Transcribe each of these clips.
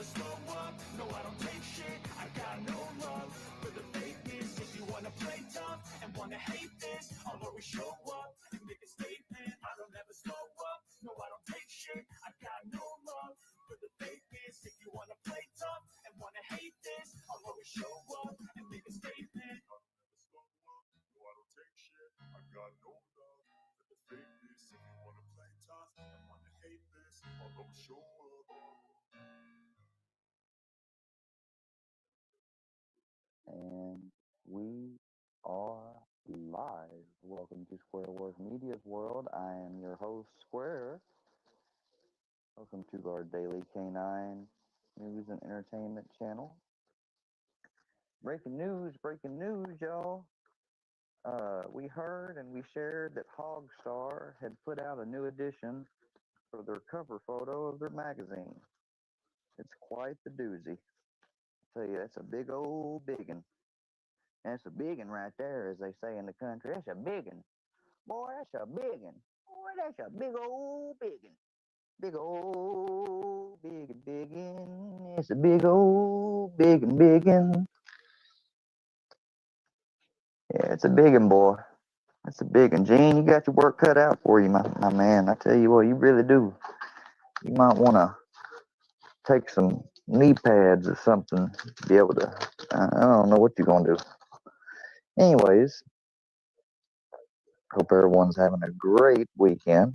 never slow up, no I don't take shit, I got no love for the fakeness. If you wanna play tough and wanna hate this, I'll always show up and make a statement. I don't ever slow up, no I don't take shit, I got no love for the fakeness. If you wanna play tough and wanna hate this, I'll always show up and make a statement. I don't ever slow up, no I don't take shit, I got no love for the fakeness. If you wanna play tough and wanna hate this, I'll always show up. And we are live. Welcome to Square Wars Media's world. I am your host, Square. Welcome to our daily K9 news and entertainment channel. Breaking news, y'all. We heard and we shared that Hogstar had put out a new edition for their cover photo of their magazine. It's quite the doozy. I tell you, that's a big old biggin'. That's a biggin' right there, as they say in the country. That's a biggin'. Boy, that's a biggin'. Boy, that's a big old biggin'. Big old biggin'. It's a big old biggin'. Yeah, it's a biggin', boy. It's a biggin'. Gene, you got your work cut out for you, my man. I tell you what, you really do. You might want to take some knee pads or something to be able to. I don't know what you're going to do. Anyways, hope everyone's having a great weekend.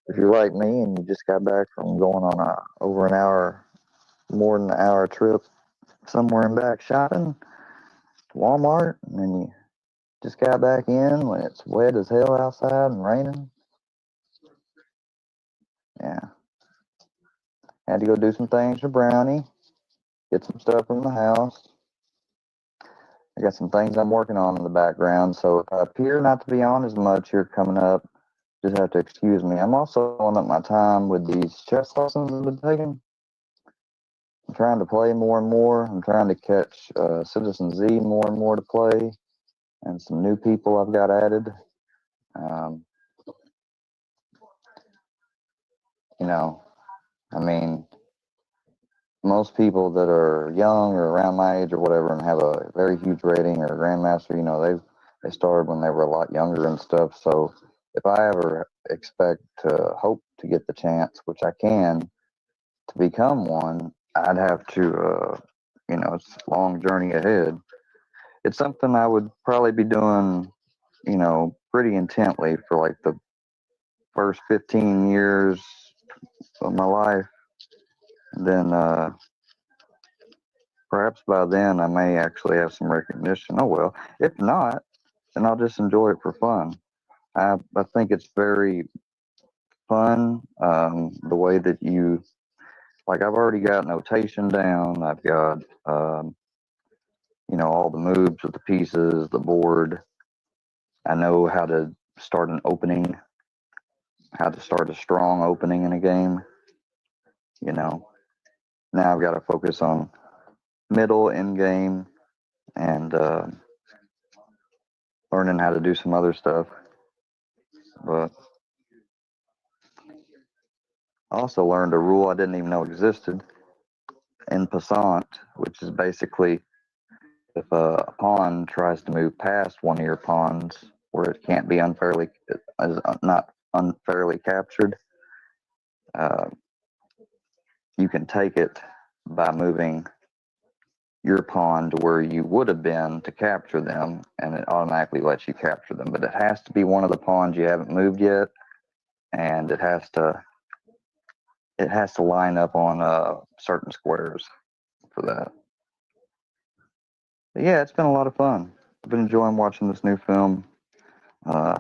If you're like me and you just got back from going on a over an hour, more than an hour trip somewhere and back shopping to Walmart, and then you just got back in when it's wet as hell outside and raining, yeah, had to go do some things for Brownie, get some stuff from the house. I got some things I'm working on in the background, so if I appear not to be on as much here coming up, just have to excuse me. I'm also filling up my time with these chess lessons I've been taking. I'm trying to play more and more. I'm trying to catch Citizen Z more and more to play, and some new people I've got added. Um, you know, I mean, most people that are young or around my age or whatever and have a very huge rating or a grandmaster, they started when they were a lot younger and stuff. So if I ever expect to hope to get the chance, which I can, to become one, I'd have to, it's a long journey ahead. It's something I would probably be doing, pretty intently for like the first 15 years of my life. And then, perhaps by then I may actually have some recognition. Oh well. If not, then I'll just enjoy it for fun. I think it's very fun, the way that like I've already got notation down. I've got, all the moves with the pieces, the board. I know how to start an opening, how to start a strong opening in a game. You know, now I've got to focus on middle, end game, and learning how to do some other stuff. But I also learned a rule I didn't even know existed in passant, which is basically if a pawn tries to move past one of your pawns where it can't be not unfairly captured, uh, you can take it by moving your pawn to where you would have been to capture them, and it automatically lets you capture them. But it has to be one of the pawns you haven't moved yet, and it has to line up on certain squares for that. But yeah, it's been a lot of fun. I've been enjoying watching this new film. Uh,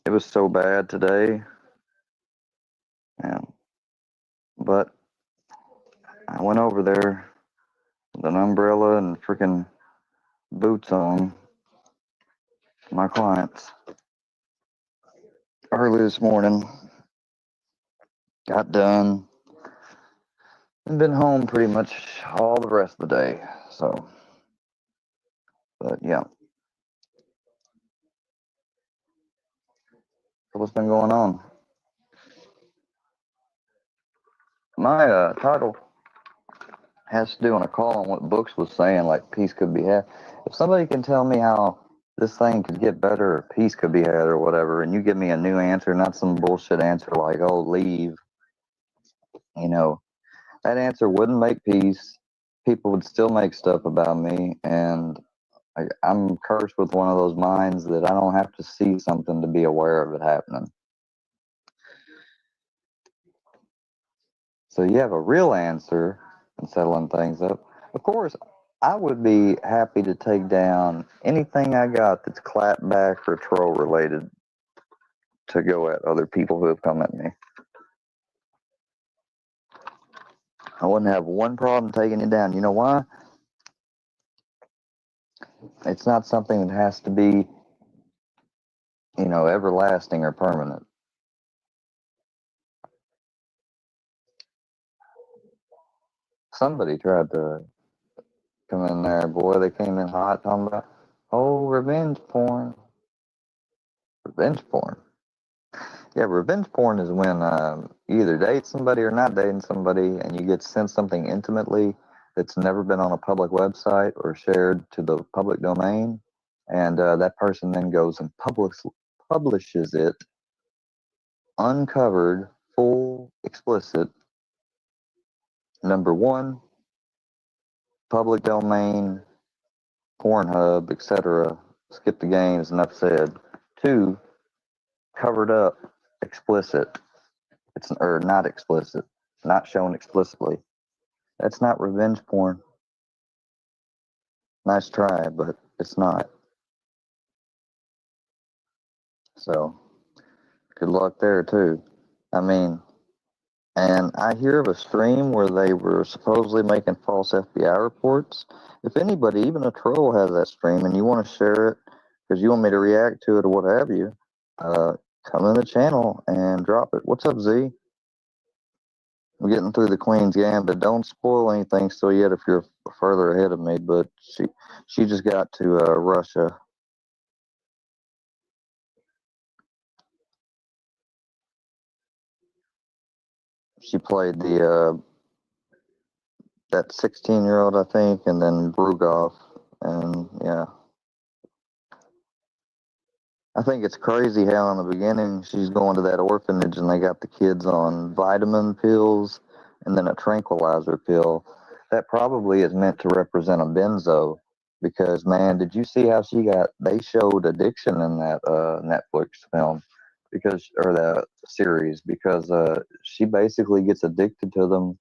it was so bad today, and but I went over there with an umbrella and freaking boots on my clients early this morning. Got done and been home pretty much all the rest of the day. So, but yeah. So what's been going on? My title has to do on a call on what books was saying, like peace could be had. If somebody can tell me how this thing could get better or peace could be had or whatever, and you give me a new answer, not some bullshit answer like, oh, leave, you know, that answer wouldn't make peace. People would still make stuff about me, and I'm cursed with one of those minds that I don't have to see something to be aware of it happening. So you have a real answer in settling things up. Of course, I would be happy to take down anything I got that's clapback or troll related to go at other people who have come at me. I wouldn't have one problem taking it down. You know why? It's not something that has to be, everlasting or permanent. Somebody tried to come in there, boy, they came in hot talking about, oh, revenge porn. Revenge porn. Yeah, revenge porn is when you either date somebody or not dating somebody, and you get sent something intimately that's never been on a public website or shared to the public domain, and that person then goes and publishes it uncovered, full, explicit. Number one, public domain, Pornhub, etc. Skip the games, enough said. Two, covered up, explicit. It's or not explicit, not shown explicitly. That's not revenge porn. Nice try, but it's not. So, good luck there too. I mean, and I hear of a stream where they were supposedly making false FBI reports. If anybody, even a troll, has that stream and you want to share it because you want me to react to it or what have you, uh, come in the channel and drop it. What's up, Z? I'm getting through the Queen's Gambit. Don't spoil anything still yet if you're further ahead of me, but she just got to Russia. She played the that 16-year-old, I think, and then Brugov, and yeah. I think it's crazy how in the beginning she's going to that orphanage and they got the kids on vitamin pills and then a tranquilizer pill. That probably is meant to represent a benzo because man, did you see how they showed addiction in that Netflix film because or the series because she basically gets addicted to them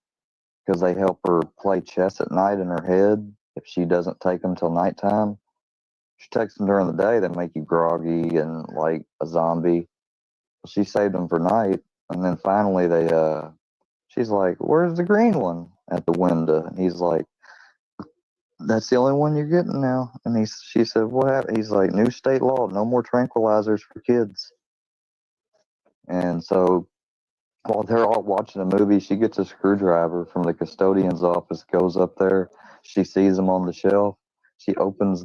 because they help her play chess at night in her head if she doesn't take them till nighttime. She takes them during the day, they make you groggy and like a zombie. She saved them for night, and then finally she's like, "Where's the green one?" At the window, and he's like, "That's the only one you're getting now." And she said, "What happened?" He's like, "New state law, no more tranquilizers for kids." And so while they're all watching a movie, she gets a screwdriver from the custodian's office, goes up there, she sees him on the shelf, she opens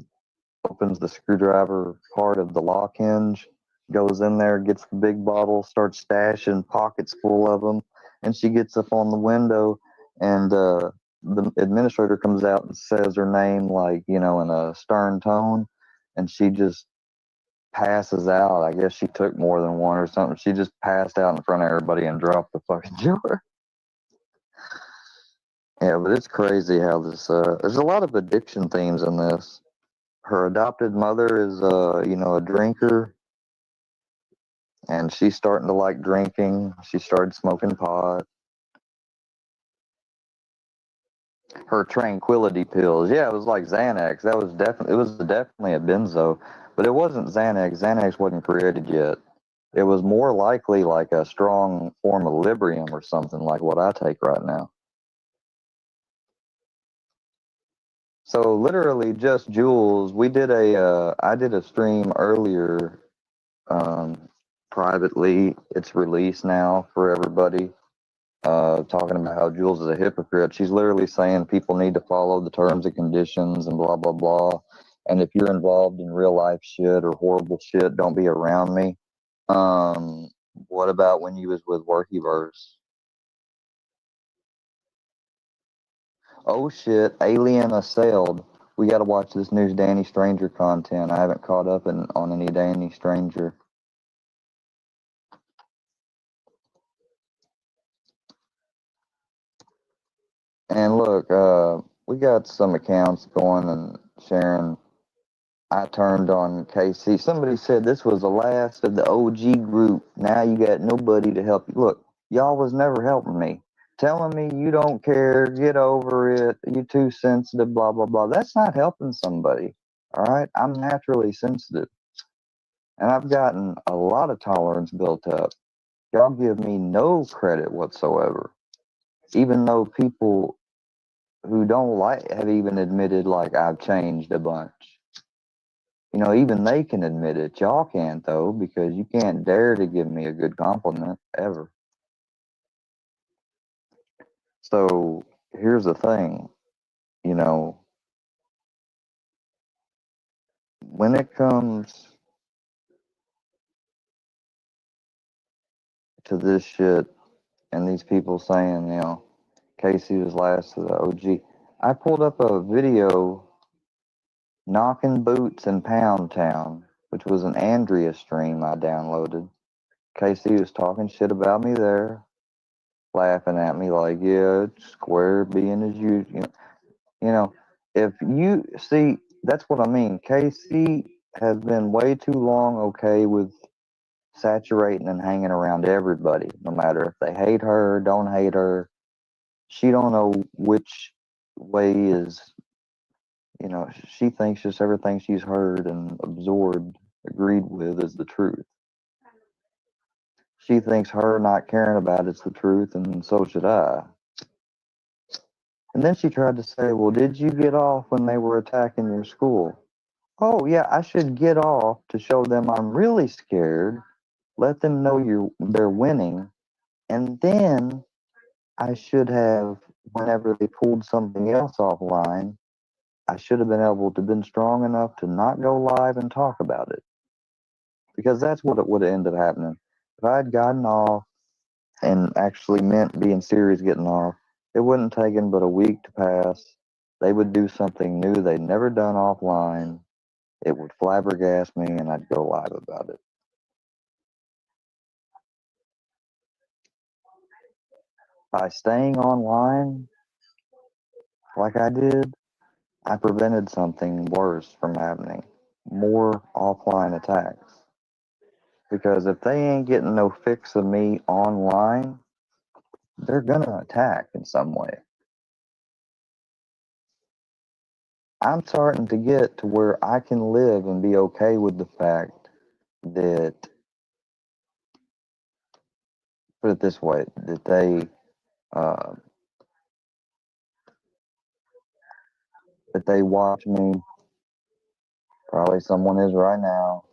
the screwdriver part of the lock hinge, goes in there, gets the big bottle, starts stashing pockets full of them, and she gets up on the window, and the administrator comes out and says her name, like, in a stern tone, and she just passes out. I guess she took more than one or something. She just passed out in front of everybody and dropped the fucking jar. Yeah, but it's crazy how there's a lot of addiction themes in this. Her adopted mother is a drinker, and she's starting to like drinking. She started smoking pot. Her tranquility pills, yeah, it was like Xanax. It was definitely a benzo, but it wasn't Xanax. Xanax wasn't created yet. It was more likely like a strong form of Librium or something like what I take right now. So literally just Jules. I did a stream earlier, um, privately. It's released now for everybody. Talking about how Jules is a hypocrite. She's literally saying people need to follow the terms and conditions and blah blah blah. And if you're involved in real life shit or horrible shit, don't be around me. What about when you was with Workyverse? Oh shit, Alien Assailed. We gotta watch this new Danny Stranger content. I haven't caught up on any Danny Stranger. And look, we got some accounts going and sharing. I turned on KC. Somebody said this was the last of the OG group. Now you got nobody to help you. Look, y'all was never helping me. Telling me you don't care, get over it, you too sensitive, blah, blah, blah. That's not helping somebody. All right? I'm naturally sensitive. And I've gotten a lot of tolerance built up. Y'all give me no credit whatsoever. Even though people who don't like have even admitted like I've changed a bunch. You know, even they can admit it. Y'all can't though, because you can't dare to give me a good compliment ever. So here's the thing, you know, when it comes to this shit and these people saying, you know, Casey was last of the OG, I pulled up a video knocking boots in Pound Town, which was an Andrea stream I downloaded. Casey was talking shit about me there, laughing at me like, yeah, Square being as usual. You know, if you see, that's what I mean. Casey has been way too long okay with saturating and hanging around everybody, no matter if they hate her, don't hate her. She don't know which way is, you know, she thinks just everything she's heard and absorbed, agreed with is the truth. She thinks her not caring about it's the truth, and so should I. And then she tried to say, well, did you get off when they were attacking your school? Oh, yeah, I should get off to show them I'm really scared, let them know they're winning, and then I should have, whenever they pulled something else offline, I should have been able to been strong enough to not go live and talk about it. Because that's what it would have ended up happening. If I had gotten off and actually meant being serious getting off, it wouldn't have taken but a week to pass. They would do something new they'd never done offline. It would flabbergast me and I'd go live about it. By staying online like I did, I prevented something worse from happening. More offline attacks. Because if they ain't getting no fix of me online, they're gonna attack in some way. I'm starting to get to where I can live and be okay with the fact that, put it this way, that uh, they watch me. Probably someone is right now,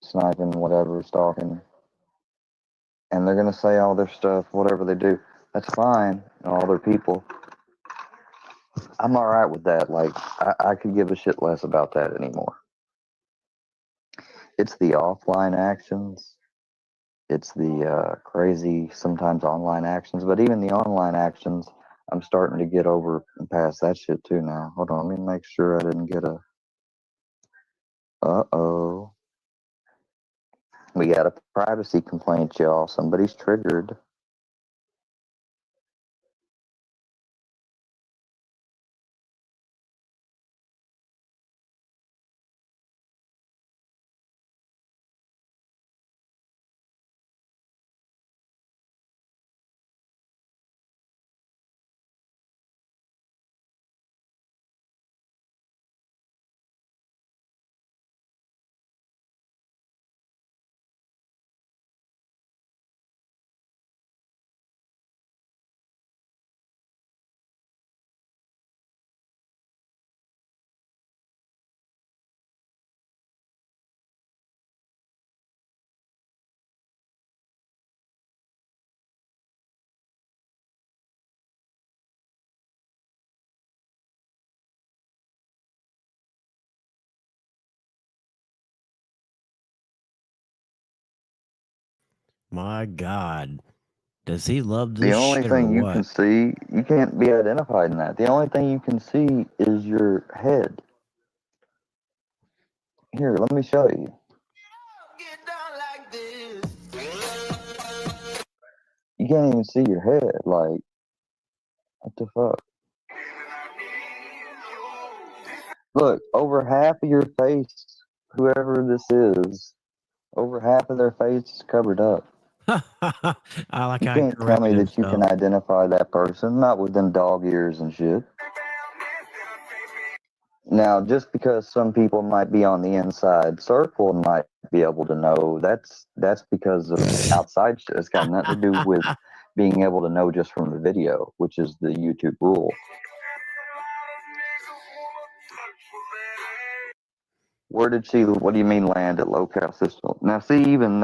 sniping, whatever, stalking, and they're gonna say all their stuff, whatever they do. That's fine, all their people. I'm all right with that. Like I could give a shit less about that anymore. It's the offline actions. It's the crazy sometimes online actions, but even the online actions, I'm starting to get over and past that shit too now. Hold on, let me make sure I didn't get a. Uh-oh. We got a privacy complaint, y'all. Somebody's triggered. My God. Does he love The this only shit or thing you can what? see, you can't be identified in that. The only thing you can see is your head. Here, let me show you. You can't even see your head. Like, what the fuck? Look, over half of your face, whoever this is, over half of their face is covered up. I like You how he can't tell me corrected that you can himself. identify that person, not with them dog ears and shit. Now, just because some people might be on the inside circle and might be able to know, that's because of outside shit. It's got nothing to do with being able to know just from the video, which is the YouTube rule. Where did she, what do you mean land at locale system? Now, see, even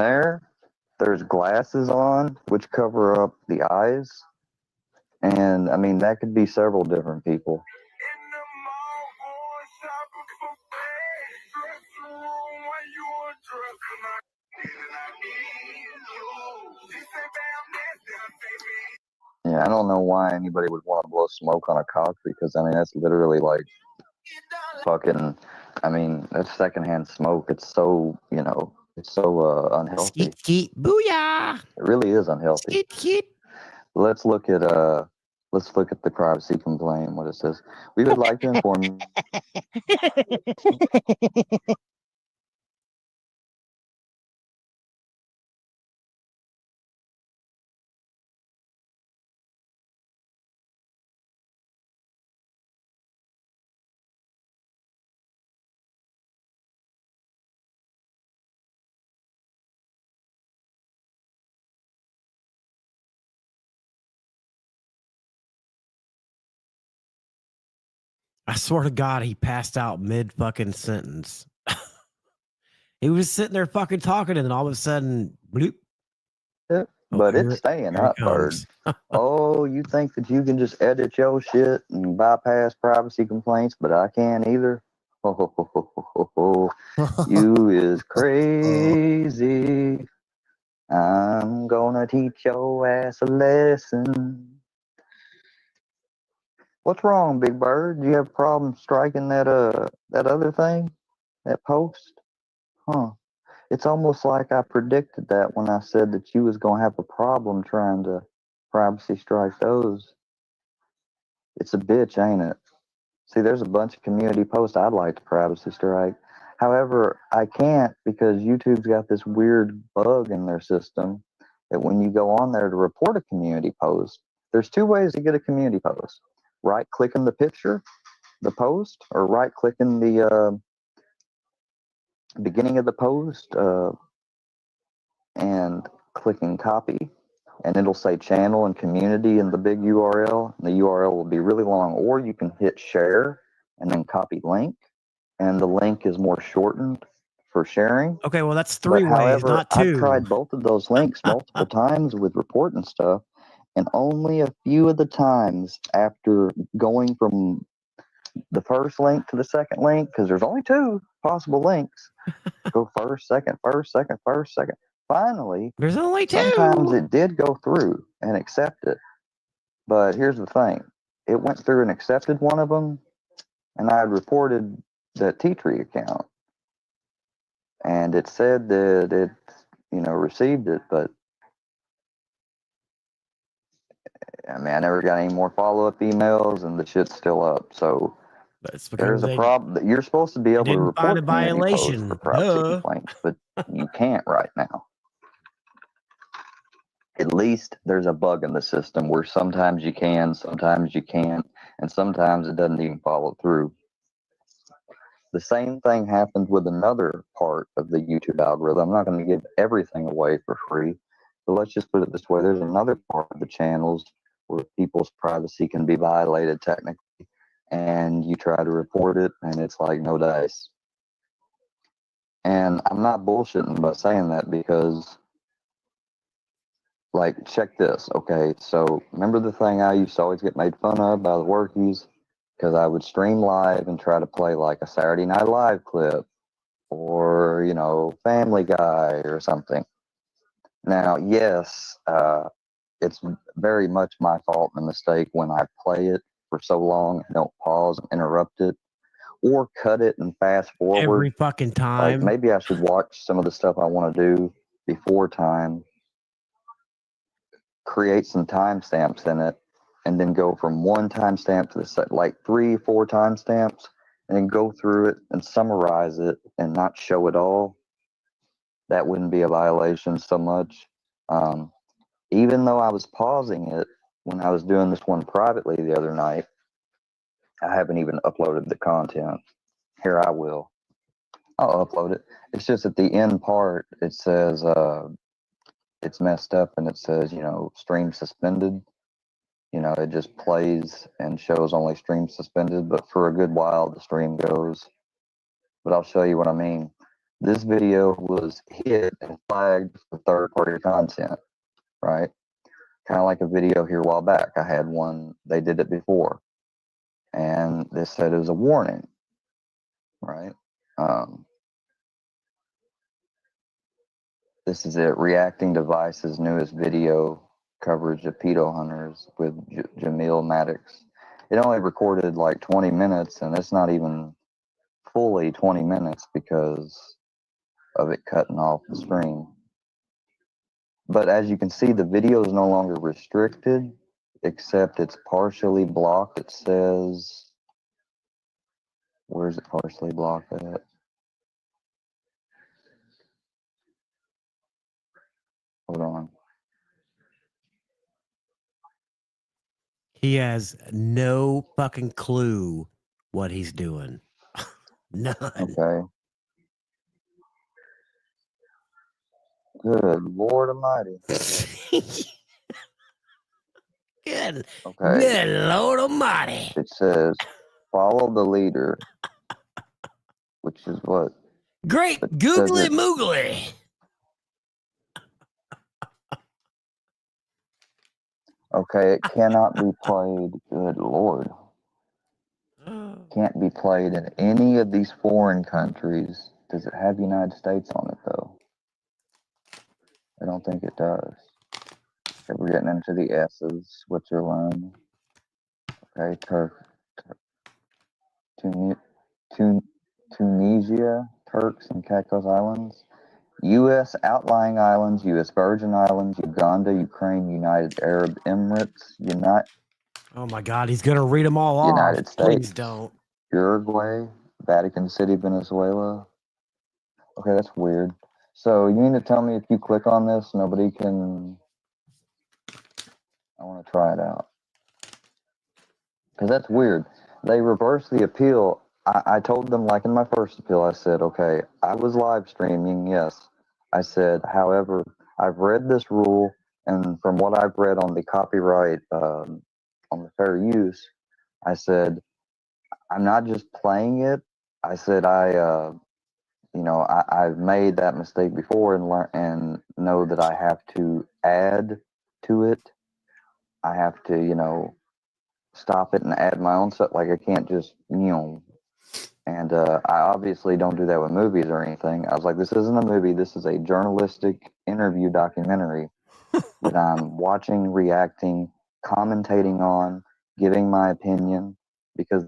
there's glasses on, which cover up the eyes. And, I mean, that could be several different people. Yeah, I don't know why anybody would want to blow smoke on a cock because, I mean, that's literally like fucking, I mean, that's secondhand smoke. It's so, it's so unhealthy. Skeet, skeet, booyah! It really is unhealthy. Skeet, skeet. Let's look at the privacy complaint. What it says. We would like to inform. I swear to God, he passed out mid fucking sentence. He was sitting there fucking talking, and then all of a sudden, bloop. But it's staying here up, it bird. comes. Oh, you think that you can just edit your shit and bypass privacy complaints, but I can't either. You is crazy. I'm gonna teach your ass a lesson. What's wrong, Big Bird? Do you have a problem striking that other thing? That post? Huh. It's almost like I predicted that when I said that you was gonna have a problem trying to privacy strike those. It's a bitch, ain't it? See, there's a bunch of community posts I'd like to privacy strike. However, I can't because YouTube's got this weird bug in their system that when you go on there to report a community post, there's two ways to get a community post. Right clicking the picture, the post, or right clicking the beginning of the post and clicking copy. And it'll say channel and community in the big URL. The URL will be really long, or you can hit share and then copy link, and the link is more shortened for sharing. Okay, well, that's But 3 ways, however, not I've 2. tried both of those links multiple times with reporting stuff, and only a few of the times after going from the first link to the second link, because there's only 2 possible links, go first, second, first, second, first, second. Finally, There's only 2. sometimes it did go through and accept it. But here's the thing. It went through and accepted one of them, and I had reported the T-Tree account. And it said that it, received it, but I mean, I never got any more follow-up emails, and the shit's still up. So That's because there's a problem that you're supposed to be able to didn't find a report community posts for violation. privacy Duh. complaints, but you can't right now. At least there's a bug in the system where sometimes you can, sometimes you can't, and sometimes it doesn't even follow through. The same thing happened with another part of the YouTube algorithm. I'm not going to give everything away for free, but let's just put it this way. There's another part of the channels where people's privacy can be violated technically, and you try to report it, and it's like no dice. And I'm not bullshitting by saying that because, like, check this, okay? So remember the thing I used to always get made fun of by the workies? Because I would stream live and try to play like a Saturday Night Live clip or, Family Guy or something. Now, yes, it's very much my fault and mistake when I play it for so long and don't pause and interrupt it or cut it and fast forward. Every fucking Like time. maybe I should watch some of the stuff I want to do before time, create some timestamps in it, and then go from one timestamp to the like 3, 4 timestamps, and then go through it and summarize it and not show it all. That wouldn't be a violation so much. Even though I was pausing it when I was doing this one privately the other night, I haven't even uploaded the content. Here I will. I'll upload it. It's just at the end part, it says it's messed up and it says, stream suspended. It just plays and shows only stream suspended, but for a good while the stream goes. But I'll show you what I mean. This video was hit and flagged for third-party content, right? Kind of like a video here a while back. I had one, they did it before, and they said it was a warning, right? This is it, reacting to Vice's newest video coverage of pedo hunters with Jamil Maddox. It only recorded like 20 minutes, and it's not even fully 20 minutes because of it cutting off the screen. But as you can see, the video is no longer restricted, except it's partially blocked. It says, where's it partially blocked at? Hold on. He has no fucking clue what he's doing. None. Okay. Good Lord Almighty. Good. Okay. Good Lord Almighty. It says, follow the leader, which is what? Great It says googly it, moogly. okay, it cannot be played. Good Lord. Can't be played in any of these foreign countries. Does it have United States on it, though? I don't think it does. Okay, we're getting into the S's. Switzerland. Okay, Tunisia, Turks and Caicos Islands. U.S. outlying islands, U.S. Virgin Islands, Uganda, Ukraine, United Arab Emirates, Oh my God, he's gonna read them all United off. States, Please don't. Uruguay, Vatican City, Venezuela. Okay, that's weird. So you mean to tell me if you click on this, nobody can... I want to try it out. Because that's weird. They reversed the appeal. I told them, like in my first appeal, I said, okay, I was live streaming, yes. I said, however, I've read this rule, and from what I've read on the copyright, on the fair use, I said, I'm not just playing it. I said, I've made that mistake before and and know that I have to add to it. I have to, stop it and add my own stuff. Like I can't just, and I obviously don't do that with movies or anything. I was like, this isn't a movie. This is a journalistic interview documentary that I'm watching, reacting, commentating on, giving my opinion because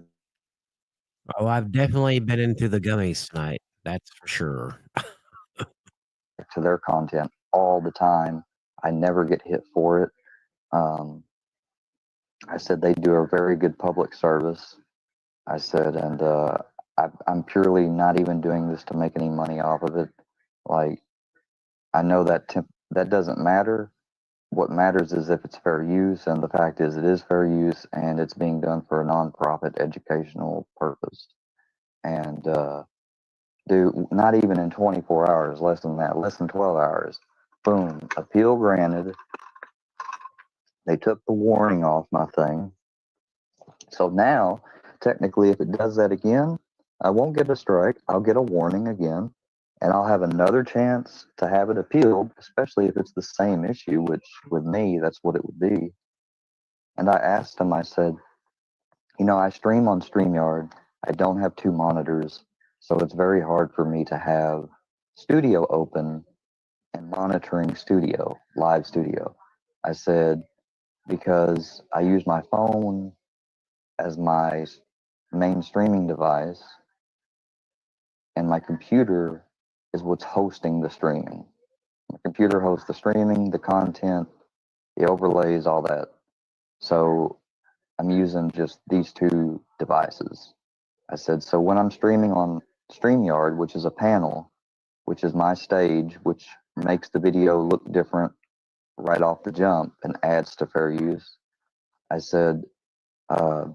Oh, I've definitely been into the gummies tonight. That's for sure. to their content all the time. I never get hit for it. I said they do a very good public service. I said, and I'm purely not even doing this to make any money off of it. Like, I know that that doesn't matter. What matters is if it's fair use, and the fact is it is fair use, and it's being done for a nonprofit educational purpose. And not even in 24 hours, less than that, less than 12 hours, boom, appeal granted. They took the warning off my thing. So now, technically, if it does that again, I won't get a strike. I'll get a warning again, and I'll have another chance to have it appealed, especially if it's the same issue, which with me, that's what it would be. And I asked him, I said, I stream on StreamYard. I don't have 2 monitors, so it's very hard for me to have studio open and monitoring studio, live studio. I said, because I use my phone as my main streaming device, and my computer is what's hosting the streaming. My computer hosts the streaming, the content, the overlays, all that. So I'm using just these two devices. I said, so when I'm streaming on StreamYard, which is a panel, which is my stage, which makes the video look different right off the jump and adds to fair use, I said, uh,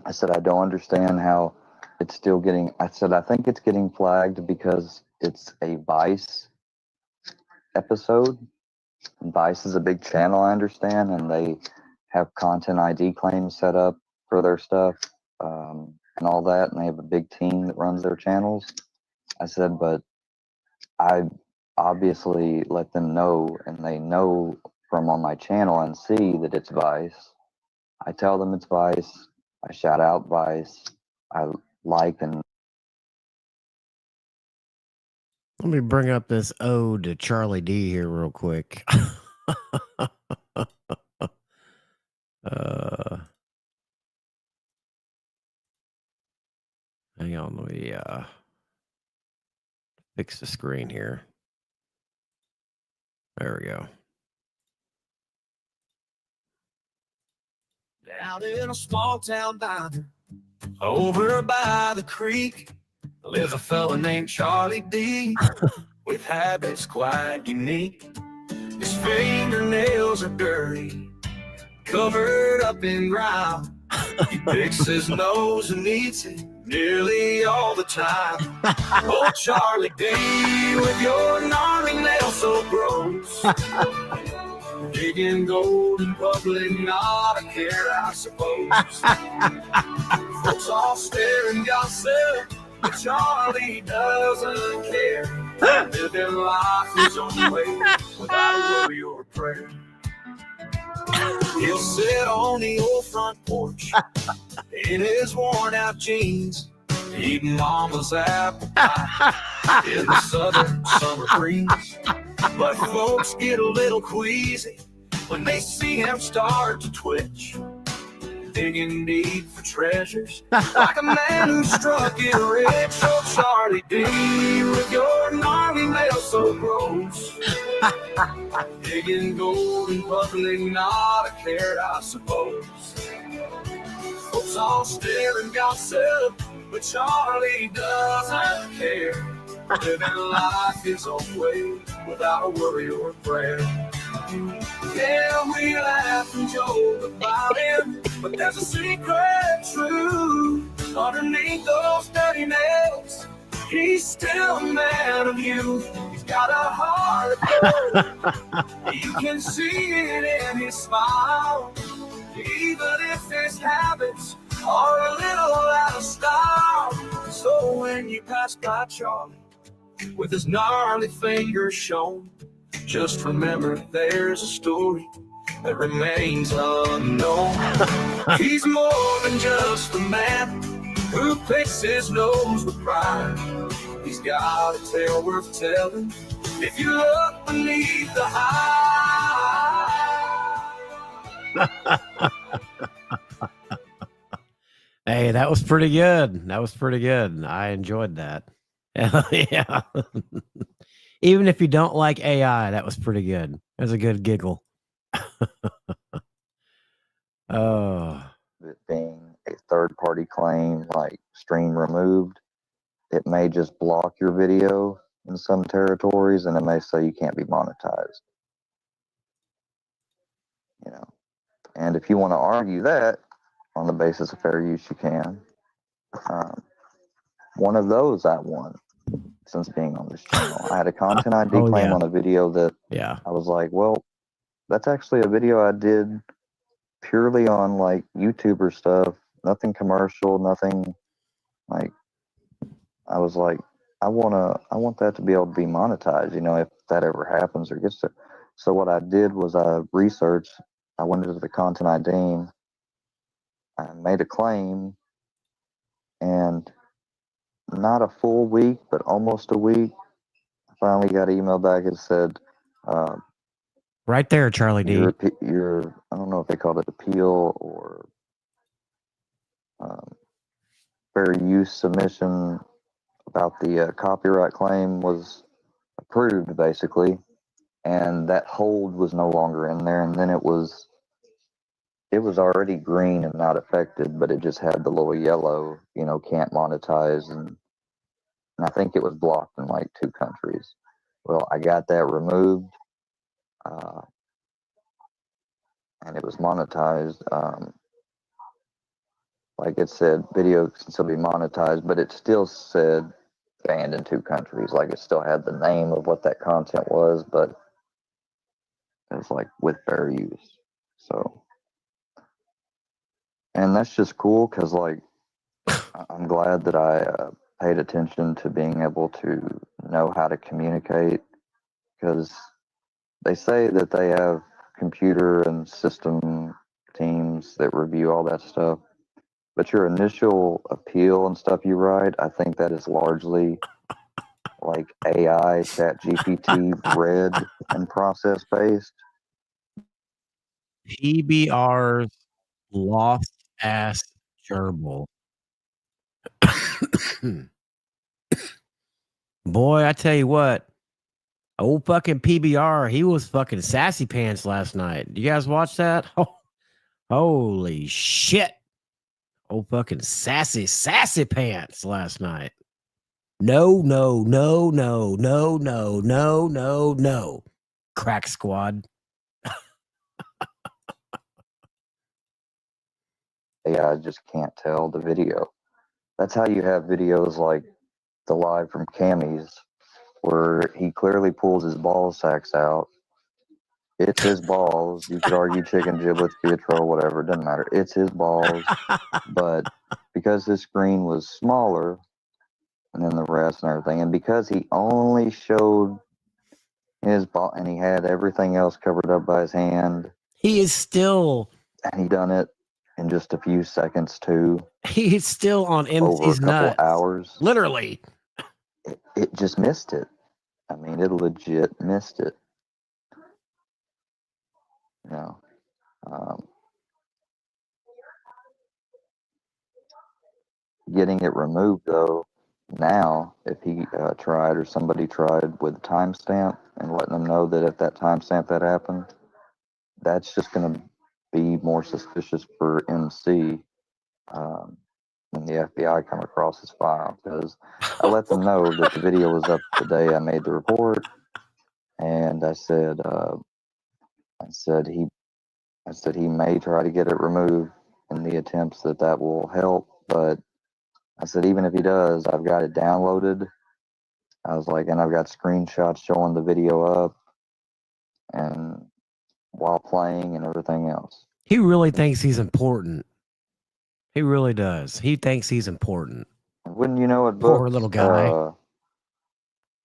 I don't understand how it's still getting, I said, I think it's getting flagged because it's a Vice episode. Vice is a big channel, I understand, and they have content ID claims set up for their stuff and all that, and they have a big team that runs their channels. I said, but I obviously let them know, and they know from on my channel and see that it's Vice. I tell them it's Vice. I shout out Vice. I like and Let me bring up this ode to Charlie D here real quick. Hang on, let me fix the screen here. There we go. Down in a small town diner, over by the creek, lives a fella named Charlie D, with habits quite unique. His fingernails are dirty, covered up in grime. He picks his nose and eats it nearly all the time. Oh, Charlie D, with your gnarly nails so gross, digging gold in public, not a care, I suppose. Folks all stare and gossip, but Charlie doesn't care. Living life his own way, without a worry or a prayer. He'll sit on the old front porch in his worn-out jeans, eating mama's apple pie in the southern summer breeze. But folks get a little queasy when they see him start to twitch, digging deep for treasures, like a man who struck it rich. Oh, Charlie D, with your gnarly nails so gross, digging gold in public, not a care, I suppose. Folks all stare and gossip, but Charlie doesn't care, living life his own way, without a worry or a prayer. Yeah, we laugh and joke about him, but there's a secret truth underneath those dirty nails. He's still a man of youth. He's got a heart of gold. You can see it in his smile, even if his habits are a little out of style. So when you pass by Charlie with his gnarly fingers shown, just remember there's a story that remains unknown. He's more than just a man who picks his nose with pride. He's got a tale worth telling if you look beneath the hide. Hey, that was pretty good. That was pretty good. I enjoyed that. Yeah. Even if you don't like AI, that was pretty good. It was a good giggle. Oh. it being a third party claim like stream removed, it may just block your video in some territories and it may say you can't be monetized. You know, and if you want to argue that on the basis of fair use, you can. One of those I won since being on this channel. I had a content ID claim on a video that I was like, well, that's actually a video I did purely on like YouTuber stuff, nothing commercial, nothing like. I was like, I want that to be able to be monetized, you know, if that ever happens or gets to. So what I did was I researched. I went into the content ID. I made a claim, and not a full week, but almost a week, I finally got an email back and said, Right there, Charlie D. your I don't know if they called it appeal or fair use submission about the copyright claim was approved, basically, and that hold was no longer in there, and then it was already green and not affected, but it just had the little yellow, can't monetize, and I think it was blocked in like 2 countries. Well, I got that removed, uh, and it was monetized. Like it said, video can still be monetized, but it still said banned in 2 countries. Like it still had the name of what that content was, but it was like with fair use. So, and that's just cool because like I'm glad that I paid attention to being able to know how to communicate because they say that they have computer and system teams that review all that stuff. But your initial appeal and stuff you write, I think that is largely like AI, Chat GPT, read and process based. PBR's lost ass gerbil. Boy, I tell you what, old fucking PBR, he was fucking sassy pants last night. You guys watch that? Oh, holy shit. Old fucking sassy pants last night. No, no, no, no, no, no, no, no, no. Crack squad. AI just can't tell the video. That's how you have videos like the live from Cammy's, where he clearly pulls his ball sacks out. It's his balls. You could argue chicken giblets, be a troll, whatever. It doesn't matter. It's his balls. But because his screen was smaller and then the rest and everything, and because he only showed his ball and he had everything else covered up by his hand, He is still and he done it in just a few seconds too, he's still on over a MC's couple nuts. hours. Literally. It just missed it. I mean, it legit missed it. You know, um, getting it removed though. Now, if he tried or somebody tried with a timestamp and letting them know that at that timestamp that happened, that's just going to be more suspicious for MC when the FBI come across his file because I let them know that the video was up the day I made the report, and I said he may try to get it removed in the attempts that will help, but I said even if he does, I've got it downloaded. I was like, and I've got screenshots showing the video up and while playing and everything else. He really thinks he's important. He really does. He thinks he's important. Wouldn't you know it, Poor Books? little guy.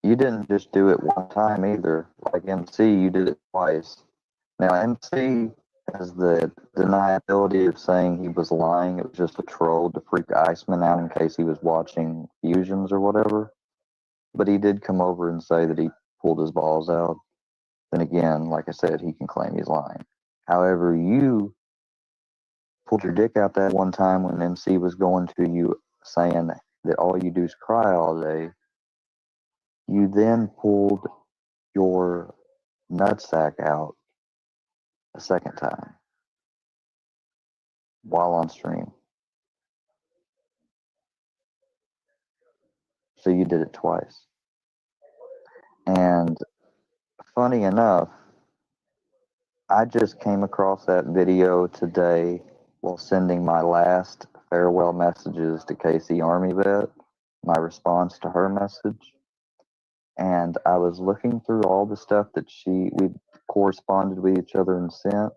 You didn't just do it one time either. Like MC, you did it twice. Now MC has the deniability of saying he was lying. It was just a troll to freak Iceman out in case he was watching Fusions or whatever. But he did come over and say that he pulled his balls out. Then again, like I said, he can claim he's lying. However, you pulled your dick out that one time when MC was going to you saying that all you do is cry all day. You then pulled your nutsack out a second time while on stream. So you did it twice. And funny enough, I just came across that video today while sending my last farewell messages to Casey Army Vet, my response to her message. And I was looking through all the stuff that we corresponded with each other and sent.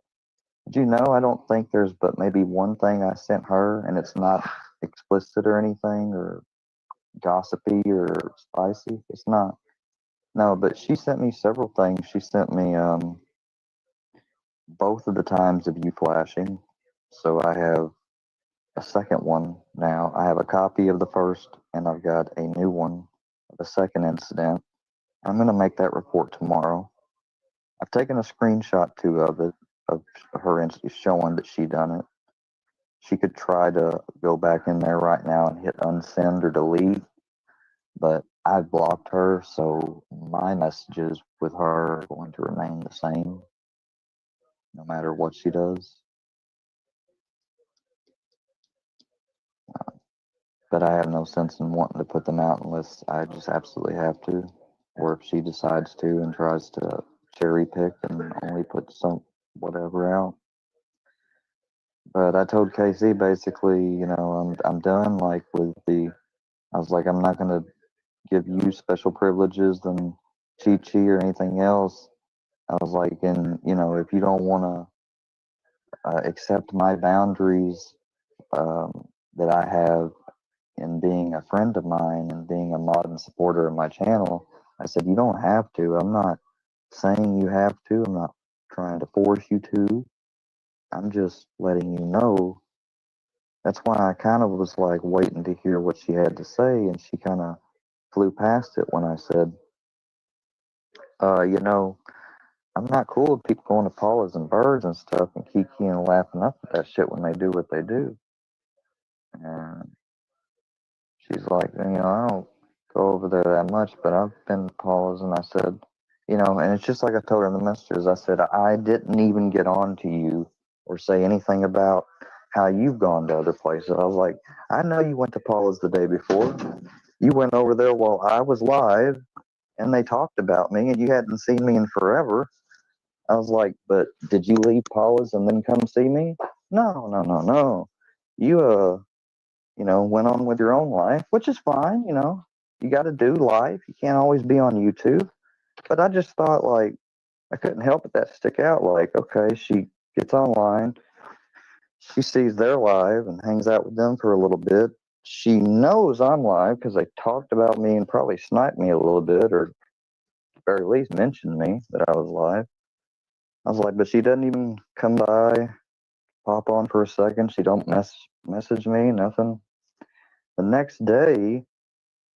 Did you know I don't think there's but maybe one thing I sent her, and it's not explicit or anything or gossipy or spicy? It's not. No, but she sent me several things. She sent me both of the times of you flashing. So I have a second one now. I have a copy of the first, and I've got a new one of the second incident. I'm going to make that report tomorrow. I've taken a screenshot too of it, of her showing that she done it. She could try to go back in there right now and hit unsend or delete, but I've blocked her, so my messages with her are going to remain the same no matter what she does. But I have no sense in wanting to put them out unless I just absolutely have to, or if she decides to and tries to cherry pick and only put some whatever out. But I told Casey basically, I'm done. Like with I was like, I'm not gonna give you special privileges than Chi Chi or anything else. I was like, and if you don't want to accept my boundaries that I have in being a friend of mine and being a mod and supporter of my channel, I said, you don't have to. I'm not saying you have to. I'm not trying to force you to. I'm just letting you know. That's why I kind of was like waiting to hear what she had to say, and she kind of flew past it when I said, uh, you know, I'm not cool with people going to Paula's and birds and stuff and kikiing and laughing up at that shit when they do what they do. And she's like, I don't go over there that much, but I've been to Paula's, and I said, and it's just like I told her in the messages. I said, I didn't even get on to you or say anything about how you've gone to other places. I was like, I know you went to Paula's the day before. You went over there while I was live, and they talked about me, and you hadn't seen me in forever. I was like, but did you leave Paula's and then come see me? No, no, no, no. You, went on with your own life, which is fine. You got to do life. You can't always be on YouTube. But I just thought, like, I couldn't help but that stick out. Like, okay, she gets online, she sees they're live and hangs out with them for a little bit. She knows I'm live because they talked about me and probably sniped me a little bit, or at the very least mentioned me that I was live. I was like, but she doesn't even come by, pop on for a second. She don't message me, nothing. The next day,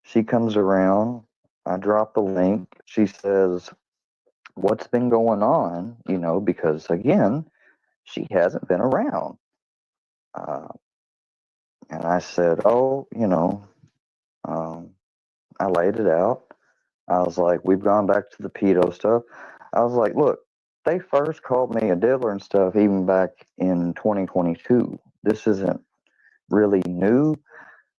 she comes around. I drop the link. She says, what's been going on? Because again, she hasn't been around. Uh, and I said, oh, um, I laid it out. I was like, we've gone back to the pedo stuff. I was like, look, they first called me a diddler and stuff even back in 2022. This isn't really new,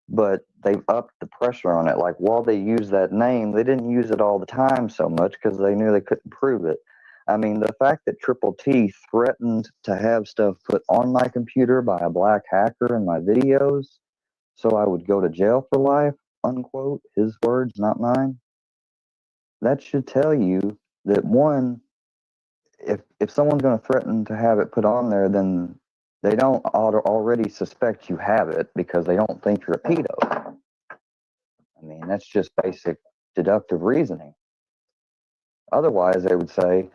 but they've upped the pressure on it. Like while they use that name, they didn't use it all the time so much because they knew they couldn't prove it. I mean, the fact that Triple T threatened to have stuff put on my computer by a black hacker in my videos so I would go to jail for life, unquote, his words, not mine, that should tell you that one, if someone's going to threaten to have it put on there, then they don't already suspect you have it because they don't think you're a pedo. I mean, that's just basic deductive reasoning. Otherwise, they would say,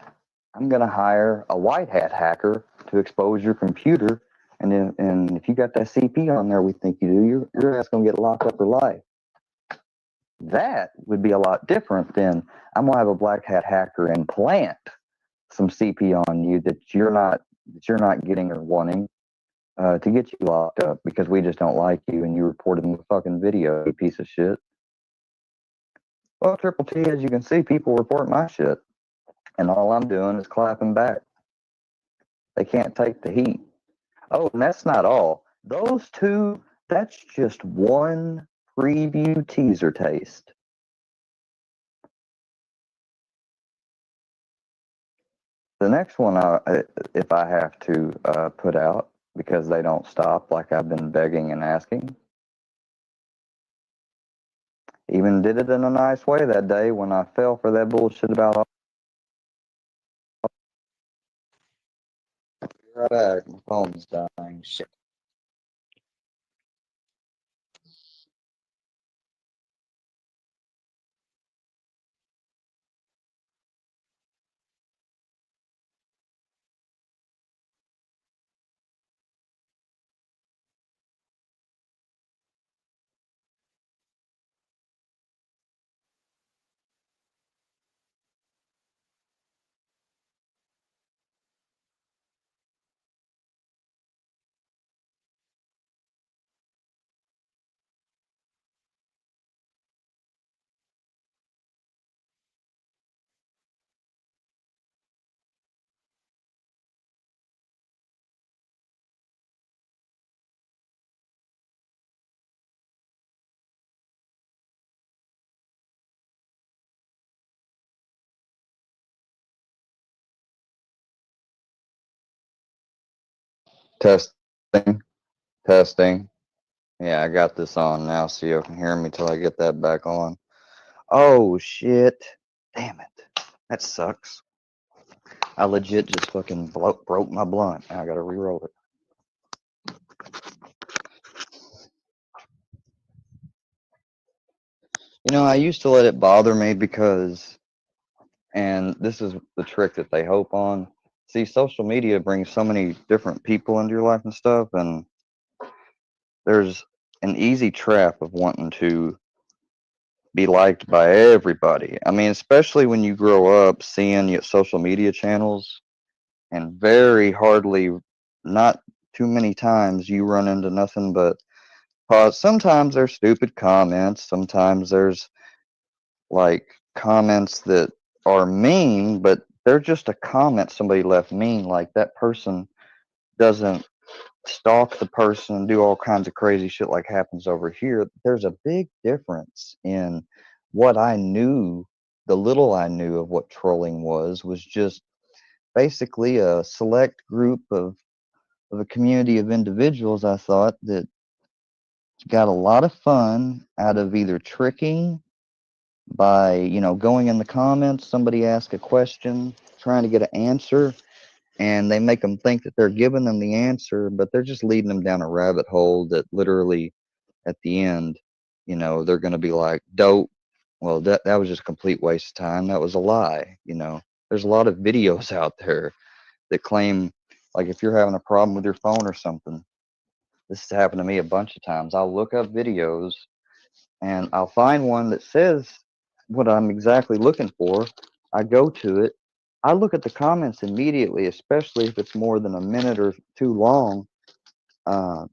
I'm going to hire a white hat hacker to expose your computer. And if you got that CP on there, we think you do, your ass going to get locked up for life. That would be a lot different than I'm going to have a black hat hacker implant some CP on you that you're not getting or wanting to get you locked up because we just don't like you and you reported in the fucking video, you piece of shit. Well, Triple T, as you can see, people report my shit, and all I'm doing is clapping back. They can't take the heat. Oh, and that's not all. Those two, that's just one preview teaser taste. The next one, if I have to put out, because they don't stop like I've been begging and asking. Even did it in a nice way that day when I fell for that bullshit about. Right back, my phone's dying. Shit. Testing, testing. Yeah, I got this on now, so you can hear me till I get that back on. Oh shit! Damn it, that sucks. I legit just fucking broke my blunt. Now I gotta re-roll it. You know, I used to let it bother me because, and this is the trick that they hope on. See, social media brings so many different people into your life and stuff, and there's an easy trap of wanting to be liked by everybody. I mean, especially when you grow up seeing your social media channels, and very hardly, not too many times, you run into nothing but sometimes there's stupid comments, sometimes there's like comments that are mean, but they're just a comment somebody left mean. Like that person doesn't stalk the person and do all kinds of crazy shit like happens over here. There's a big difference in what I knew, the little I knew of what trolling was just basically a select group of a community of individuals, I thought, that got a lot of fun out of either tricking by, going in the comments, somebody asks a question, trying to get an answer, and they make them think that they're giving them the answer, but they're just leading them down a rabbit hole that literally at the end, they're going to be like, dope. Well, that was just a complete waste of time. That was a lie. There's a lot of videos out there that claim, like, if you're having a problem with your phone or something, this has happened to me a bunch of times. I'll look up videos and I'll find one that says what I'm exactly looking for. I go to it. I look at the comments immediately, especially if it's more than a minute or too long, uh,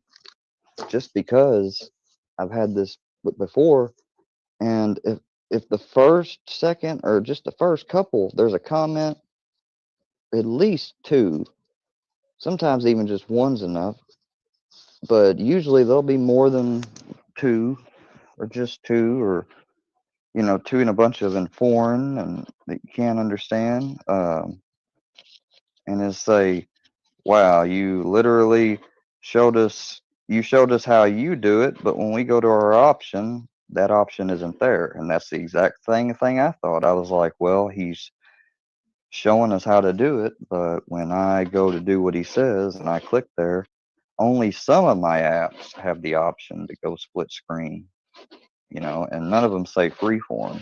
just because I've had this before. And if the first, second, or just the first couple, there's a comment, at least two, sometimes even just one's enough, but usually there'll be more than two, or just two, or two in a bunch of in foreign and that you can't understand. And it's say, wow, you showed us how you do it, but when we go to our option, that option isn't there. And that's the exact thing I thought. I was like, well, he's showing us how to do it, but when I go to do what he says and I click there, only some of my apps have the option to go split screen, and none of them say freeform.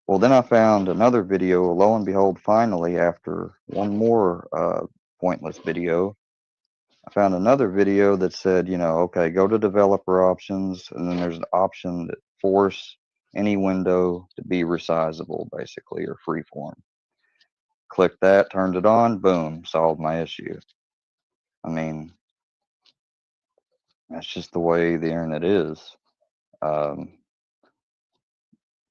Well, then I found another video, lo and behold, finally, after one more pointless video, I found another video that said, okay, go to developer options, and then there's an option that force any window to be resizable, basically, or freeform. Click that, turned it on, boom, solved my issue. I mean, that's just the way the internet is. Um,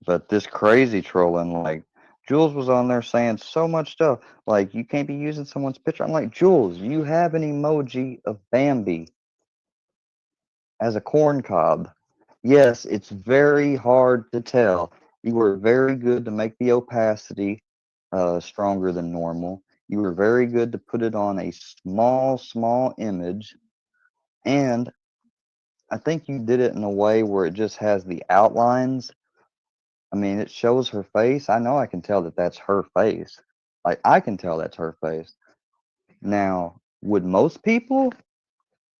But this crazy trolling, like Jules was on there saying so much stuff, like you can't be using someone's picture. I'm like, Jules, you have an emoji of Bambi as a corn cob. Yes, it's very hard to tell. You were very good to make the opacity stronger than normal. You were very good to put it on a small image. And I think you did it in a way where it just has the outlines. I mean, it shows her face. I know I can tell that that's her face. Like, I can tell that's her face. Now, would most people?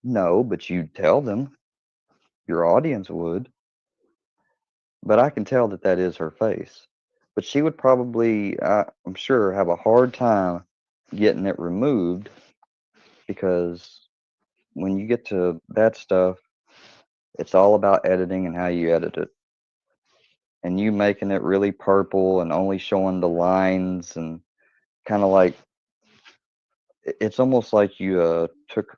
No, but you'd tell them. Your audience would. But I can tell that that is her face. But she would probably, I'm sure, have a hard time getting it removed because when you get to that stuff, it's all about editing and how you edit it. And you making it really purple and only showing the lines and kind of like it's almost like you took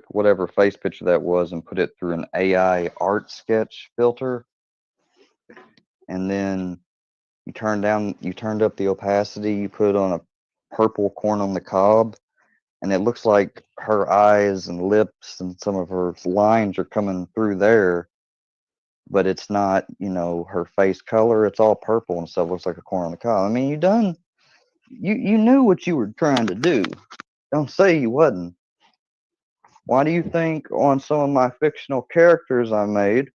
whatever face picture that was and put it through an AI art sketch filter, and then you turned up the opacity, you put on a purple corn on the cob, and it looks like her eyes and lips and some of her lines are coming through there, but it's not, her face color. It's all purple and stuff. Looks like a corn on the cob. I mean, you knew what you were trying to do. Don't say you wasn't. Why do you think on some of my fictional characters I made,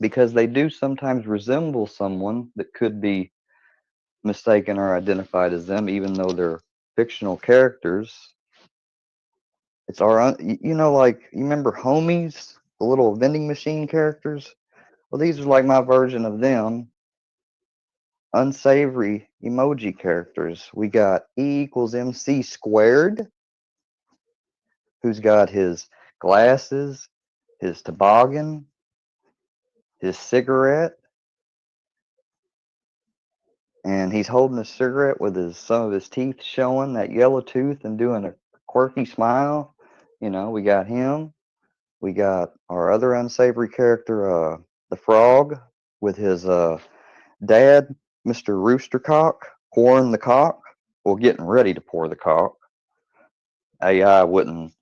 because they do sometimes resemble someone that could be mistaken or identified as them, even though they're fictional characters. It's you know, like, you remember Homies, the little vending machine characters? Well, these are like my version of them, unsavory emoji characters. We got E equals MC squared, who's got his glasses, his toboggan, his cigarette, and he's holding a cigarette with some of his teeth showing, that yellow tooth, and doing a quirky smile. You know, we got him. We got our other unsavory character, the frog, with his dad, Mr. Roostercock, pouring the cock. Well, getting ready to pour the cock. AI wouldn't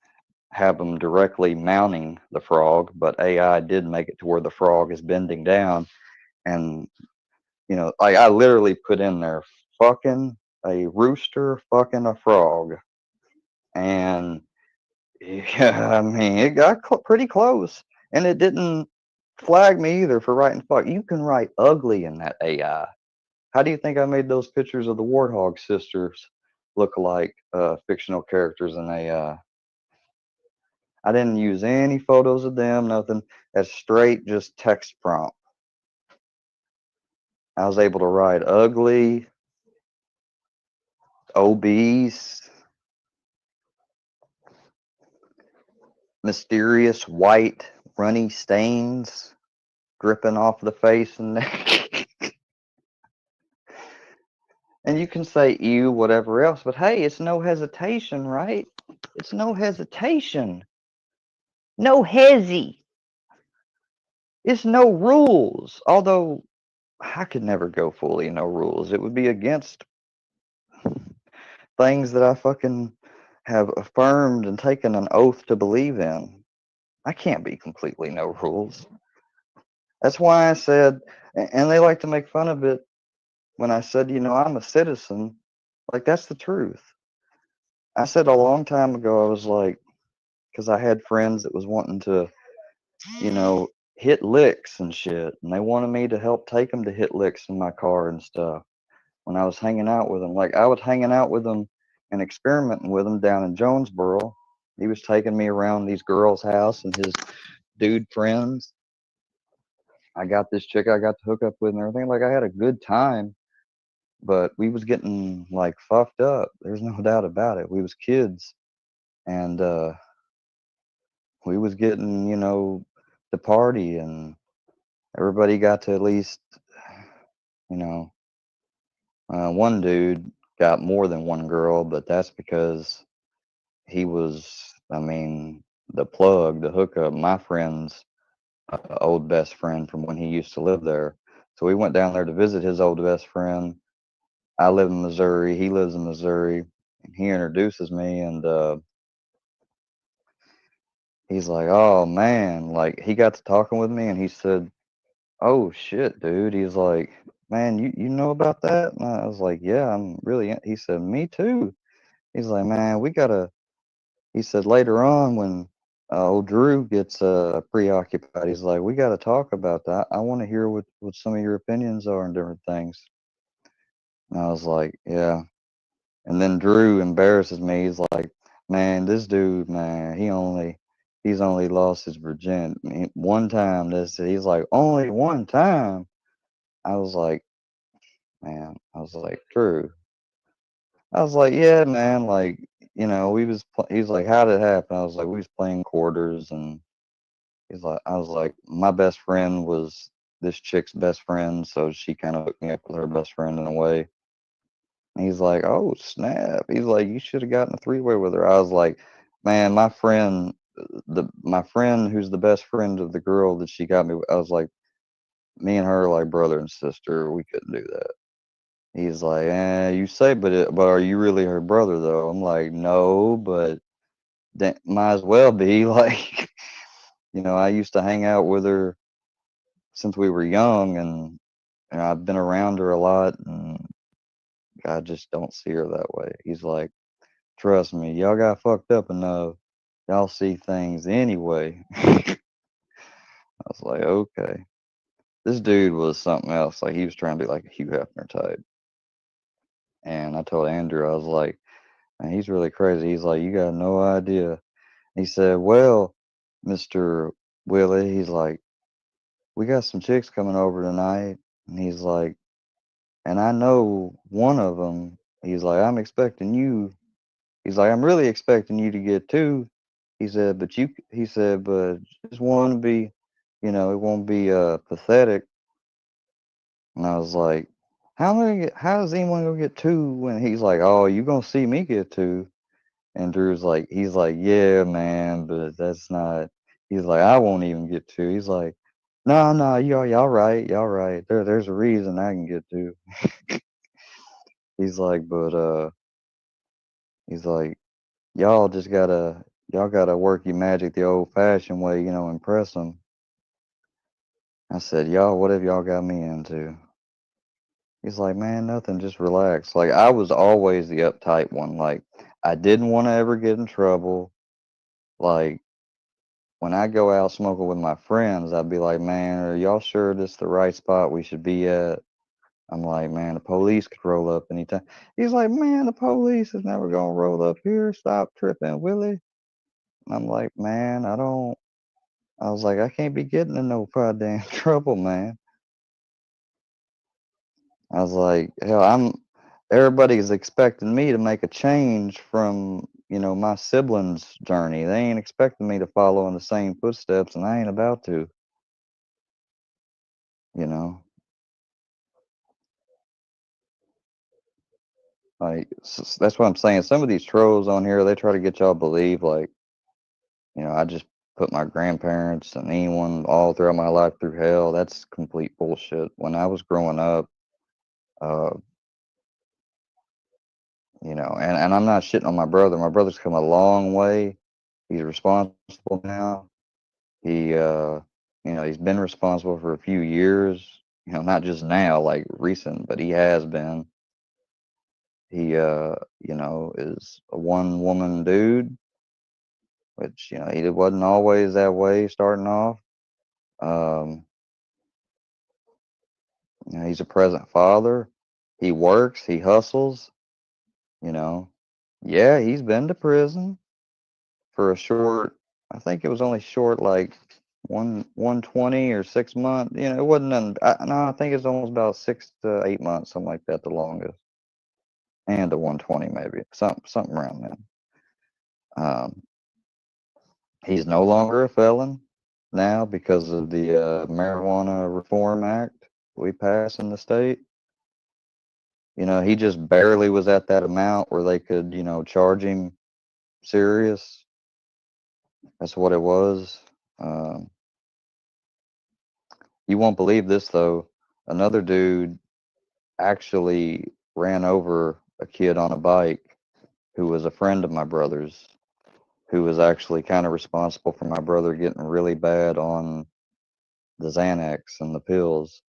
have him directly mounting the frog, but AI did make it to where the frog is bending down. And, you know, like, I literally put in there, fucking a rooster, fucking a frog. And, yeah, I mean, it got pretty close. And it didn't flag me either for writing fuck. You can write ugly in that AI. How do you think I made those pictures of the Warthog sisters look like fictional characters in AI? I didn't use any photos of them, nothing. That's straight just text prompt. I was able to write ugly, obese, mysterious, white, runny stains dripping off the face and neck. And you can say ew, whatever else, but hey, it's no hesitation, right? It's no hesitation. No hezzy. It's no rules. Although I could never go fully no rules. It would be against things that I fucking have affirmed and taken an oath to believe in. I can't be completely no rules. That's why I said, and they like to make fun of it when I said, you know, I'm a citizen. Like, that's the truth. I said a long time ago, I was like, because I had friends that was wanting to, you know, hit licks and shit, and they wanted me to help take them to hit licks in my car and stuff. When I was hanging out with them, like, I was hanging out with them and experimenting with him down in Jonesboro. He was taking me around these girls' house and his dude friends. I got this chick I got to hook up with and everything. Like, I had a good time, but we was getting like fucked up. There's no doubt about it. We was kids, and we was getting, you know, the party, and everybody got to at least, you know, one dude got more than one girl, but that's because he was, I mean, the plug, the hookup, my friend's old best friend from when he used to live there. So we went down there to visit his old best friend. I live in Missouri. He lives in Missouri. And he introduces me, and he's like, "Oh man!" Like, he got to talking with me, and he said, "Oh shit, dude." He's like, "Man, you know about that?" And I was like, "Yeah, I'm really." He said, "Me too." He's like, "Man, we gotta." He said later on when old Drew gets preoccupied, he's like, "We got to talk about that. I want to hear what some of your opinions are and different things." And I was like, "Yeah." And then Drew embarrasses me. He's like, "Man, this dude, man, he's only lost his virginity one time." He's like, "Only one time." I was like, "Man," I was like, "Drew." I was like, "Yeah, man, like, you know, he's like, "How did it happen?" I was like, "We was playing quarters," and he's like, I was like, "My best friend was this chick's best friend, so she kind of hooked me up with her best friend in a way." And he's like, "Oh, snap." He's like, "You should have gotten a three-way with her." I was like, "Man, my friend who's the best friend of the girl that she got me with," I was like, "Me and her are like brother and sister. We couldn't do that." He's like, you say, but are you really her brother though?" I'm like, "No, but that might as well be." Like, you know, I used to hang out with her since we were young, and I've been around her a lot, and I just don't see her that way. He's like, "Trust me, y'all got fucked up enough. y'all see things anyway. I was like, okay. This dude was something else. Like, he was trying to be like a Hugh Hefner type. And I told Andrew, I was like, man, he's really crazy. He's like, you got no idea. He said, well, Mr. Willie, he's like, we got some chicks coming over tonight. And he's like, and I know one of them. He's like, I'm expecting you. He's like, I'm really expecting you to get two. He said, but he said, but just want to be, it won't be pathetic. And I was like, how does anyone gonna get two when he's like, oh, you gonna see me get two? And Drew's like, he's like, yeah, man, but that's not. He's like, I won't even get two. He's like, no, no, y'all right, y'all right. There's a reason I can get two. He's like, but he's like, y'all gotta work your magic the old fashioned way, impress them. I said, y'all, what have y'all got me into? He's like, man, nothing, just relax. Like, I was always the uptight one. Like, I didn't want to ever get in trouble. Like, when I go out smoking with my friends, I'd be like, man, are y'all sure this is the right spot we should be at? I'm like, man, the police could roll up anytime. He's like, man, the police is never gonna roll up here. Stop tripping, Willie. And I'm like, man, I was like, I can't be getting in no goddamn trouble, man. I was like, hell, everybody's expecting me to make a change from, my siblings' journey. They ain't expecting me to follow in the same footsteps, and I ain't about to, you know. Like, that's what I'm saying. Some of these trolls on here, they try to get y'all to believe, like, I just put my grandparents and anyone all throughout my life through hell. That's complete bullshit. When I was growing up, uh, and I'm not shitting on my brother. My brother's come a long way. He's responsible now. He, he's been responsible for a few years. Not just now, like recent, but he has been. He, is a one woman dude, which he wasn't always that way starting off. Um, he's a present father. He works. He hustles. You know, yeah, he's been to prison for a short. I think it was only short, like 120 or 6 months. It wasn't. No, I think it's almost about 6 to 8 months, something like that, the longest, and the 120 maybe, something around then. Um, he's no longer a felon now because of the Marijuana Reform Act we passed in the state. He just barely was at that amount where they could, charge him serious. That's what it was. Um, you won't believe this though. Another dude actually ran over a kid on a bike who was a friend of my brother's, who was actually kind of responsible for my brother getting really bad on the Xanax and the pills.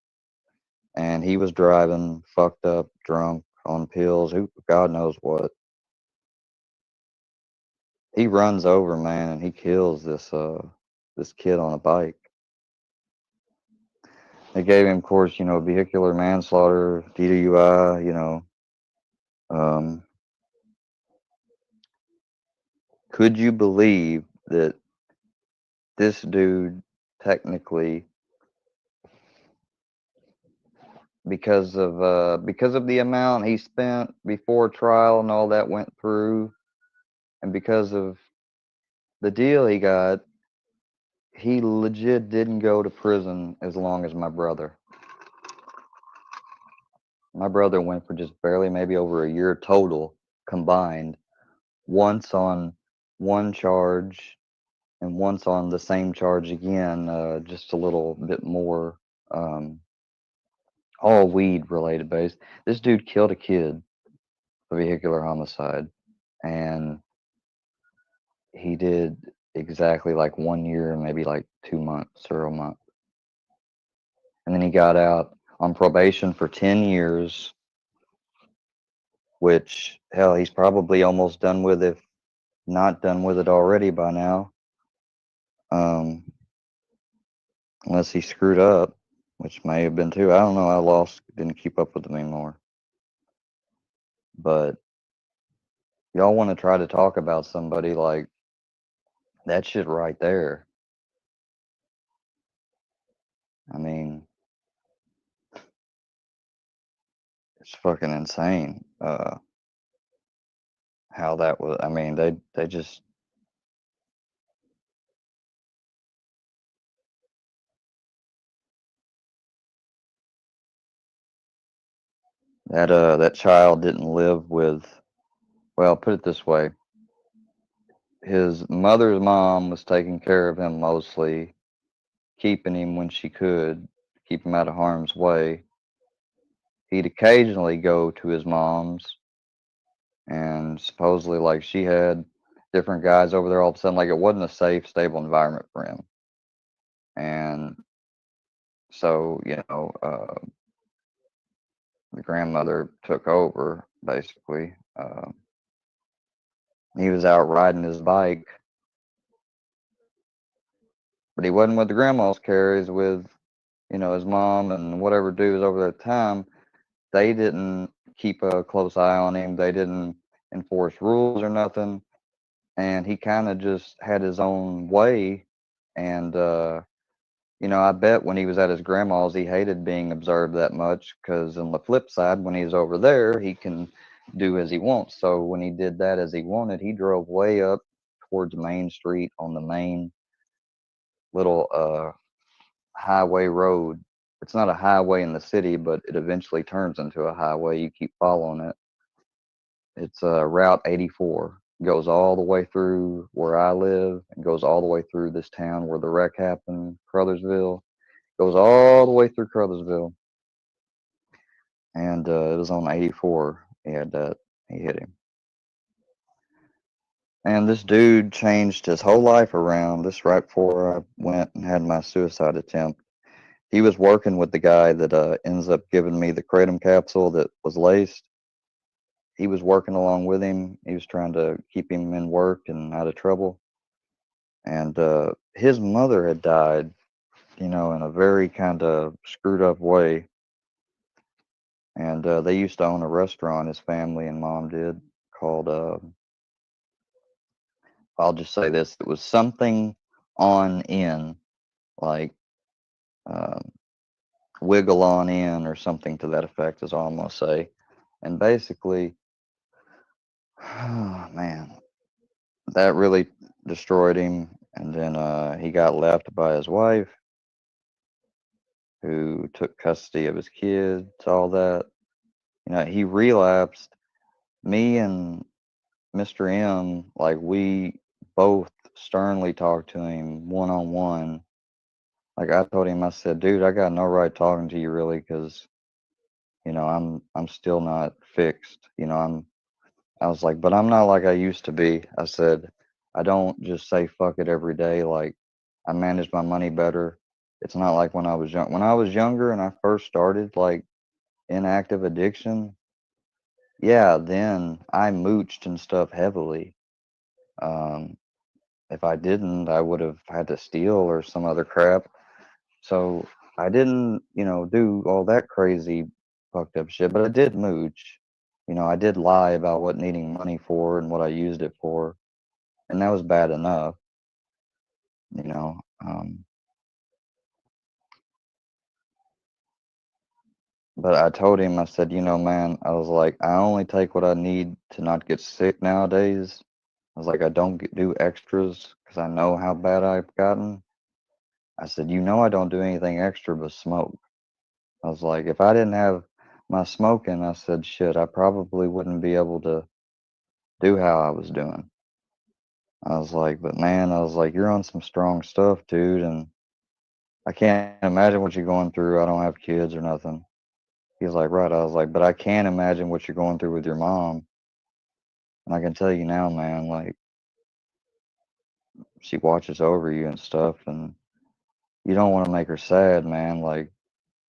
And he was driving fucked up, drunk, on pills, who God knows what. He runs over, man, and he kills this kid on a bike. They gave him, of course, vehicular manslaughter, DWI, Um, could you believe that this dude technically, because of the amount he spent before trial and all that went through, and because of the deal he got, he legit didn't go to prison as long as my brother. My brother went for just barely maybe over a year total combined, once on one charge and once on the same charge again, just a little bit more, all weed related based. This dude killed a kid for vehicular homicide, and he did exactly like 1 year and maybe like 2 months or a month. And then he got out on probation for 10 years, which, hell, he's probably almost done with it not done with it already by now. Unless he screwed up, which may have been too. I don't know. I lost, didn't keep up with him anymore. But y'all want to try to talk about somebody like that shit right there. I mean, it's fucking insane. How that was. I mean, they just that child didn't live with. Well, put it this way: his mother's mom was taking care of him mostly, keeping him when she could, keep him out of harm's way. He'd occasionally go to his mom's, and supposedly, like, she had different guys over there all of a sudden. Like, it wasn't a safe, stable environment for him. And so, the grandmother took over, basically. He was out riding his bike, but he wasn't with the grandma's care. He's with, his mom and whatever dude was over there at the time. They didn't keep a close eye on him. They didn't enforce rules or nothing. And he kind of just had his own way. And, I bet when he was at his grandma's, he hated being observed that much because, on the flip side, when he's over there, he can do as he wants. So when he did that as he wanted, he drove way up towards Main Street on the main little highway road. It's not a highway in the city, but it eventually turns into a highway. You keep following it. It's Route 84. Goes all the way through where I live and goes all the way through this town where the wreck happened, Crothersville. Goes all the way through Crothersville. And it was on 84. He had that. He hit him. And this dude changed his whole life around. This right before I went and had my suicide attempt. He was working with the guy that ends up giving me the kratom capsule that was laced. He was working along with him. He was trying to keep him in work and out of trouble. And his mother had died, in a very kind of screwed up way. And they used to own a restaurant, his family and mom did, called, I'll just say this, it was something on in, like um, wiggle on in or something to that effect, is all I'm going to say. And basically, oh, man, that really destroyed him. And then he got left by his wife, who took custody of his kids, all that. He relapsed. Me and Mr. M, like, we both sternly talked to him one on one. Like, I told him, I said, dude, I got no right talking to you really, because I'm still not fixed. I was like, but I'm not like I used to be. I said, I don't just say fuck it every day. Like, I manage my money better. It's not like when I was young. When I was younger and I first started, like, inactive addiction, yeah, then I mooched and stuff heavily. Um, if I didn't, I would have had to steal or some other crap. So I didn't, do all that crazy fucked up shit, but I did mooch. I did lie about what needing money for and what I used it for, and that was bad enough, you know. But I told him, I said, man, I was like, I only take what I need to not get sick nowadays. I was like, I don't do extras because I know how bad I've gotten. I said, I don't do anything extra but smoke. I was like, if I didn't have my smoking, I said, shit, I probably wouldn't be able to do how I was doing. I was like, but man, I was like, you're on some strong stuff, dude, and I can't imagine what you're going through. I don't have kids or nothing. He was like, right. I was like, but I can imagine what you're going through with your mom. And I can tell you now, man, like, she watches over you and stuff, and you don't want to make her sad, man. Like,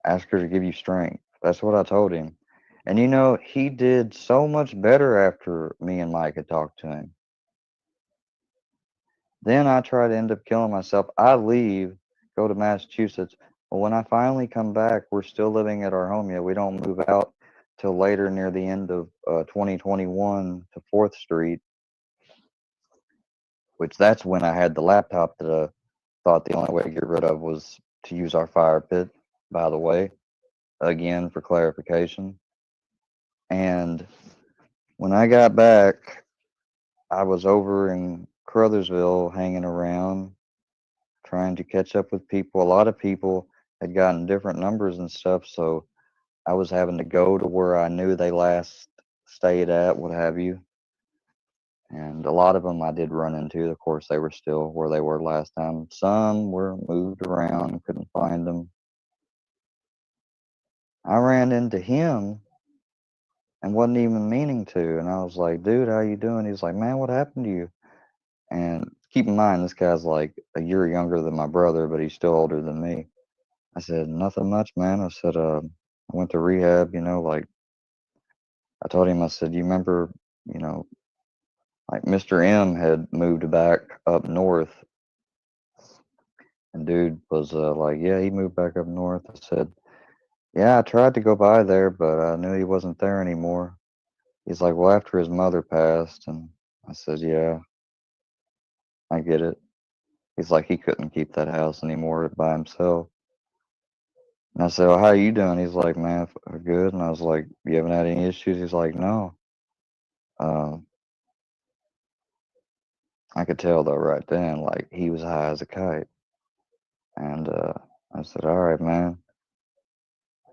ask her to give you strength. That's what I told him. And he did so much better after me and Mike had talked to him. Then I try to end up killing myself. I leave, go to Massachusetts. But when I finally come back, we're still living at our home yet. We don't move out till later near the end of 2021 to 4th Street, which that's when I had the laptop that I thought the only way to get rid of was to use our fire pit, by the way, again for clarification. And when I got back, I was over in Crothersville hanging around, trying to catch up with people. A lot of people had gotten different numbers and stuff, so I was having to go to where I knew they last stayed at, what have you. And a lot of them I did run into. Of course, they were still where they were last time. Some were moved around, couldn't find them. I ran into him and wasn't even meaning to. And I was like, dude, how you doing? He's like, man, what happened to you? And keep in mind, this guy's like a year younger than my brother, but he's still older than me. I said, nothing much, man. I said, I went to rehab, like I told him, I said, you remember, you know, like Mr. M had moved back up north. And dude was like, yeah, he moved back up north. I said, yeah, I tried to go by there, but I knew he wasn't there anymore. He's like, well, after his mother passed. And I said, yeah, I get it. He's like, he couldn't keep that house anymore by himself. And I said, well, how you doing? He's like, man, good. And I was like, you haven't had any issues? He's like, no. Um, I could tell though right then, like he was high as a kite. And I said, all right, man.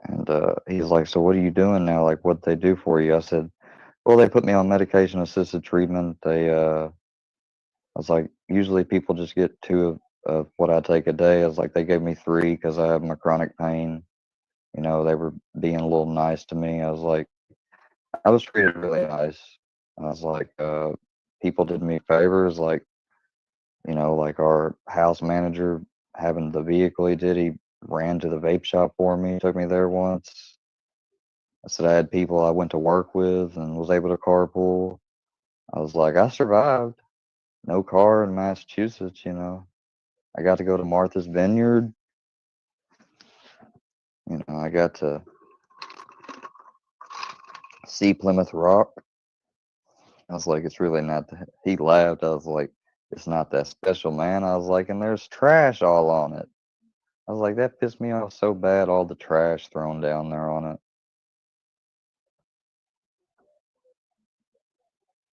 And he's like, so what are you doing now? Like, what they do for you? I said, well, they put me on medication assisted treatment. I was like, usually people just get two of what I take a day. I was like, they gave me three because I have my chronic pain. They were being a little nice to me. I was like, I was treated really nice. I was like, people did me favors, like, like our house manager having the vehicle he did, he ran to the vape shop for me, took me there once. I said I had people I went to work with and was able to carpool. I was like, I survived. No car in Massachusetts. I got to go to Martha's Vineyard. I got to see Plymouth Rock. I was like, it's really not that. He laughed. I was like, it's not that special, man. I was like, and there's trash all on it. I was like, that pissed me off so bad, all the trash thrown down there on it.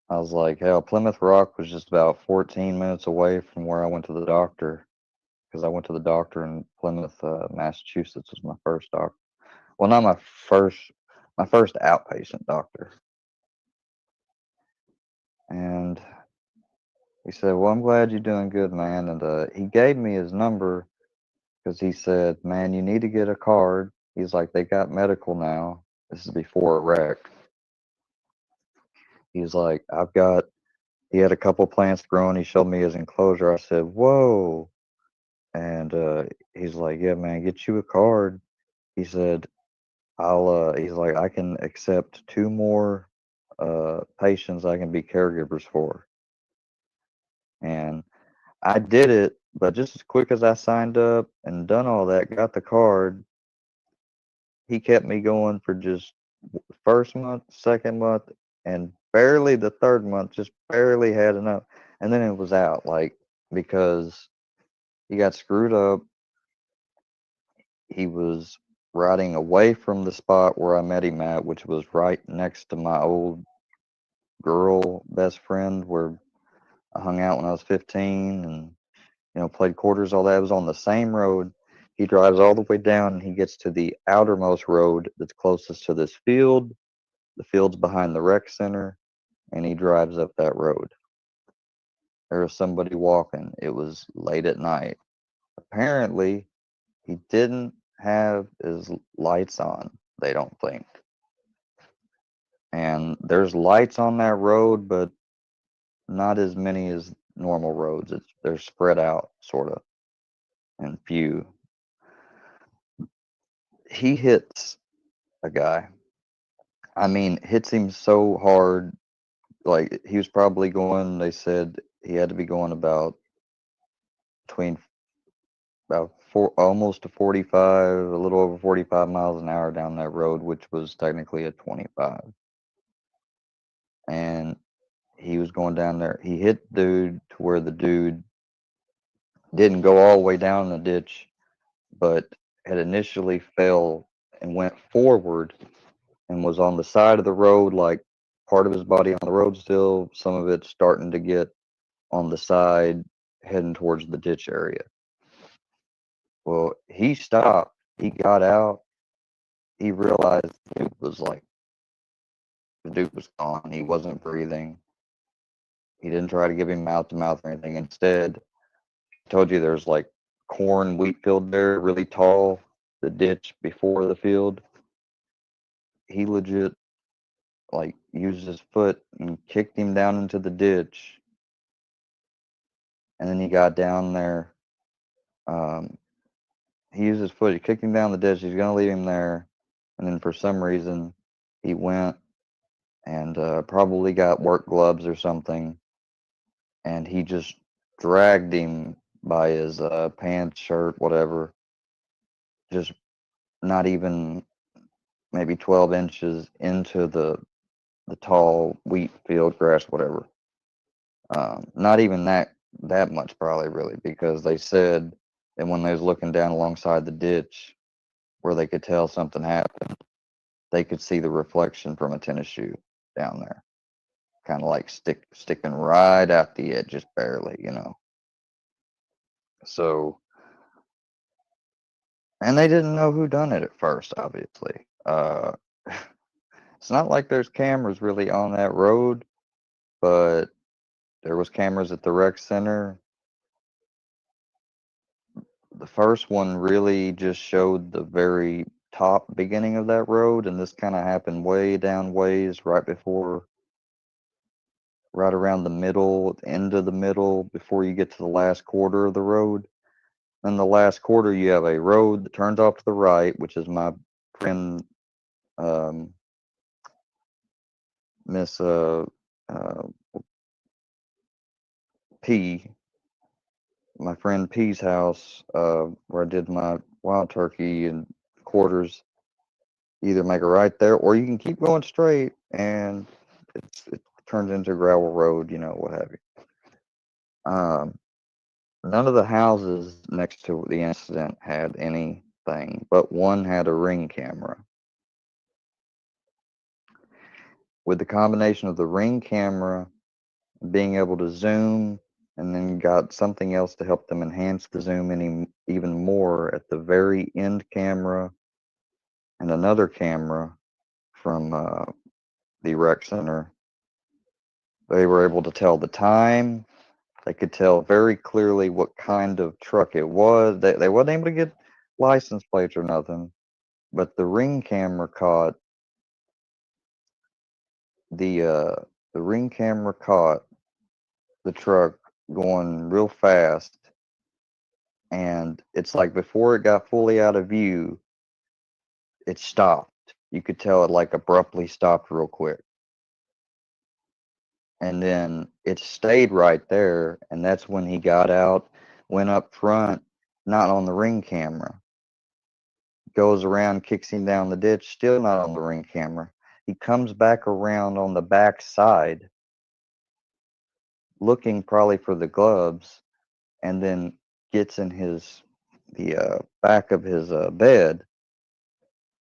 I was like, hell, Plymouth Rock was just about 14 minutes away from where I went to the doctor. Because I went to the doctor in Plymouth, Massachusetts was my first doctor. Well, not my first outpatient doctor. And he said, well, I'm glad you're doing good, man. And he gave me his number because he said, man, you need to get a card. He's like, they got medical now. This is before a wreck. He's like, he had a couple plants growing. He showed me his enclosure. I said, whoa. And he's like, yeah, man, get you a card. He said, he's like, I can accept two more patients I can be caregivers for. And I did it, but just as quick as I signed up and done all that, got the card, he kept me going for just first month, second month, and barely the third month, just barely had enough. And then it was out, like, because he got screwed up. He was riding away from the spot where I met him at, which was right next to my old girl best friend where I hung out when I was 15 and, played quarters, all that. It was on the same road. He drives all the way down and he gets to the outermost road that's closest to this field. The field's behind the rec center, and he drives up that road. There was somebody walking. It was late at night. Apparently, he didn't have his lights on, they don't think. And there's lights on that road, but not as many as normal roads. They're spread out, sort of, and few. He hits a guy. I mean, hits him so hard. Like, he was probably going, they said he had to be going about between about almost to 45, a little over 45 miles an hour down that road, which was technically a 25. And he was going down there. He hit the dude to where the dude didn't go all the way down the ditch, but had initially fell and went forward and was on the side of the road, like part of his body on the road still, some of it starting to get on the side, heading towards the ditch area. Well, he stopped. He got out. He realized the dude was gone. He wasn't breathing. He didn't try to give him mouth to mouth or anything. Instead, I told you there's like corn wheat field there, really tall, the ditch before the field. He legit like used his foot and kicked him down into the ditch. And then he got down there. He used his foot. He kicked him down the ditch. He's gonna leave him there. And then for some reason, he went and probably got work gloves or something. And he just dragged him by his pants, shirt, whatever. Just not even maybe 12 inches into the tall wheat field, grass, whatever. Not even that much, probably, really, because they said that when they was looking down alongside the ditch where they could tell something happened, they could see the reflection from a tennis shoe down there, kind of like sticking right at the edge, just barely, So, and they didn't know who done it at first, obviously. It's not like there's cameras really on that road, but there was cameras at the rec center. The first one really just showed the very top beginning of that road, and this kind of happened way down ways right around the middle, end of the middle, before you get to the last quarter of the road. In the last quarter, you have a road that turns off to the right, which is my friend Miss uh, P, my friend P's house, where I did my wild turkey and quarters. Either make a right there, or you can keep going straight, and it turns into a gravel road, what have you. None of the houses next to the incident had anything, but one had a ring camera. With the combination of the ring camera being able to zoom, and then got something else to help them enhance the zoom even more at the very end camera, and another camera from the rec center, they were able to tell the time. They could tell very clearly what kind of truck it was. They wasn't able to get license plates or nothing, but the ring camera caught the truck going real fast, and it's like before it got fully out of view, it stopped. You could tell it like abruptly stopped real quick. And then it stayed right there, and that's when he got out, went up front, not on the ring camera. Goes around, kicks him down the ditch, still not on the ring camera. He comes back around on the back side, looking probably for the gloves, and then gets in the back of his bed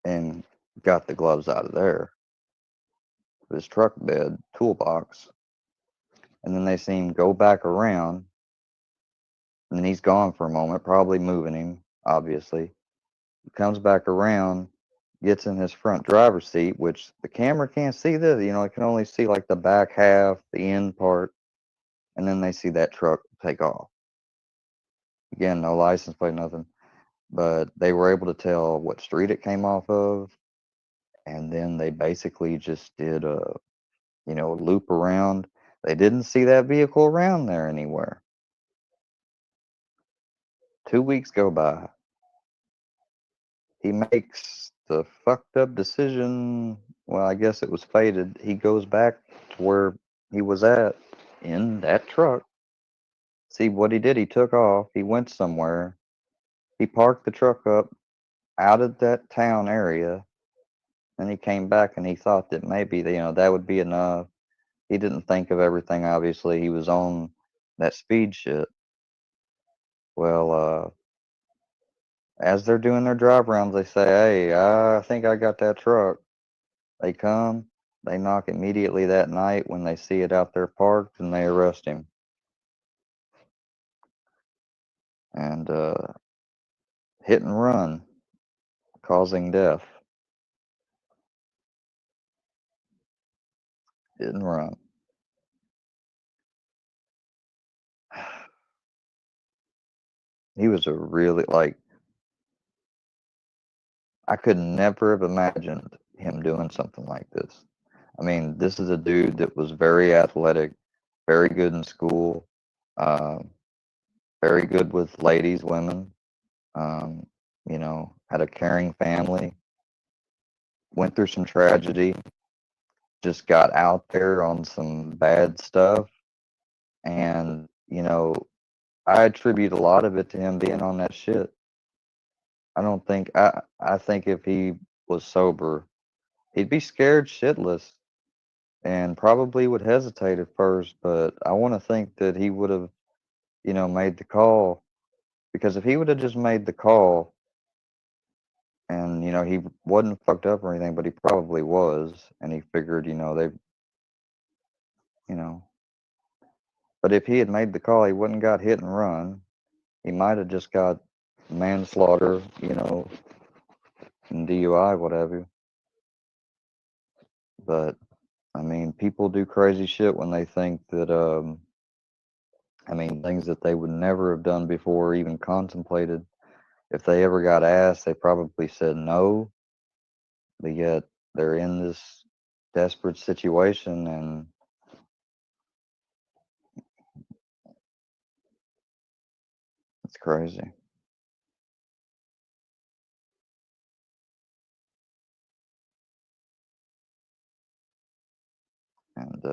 and got the gloves out of there, his truck bed toolbox. And then they see him go back around, and then he's gone for a moment, probably moving him, obviously. He comes back around, gets in his front driver's seat, which the camera can't see this. It can only see like the back half, the end part, and then they see that truck take off. Again, no license plate, nothing, but they were able to tell what street it came off of, and then they basically just did a loop around. They didn't see that vehicle around there anywhere. 2 weeks go by. He makes the fucked up decision. Well, I guess it was fated. He goes back to where he was at in that truck See what he did? He took off. He went somewhere. He parked the truck up out of that town area, and he came back and he thought that maybe that would be enough. He didn't think of everything. Obviously, he was on that speed shit. Well, as they're doing their drive rounds, they say, "Hey, I think I got that truck." They come, they knock immediately that night when they see it out there parked, and they arrest him. And hit and run, causing death. Hit and run. He was a really I could never have imagined him doing something like this. I mean, this is a dude that was very athletic, very good in school, uh, very good with ladies, women. Um, had a caring family. Went through some tragedy. Just got out there on some bad stuff, and I attribute a lot of it to him being on that shit. I don't think I think if he was sober, he'd be scared shitless and probably would hesitate at first, but I want to think that he would have, made the call, because if he would have just made the call and, he wasn't fucked up or anything, but he probably was, and he figured, you know, but if he had made the call, he wouldn't got hit and run. He might have just got manslaughter, and DUI, whatever. But I mean, people do crazy shit when they think that, things that they would never have done before or even contemplated. If they ever got asked, they probably said no, but yet they're in this desperate situation, and it's crazy. And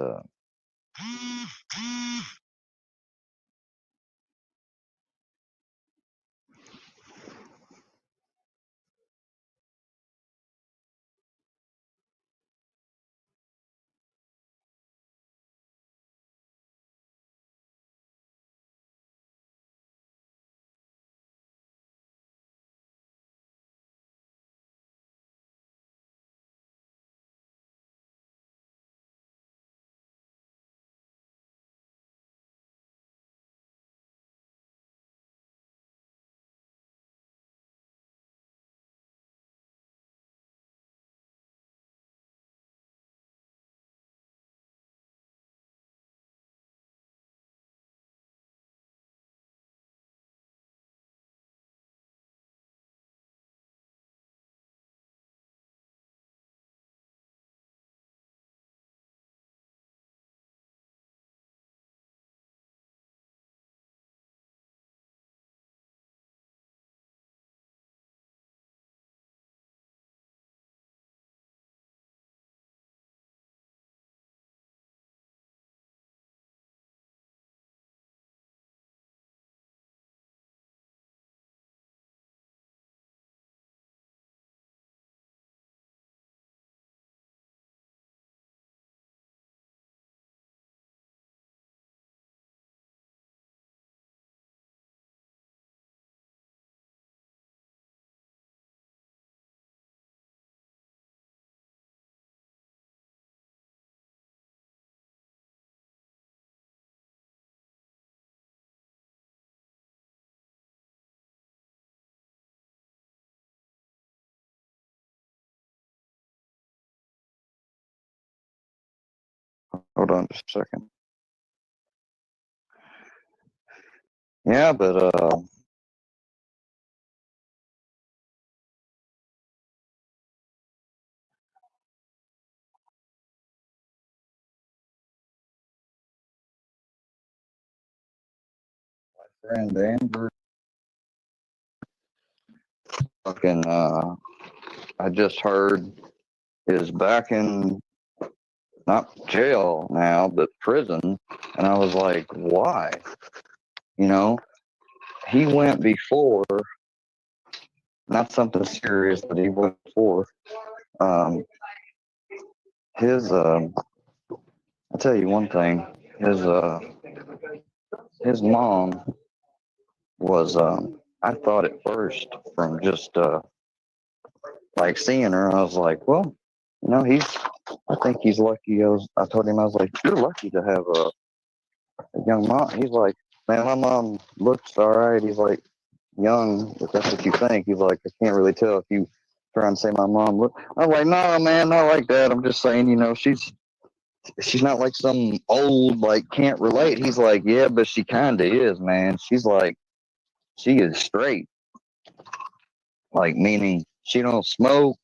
hold on just a second. Yeah, but friend Andrew, fucking, I just heard is back in not jail now, but prison, and I was like, why? You know, he went before, not something serious, but he went before. Um, his, I'll tell you one thing. His mom was, I thought at first from just, like seeing her, I was like, well, I think he's lucky. I told him, I was like, you're lucky to have a young mom. He's like, man, my mom looks all right. He's like, young, if that's what you think. He's like, I can't really tell if you try and say my mom look. I'm like, no, man, not like that. I'm just saying, she's not like some old, like, can't relate. He's like, yeah, but she kind of is, man. She's like, she is straight. Like, meaning she don't smoke,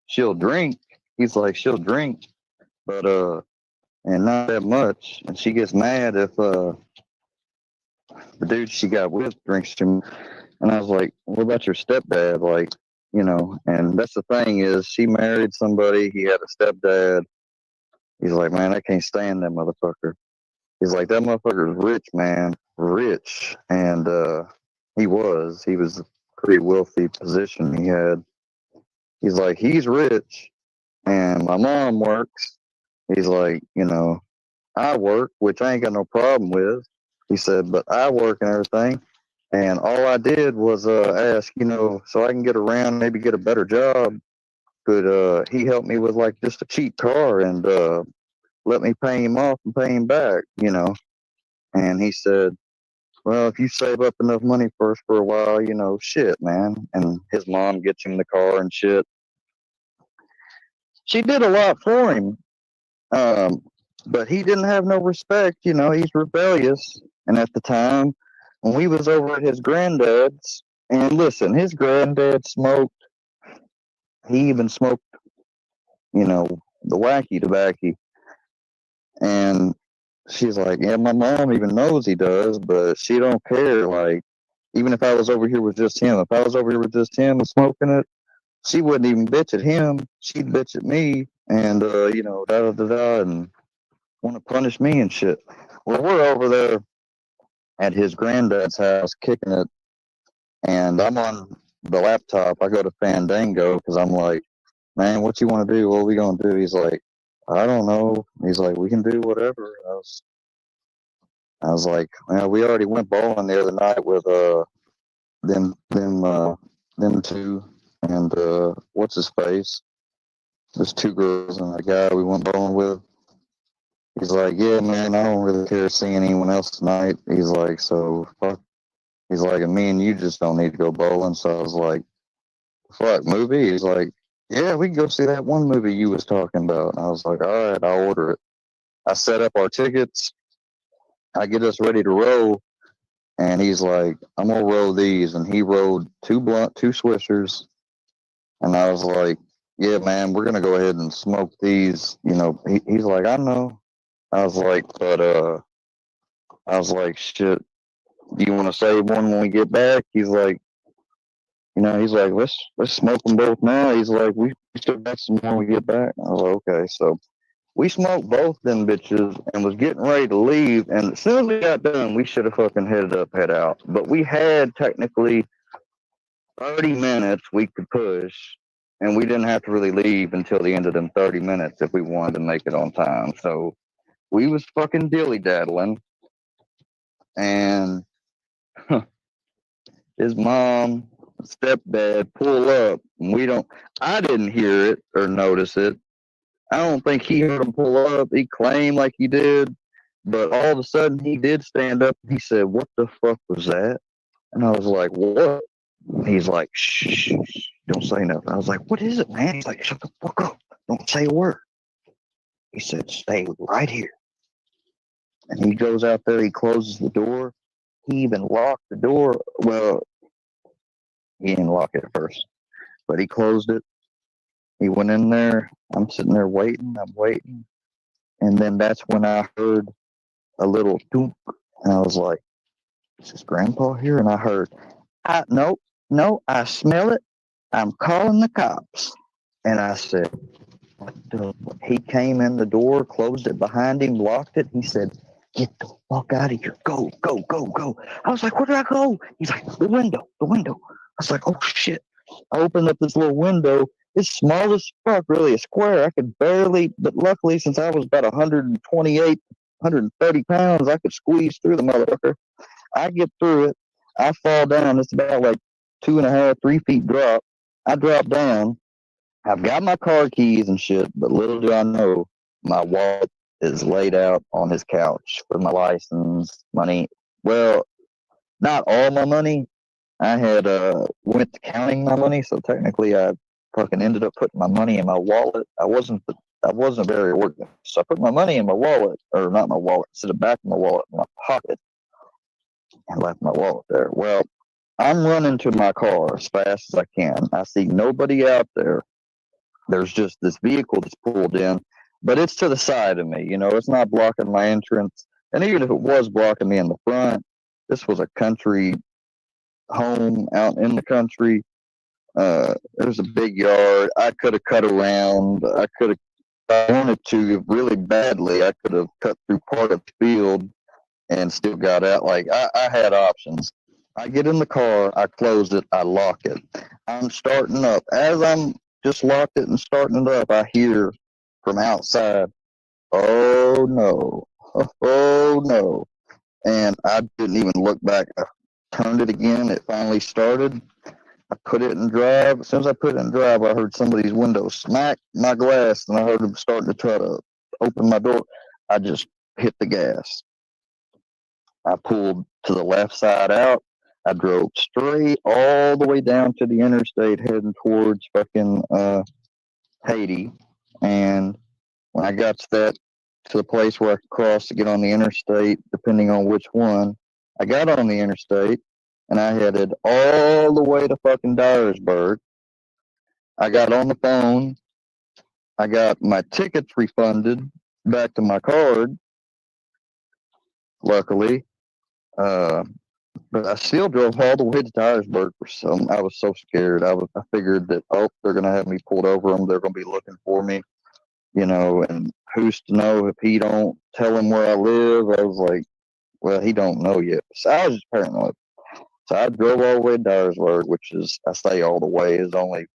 she'll drink. He's like, she'll drink, but, and not that much. And she gets mad if, the dude she got with drinks too much. And I was like, what about your stepdad? Like, and that's the thing is she married somebody, he had a stepdad. He's like, man, I can't stand that motherfucker. He's like, that motherfucker's rich, man. Rich. And he was a pretty wealthy position he had. He's like, he's rich and my mom works. He's like, I work, which I ain't got no problem with. He said, but I work and everything. And all I did was ask, so I can get around, maybe get a better job. Could he help me with like just a cheap car and let me pay him off and pay him back? And he said, well, if you save up enough money first for a while, shit, man. And his mom gets him the car and shit. She did a lot for him. Um, but he didn't have no respect. He's rebellious. And at the time, when we was over at his granddad's, and listen, his granddad smoked. He even smoked, the wacky tobacco. And she's like, yeah, my mom even knows he does, but she don't care. Like, even if I was over here with just him, if I was over here with just him and smoking it, she wouldn't even bitch at him. She'd bitch at me and, da da da da, and want to punish me and shit. Well, we're over there at his granddad's house kicking it, and I'm on the laptop. I go to Fandango because I'm like, man, what you want to do? What are we going to do? He's like, I don't know. He's like, we can do whatever. I was like, well, we already went bowling the other night with them two and what's his face? There's two girls and a guy we went bowling with. He's like, yeah, man, I don't really care seeing anyone else tonight. He's like, so fuck. He's like, and me and you just don't need to go bowling. So I was like, fuck, movie? He's like, yeah, we can go see that one movie you was talking about. And I was like, all right, I'll order it. I set up our tickets. I get us ready to roll. And he's like, I'm going to roll these. And he rolled two Swishers. And I was like, yeah, man, we're going to go ahead and smoke these. He's like, I know. I was like, shit, do you want to save one when we get back? He's like, let's smoke them both now. He's like, we still got some more when we get back. I was like, okay. So we smoked both them bitches and was getting ready to leave. And as soon as we got done, we should have fucking head out. But we had technically 30 minutes we could push, and we didn't have to really leave until the end of them 30 minutes if we wanted to make it on time. So we was fucking dilly-daddling, and his mom, stepdad pull up. And I didn't hear it or notice it. I don't think he heard him pull up. He claimed like he did, but all of a sudden he did stand up. He said, what the fuck was that? And I was like, what? He's like, shh, don't say nothing. I was like, what is it, man? He's like, shut the fuck up. Don't say a word. He said, stay right here. And he goes out there. He closes the door. He even locked the door. Well, he didn't lock it at first, but he closed it. He went in there. I'm sitting there waiting. I'm waiting. And then that's when I heard a little doop. And I was like, is his grandpa here? And I heard, no, I smell it. I'm calling the cops. And I said, what the? He came in the door, closed it behind him, locked it. He said, get the fuck out of here. Go, go, go, go. I was like, where did I go? He's like, the window, the window. I was like, oh shit. I opened up this little window. It's small as fuck, really, a square. I could barely, but luckily, since I was about 128, 130 pounds, I could squeeze through the motherfucker. I get through it. I fall down. It's about like 2.5, 3 feet drop. I drop down. I've got my car keys and shit, but little do I know, my wallet is laid out on his couch with my license, money. Well, not all my money. I had went to counting my money, so technically I fucking ended up putting my money in my wallet. I wasn't very organized, so I put my money in my wallet, or not my wallet, instead of back in my wallet in my pocket, and left my wallet there. Well, I'm running to my car as fast as I can. I see nobody out there. There's just this vehicle that's pulled in, but it's to the side of me. It's not blocking my entrance. And even if it was blocking me in the front, this was a country home out in the country. There's a big yard. I could have cut around. I could have, if I wanted to really badly, I could have cut through part of the field and still got out. Like, I had options. I get in the car, I close it, I lock it. I'm starting up. As I'm just locked it and starting it up, I hear from outside, oh no, oh no. And I didn't even look back. I turned it again. It finally started. I put it in drive. As soon as I put it in drive, I heard somebody's window smack my glass, and I heard them starting to try to open my door. I just hit the gas. I pulled to the left side out. I drove straight all the way down to the interstate heading towards fucking Haiti. And when I got to the place where I could cross to get on the interstate, depending on which one, I got on the interstate and I headed all the way to fucking Dyersburg. I got on the phone. I got my tickets refunded back to my card, luckily. But I still drove all the way to Dyersburg for some. I was so scared. I figured that, they're gonna have me pulled over. They're gonna be looking for me, And who's to know if he don't tell him where I live? I was like, well, he don't know yet. So I was just paranoid. So I drove all the way to Dyersburg, which is, I say all the way, is only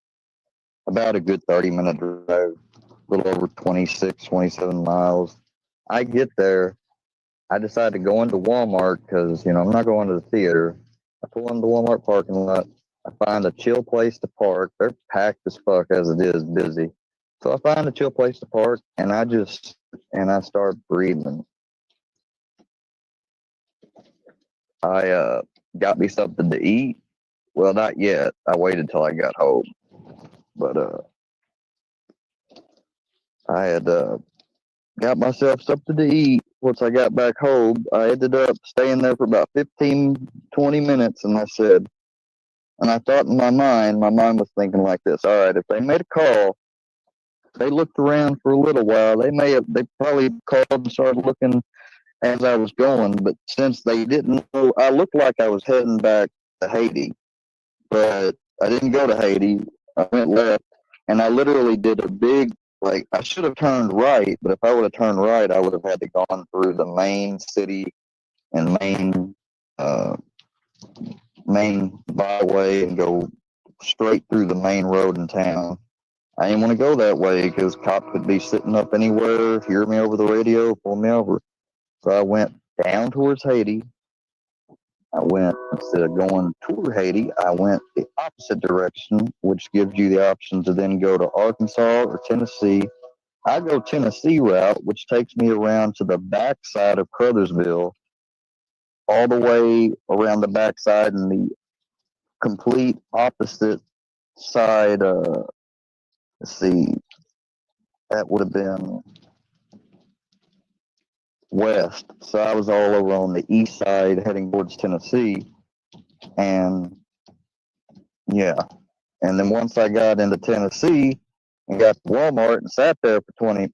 about a good 30-minute drive, a little over 26, 27 miles. I get there. I decided to go into Walmart because, I'm not going to the theater. I pull into the Walmart parking lot. I find a chill place to park. They're packed as fuck as it is, busy. So I find a chill place to park, and I start breathing. I got me something to eat. Well, not yet. I waited till I got home. But I had got myself something to eat. Once I got back home, I ended up staying there for about 15, 20 minutes, and I thought in my mind was thinking like this: all right, if they made a call, they looked around for a little while, they probably called and started looking as I was going, but since they didn't know, I looked like I was heading back to Haiti, but I didn't go to Haiti. I went left, and I literally did a big, like, I should have turned right, but if I would have turned right, I would have had to gone through the main city and uh, main byway and go straight through the main road in town. I didn't want to go that way because cops could be sitting up anywhere, hear me over the radio, pull me over. So I went down towards Haiti. Instead of going toward Haiti, I went the opposite direction, which gives you the option to then go to Arkansas or Tennessee. I go Tennessee route, which takes me around to the backside of Crothersville, all the way around the backside and the complete opposite side. Let's see, that would have been west. So I was all over on the east side heading towards Tennessee. And yeah. And then once I got into Tennessee and got to Walmart and sat there for 20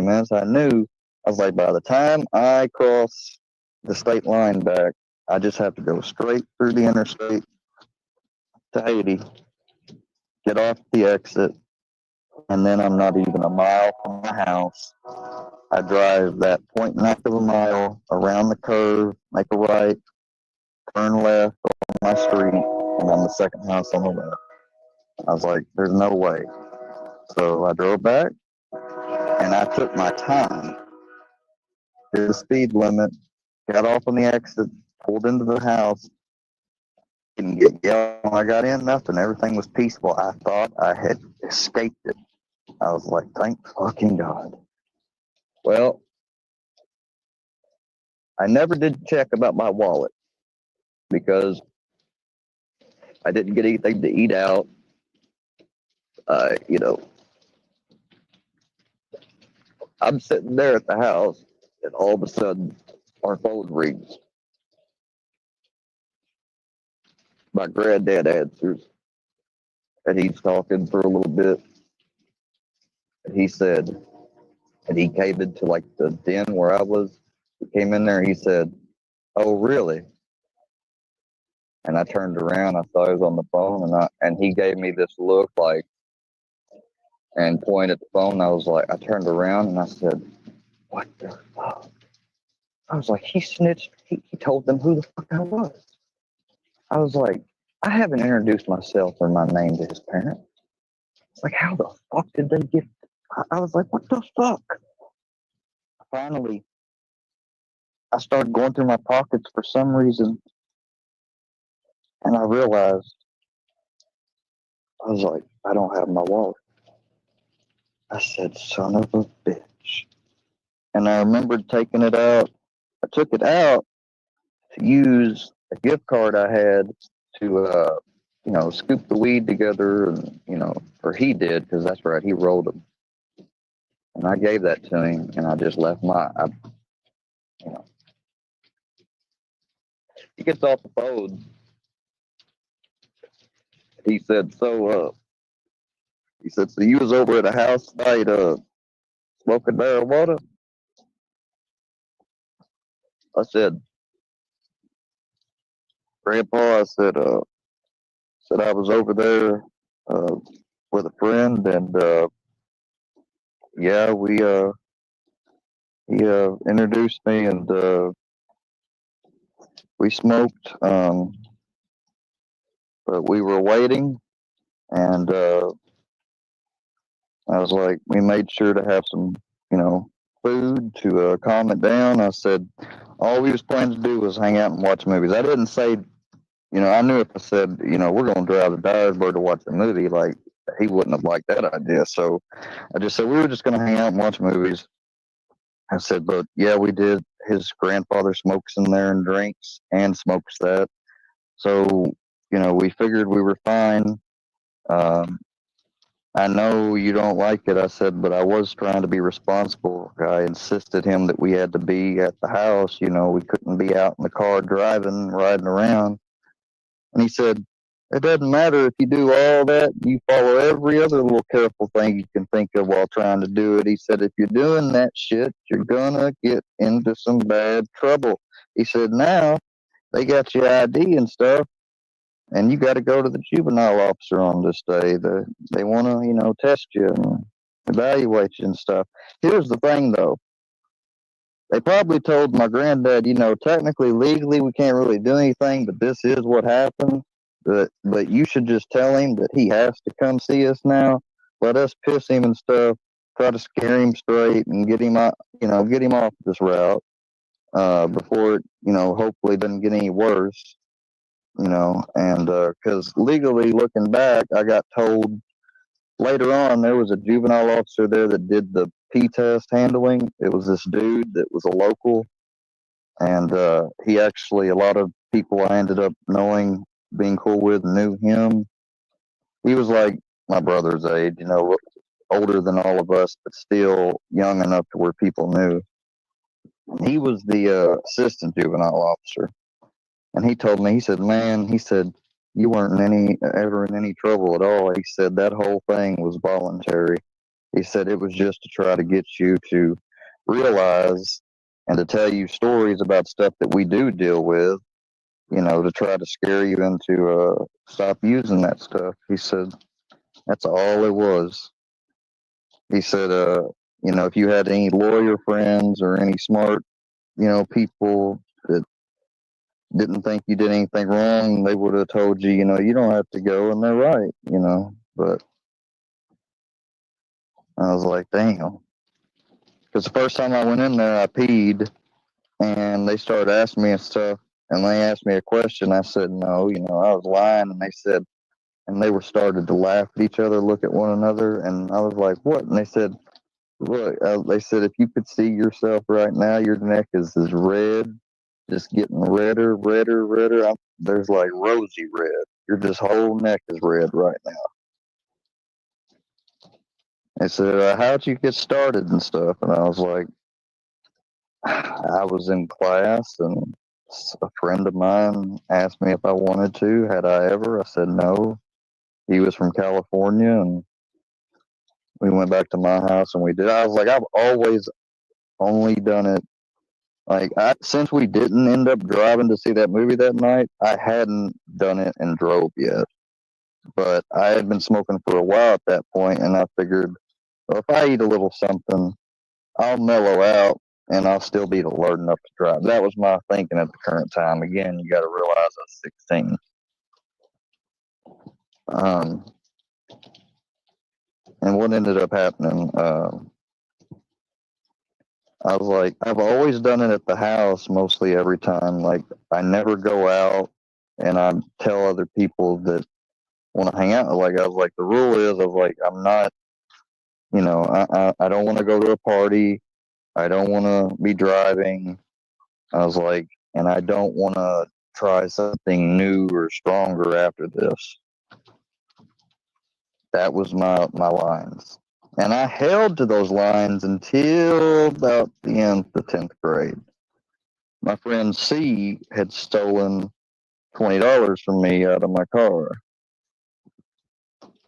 minutes, I was like, by the time I cross the state line back, I just have to go straight through the interstate to Haiti, get off the exit, and then I'm not even a mile from my house. I drive that 1/2 of a mile around the curve, make a right, turn left on my street, and I'm the second house on the left. I was like, there's no way. So I drove back, and I took my time, did the speed limit, got off on the exit, pulled into the house, didn't get yelled when I got in, nothing. Everything was peaceful. I thought I had escaped it. I was like, thank fucking God. Well, I never did check about my wallet because I didn't get anything to eat out. You know, I'm sitting there at the house, and all of a sudden, our phone rings. My granddad answers, and he's talking for a little bit. And he said, and he came into like the den where I was. He came in there, and he said, "Oh, really?" And I turned around, I saw he was on the phone, and he gave me this look like, and pointed at the phone. I was like, I turned around and I said, "What the fuck?" I was like, he snitched. He told them who the fuck I was. I was like, I haven't introduced myself or my name to his parents. It's like, how the fuck did they get? I was like, what the fuck? Finally, I started going through my pockets for some reason, and I realized, I was like, I don't have my wallet. I said, son of a bitch. And I remembered taking it out. I took it out to use a gift card I had to, scoop the weed together, and, or he did, because that's right, he rolled them. And I gave that to him, and I just left you know, he gets off the phone. He said, so you was over at a house tonight, smoking marijuana? I said, Grandpa, said I was over there, with a friend, and, yeah, he, introduced me, and, we smoked, but we were waiting, and, I was like, we made sure to have some, food to, calm it down. I said, all we was planning to do was hang out and watch movies. I didn't say, I knew if I said, we're going to drive to Dyersburg to watch a movie, like, he wouldn't have liked that idea. So I just said, we were just going to hang out and watch movies. I said, but yeah, we did. His grandfather smokes in there and drinks and smokes that. So, we figured we were fine. Um, I know you don't like it, I said, but I was trying to be responsible. I insisted him that we had to be at the house. We couldn't be out in the car driving, riding around. And he said, it doesn't matter if you do all that. You follow every other little careful thing you can think of while trying to do it. He said, if you're doing that shit, you're gonna get into some bad trouble. He said, now they got your ID and stuff, and you got to go to the juvenile officer on this day. They want to, test you and evaluate you and stuff. Here's the thing, though. They probably told my granddad, technically, legally, we can't really do anything, but this is what happened. But you should just tell him that he has to come see us now. Let us piss him and stuff. Try to scare him straight and get him out, get him off this route, before it, hopefully doesn't get any worse. And because legally looking back, I got told later on there was a juvenile officer there that did the P test handling. It was this dude that was a local, and he actually, a lot of people I ended up knowing, being cool with, knew him. He was like my brother's age, older than all of us, but still young enough to where people knew. He was the assistant juvenile officer. And he told me, he said, man, he said, you weren't ever in any trouble at all. He said that whole thing was voluntary. He said it was just to try to get you to realize and to tell you stories about stuff that we do deal with, to try to scare you into stop using that stuff. He said that's all it was. He said, if you had any lawyer friends or any smart, people that didn't think you did anything wrong, they would have told you, you don't have to go, and they're right, But I was like, damn. Because the first time I went in there, I peed, and they started asking me and stuff, and they asked me a question. I said, no, I was lying, and they said, and they were started to laugh at each other, look at one another, and I was like, what? And they said, look, they said, if you could see yourself right now, your neck is red, just getting redder, redder, redder. There's like rosy red. Your just whole neck is red right now. They said, how'd you get started and stuff? And I was like, I was in class and a friend of mine asked me if I wanted to. Had I ever? I said no. He was from California and we went back to my house and we did. I was like, I've always only done it. Like, since we didn't end up driving to see that movie that night, I hadn't done it and drove yet. But I had been smoking for a while at that point, and I figured, well, if I eat a little something, I'll mellow out and I'll still be alert enough to drive. That was my thinking at the current time. Again, you got to realize I was 16. And what ended up happening, I was like, I've always done it at the house mostly every time. Like, I never go out and I tell other people that want to hang out. Like, I was like, the rule is, I was like, I'm not, I don't want to go to a party. I don't want to be driving. I was like, and I don't want to try something new or stronger after this. That was my lines. And I held to those lines until about the end of the 10th grade. My friend C had stolen $20 from me out of my car.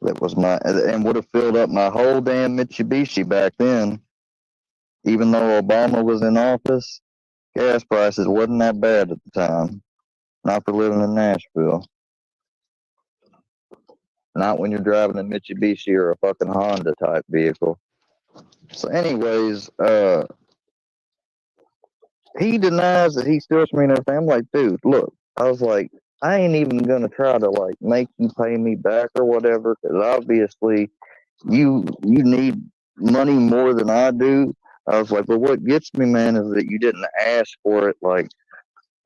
That was and would have filled up my whole damn Mitsubishi back then. Even though Obama was in office, gas prices wasn't that bad at the time. Not for living in Nashville. Not when you're driving a Mitsubishi or a fucking Honda type vehicle. So anyways, he denies that he steals from me and everything. I'm like, dude, look. I was like, I ain't even gonna try to like make you pay me back or whatever, because obviously you need money more than I do. I was like, but what gets me, man, is that you didn't ask for it. Like,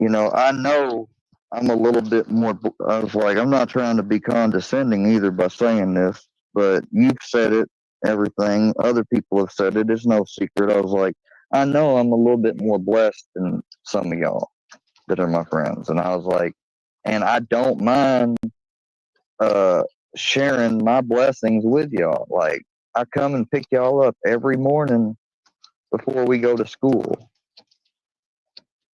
I know I'm a little bit more. I was like, I'm not trying to be condescending either by saying this, but you've said it, everything. Other people have said it. It's no secret. I was like, I know I'm a little bit more blessed than some of y'all that are my friends. And I was like, and I don't mind sharing my blessings with y'all. Like, I come and pick y'all up every morning before we go to school.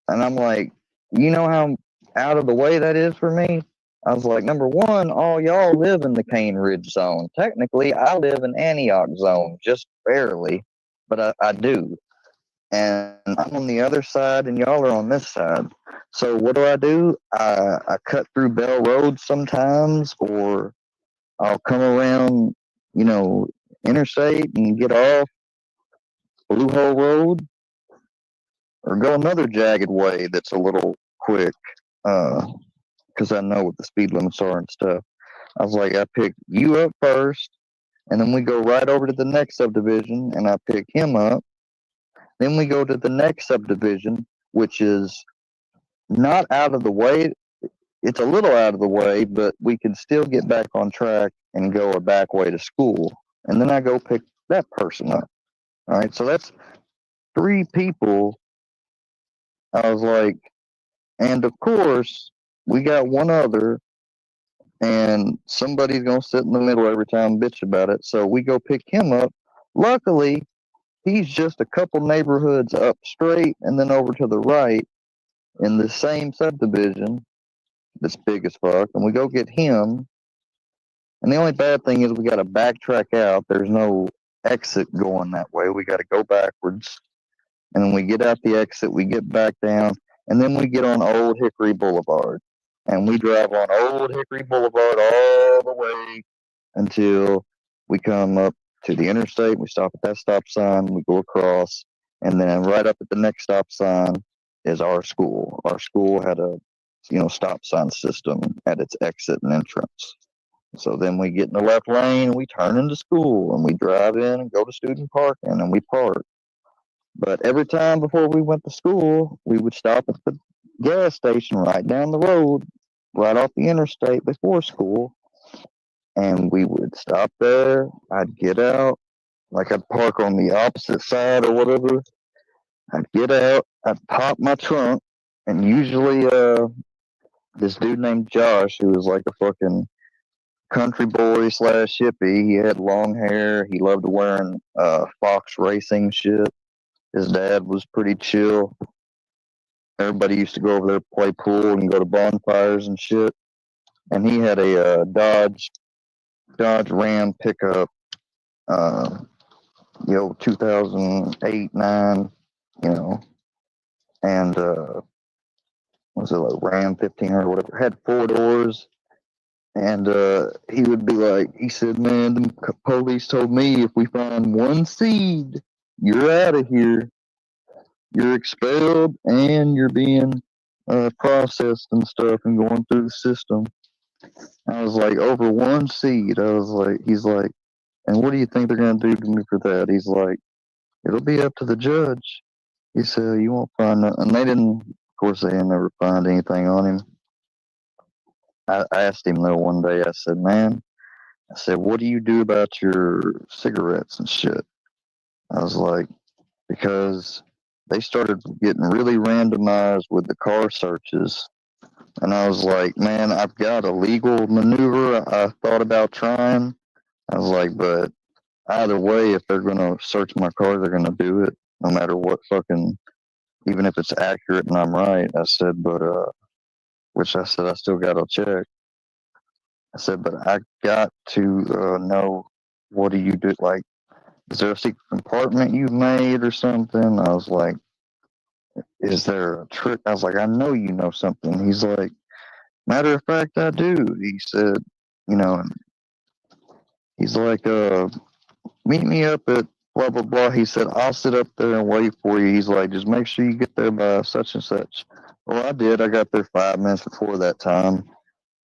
And I'm like, you know how out of the way that is for me? I was like, number one, all y'all live in the Cane Ridge zone. Technically, I live in Antioch zone, just barely, but I do. And I'm on the other side, and y'all are on this side. So what do? I cut through Bell Road sometimes, or I'll come around, interstate and get off Blue Hole Road, or go another jagged way that's a little quick, because I know what the speed limits are and stuff. I was like, I pick you up first, and then we go right over to the next subdivision, and I pick him up. Then we go to the next subdivision, which is not out of the way. It's a little out of the way, but we can still get back on track and go a back way to school. And then I go pick that person up. All right, so that's 3 people. I was like, and of course, we got one other, and somebody's going to sit in the middle every time and bitch about it. So we go pick him up. Luckily, he's just a couple neighborhoods up straight and then over to the right in the same subdivision that's big as fuck. And we go get him. And the only bad thing is we got to backtrack out. There's no exit going that way. We got to go backwards. And then we get out the exit, we get back down, and then we get on Old Hickory Boulevard. And we drive on Old Hickory Boulevard all the way until we come up to the interstate. We stop at that stop sign. We go across, and then right up at the next stop sign is our school. Our school had a stop sign system at its exit and entrance. So then we get in the left lane and we turn into school and we drive in and go to student parking and we park. But every time before we went to school, we would stop at the gas station right down the road, right off the interstate before school. And we would stop there. I'd get out, like I'd park on the opposite side or whatever. I'd get out, I'd pop my trunk, and usually this dude named Josh, who was like a fucking country boy slash hippie. He had long hair. He loved wearing Fox racing shit. His dad was pretty chill. Everybody used to go over there play pool and go to bonfires and shit. And he had a Dodge Ram pickup, 2008, 9, and was it like Ram 1500 or whatever? Had 4 doors. And he would be like, he said, man, the police told me if we find one seed, you're out of here. You're expelled and you're being processed and stuff and going through the system. I was like, over one seed. I was like, he's like, and what do you think they're going to do to me for that? He's like, it'll be up to the judge. He said, you won't find nothing. And they didn't, of course, they didn't ever find anything on him. I asked him though one day, I said, man, I said, what do you do about your cigarettes and shit? I was like, because they started getting really randomized with the car searches. And I was like, man, I've got a legal maneuver I thought about trying. I was like, but either way, if they're going to search my car, they're going to do it no matter what fucking, even if it's accurate and I'm right. I said, but, which I said, I still got to check. I said, but I got to know, what do you do? Like, is there a secret compartment you've made or something? I was like, is there a trick? I was like, I know you know something. He's like, matter of fact, I do. He said, and he's like, meet me up at blah, blah, blah. He said, I'll sit up there and wait for you. He's like, just make sure you get there by such and such. Well, I did. I got there 5 minutes before that time.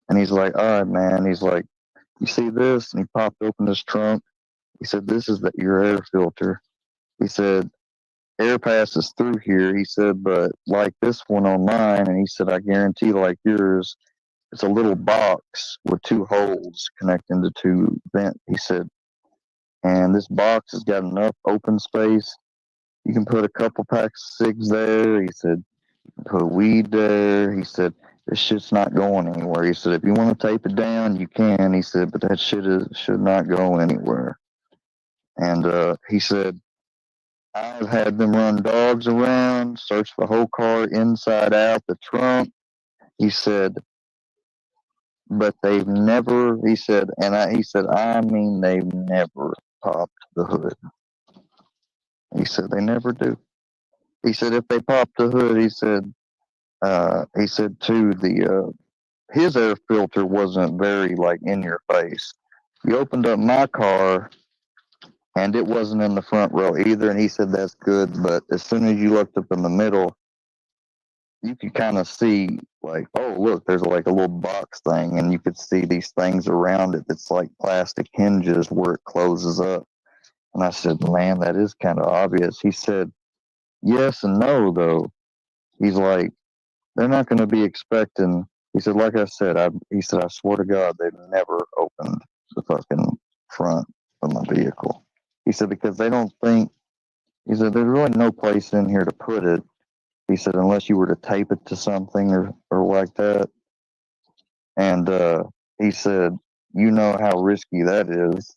And he's like, all right, man. He's like, you see this? And he popped open his trunk. He said, this is your air filter. He said, air passes through here. He said, but like this one on mine, and he said, I guarantee like yours, it's a little box with 2 holes connecting to 2 vents. He said, and this box has got enough open space. You can put a couple packs of cigs there. He said, you can put weed there. He said, this shit's not going anywhere. He said, if you want to tape it down, you can. He said, but that shit should not go anywhere. And he said, I've had them run dogs around, search the whole car inside out, the trunk. He said, but they've never, he said, he said, I mean, they've never popped the hood. He said, they never do. He said, if they pop the hood, he said, too, his air filter wasn't very, like, in your face. He opened up my car, and it wasn't in the front row either, and he said, that's good, but as soon as you looked up in the middle, you could kind of see, like, oh, look, there's like a little box thing, and you could see these things around it that's like plastic hinges where it closes up. And I said, man, that is kind of obvious. He said, yes and no, though. He's like, they're not going to be expecting. He said, like I said, he said, I swear to God, they've never opened the fucking front of my vehicle. He said, because they don't think, he said, there's really no place in here to put it. He said, unless you were to tape it to something or like that. And he said, you know how risky that is.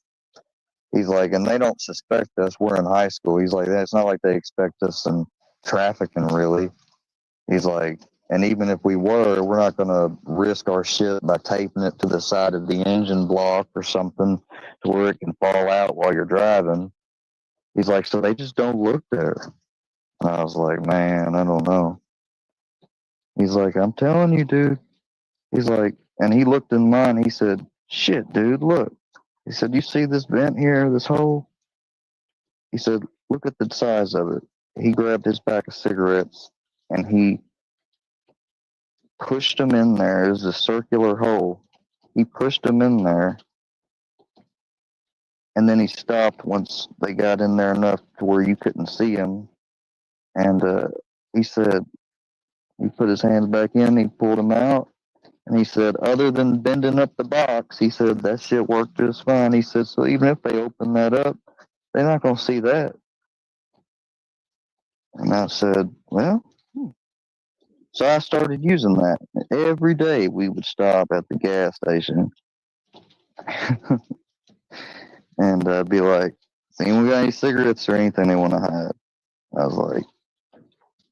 He's like, and they don't suspect us. We're in high school. He's like, it's not like they expect us in trafficking, really. He's like, and even if we were, we're not going to risk our shit by taping it to the side of the engine block or something to where it can fall out while you're driving. He's like, so they just don't look there. And I was like, man, I don't know. He's like, I'm telling you, dude. He's like, and he looked in mine. He said, shit, dude, look. He said, "You see this vent here, this hole?" He said, "Look at the size of it." He grabbed his pack of cigarettes and he pushed them in there. It was a circular hole. He pushed them in there, and then he stopped once they got in there enough to where you couldn't see him. And he said, he put his hands back in, he pulled them out, and he said, other than bending up the box, he said, that shit worked just fine. He said, so even if they open that up, they're not going to see that. And I said, well, so I started using that. Every day we would stop at the gas station and be like, see, we got any cigarettes or anything they want to hide? I was like,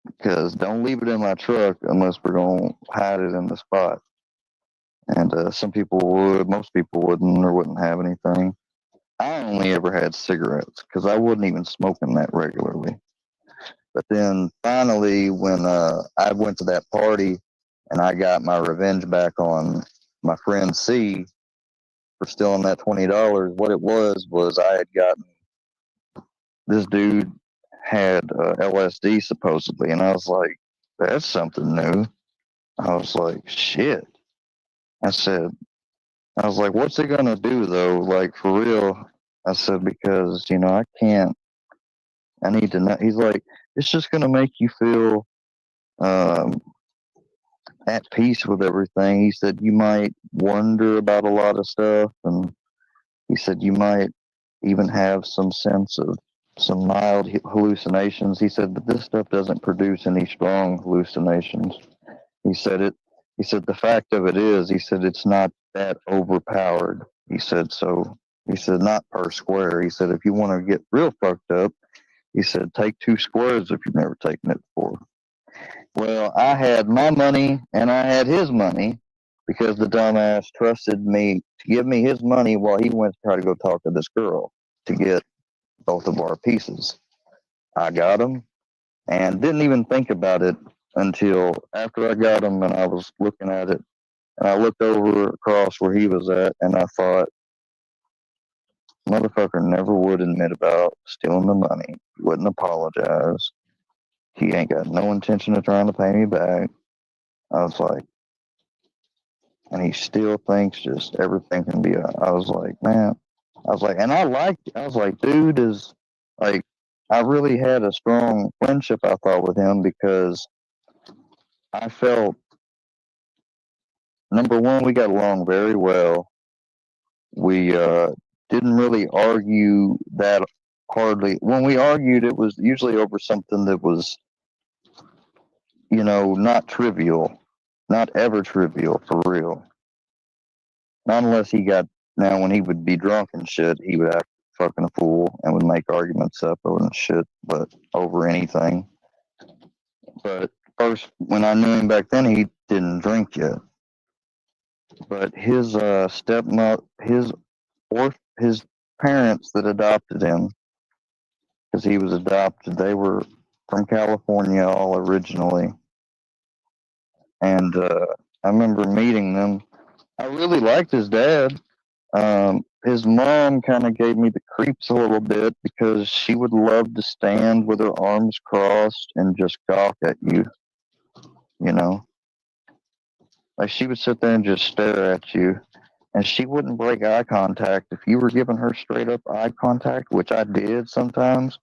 because don't leave it in my truck unless we're going to hide it in the spot. And some people would, most people wouldn't or wouldn't have anything. I only ever had cigarettes because I wasn't even smoking that regularly. But then finally, when I went to that party and I got my revenge back on my friend C for stealing that $20, what it was I had gotten, this dude had LSD supposedly, and I was like, that's something new. I was like, shit. I said, I was like, what's it gonna do though? Like for real? I said, because I can't. I need to know. He's like, it's just gonna make you feel um, at peace with everything. He said you might wonder about a lot of stuff, and he said you might even have some sense of some mild hallucinations. He said, but this stuff doesn't produce any strong hallucinations. He said it. He said the fact of it is, he said it's not that overpowered. He said so. He said not per square. He said if you want to get real fucked up, he said take 2 squares if you've never taken it before. Well, I had my money and I had his money because the dumbass trusted me to give me his money while he went to try to go talk to this girl to get both of our pieces. I got them and didn't even think about it until after I got them and I was looking at it. And I looked over across where he was at and I thought, motherfucker never would admit about stealing the money. He wouldn't apologize. He ain't got no intention of trying to pay me back. I was like, and he still thinks just everything can be. I was like, man, I was like, and I was like, dude is like, I really had a strong friendship, I thought, with him because I felt, number one, we got along very well. We didn't really argue that hardly. When we argued, it was usually over something that was, not trivial, not ever trivial for real. Not unless he got, now when he would be drunk and shit, he would act fucking a fool and would make arguments up over shit, but over anything. But first, when I knew him back then, he didn't drink yet. But his stepmother, his parents that adopted him, because he was adopted, they were from California all originally. And I remember meeting them. I really liked his dad. His mom kind of gave me the creeps a little bit because she would love to stand with her arms crossed and just gawk at you, you know? Like she would sit there and just stare at you, and she wouldn't break eye contact. If you were giving her straight up eye contact, which I did sometimes,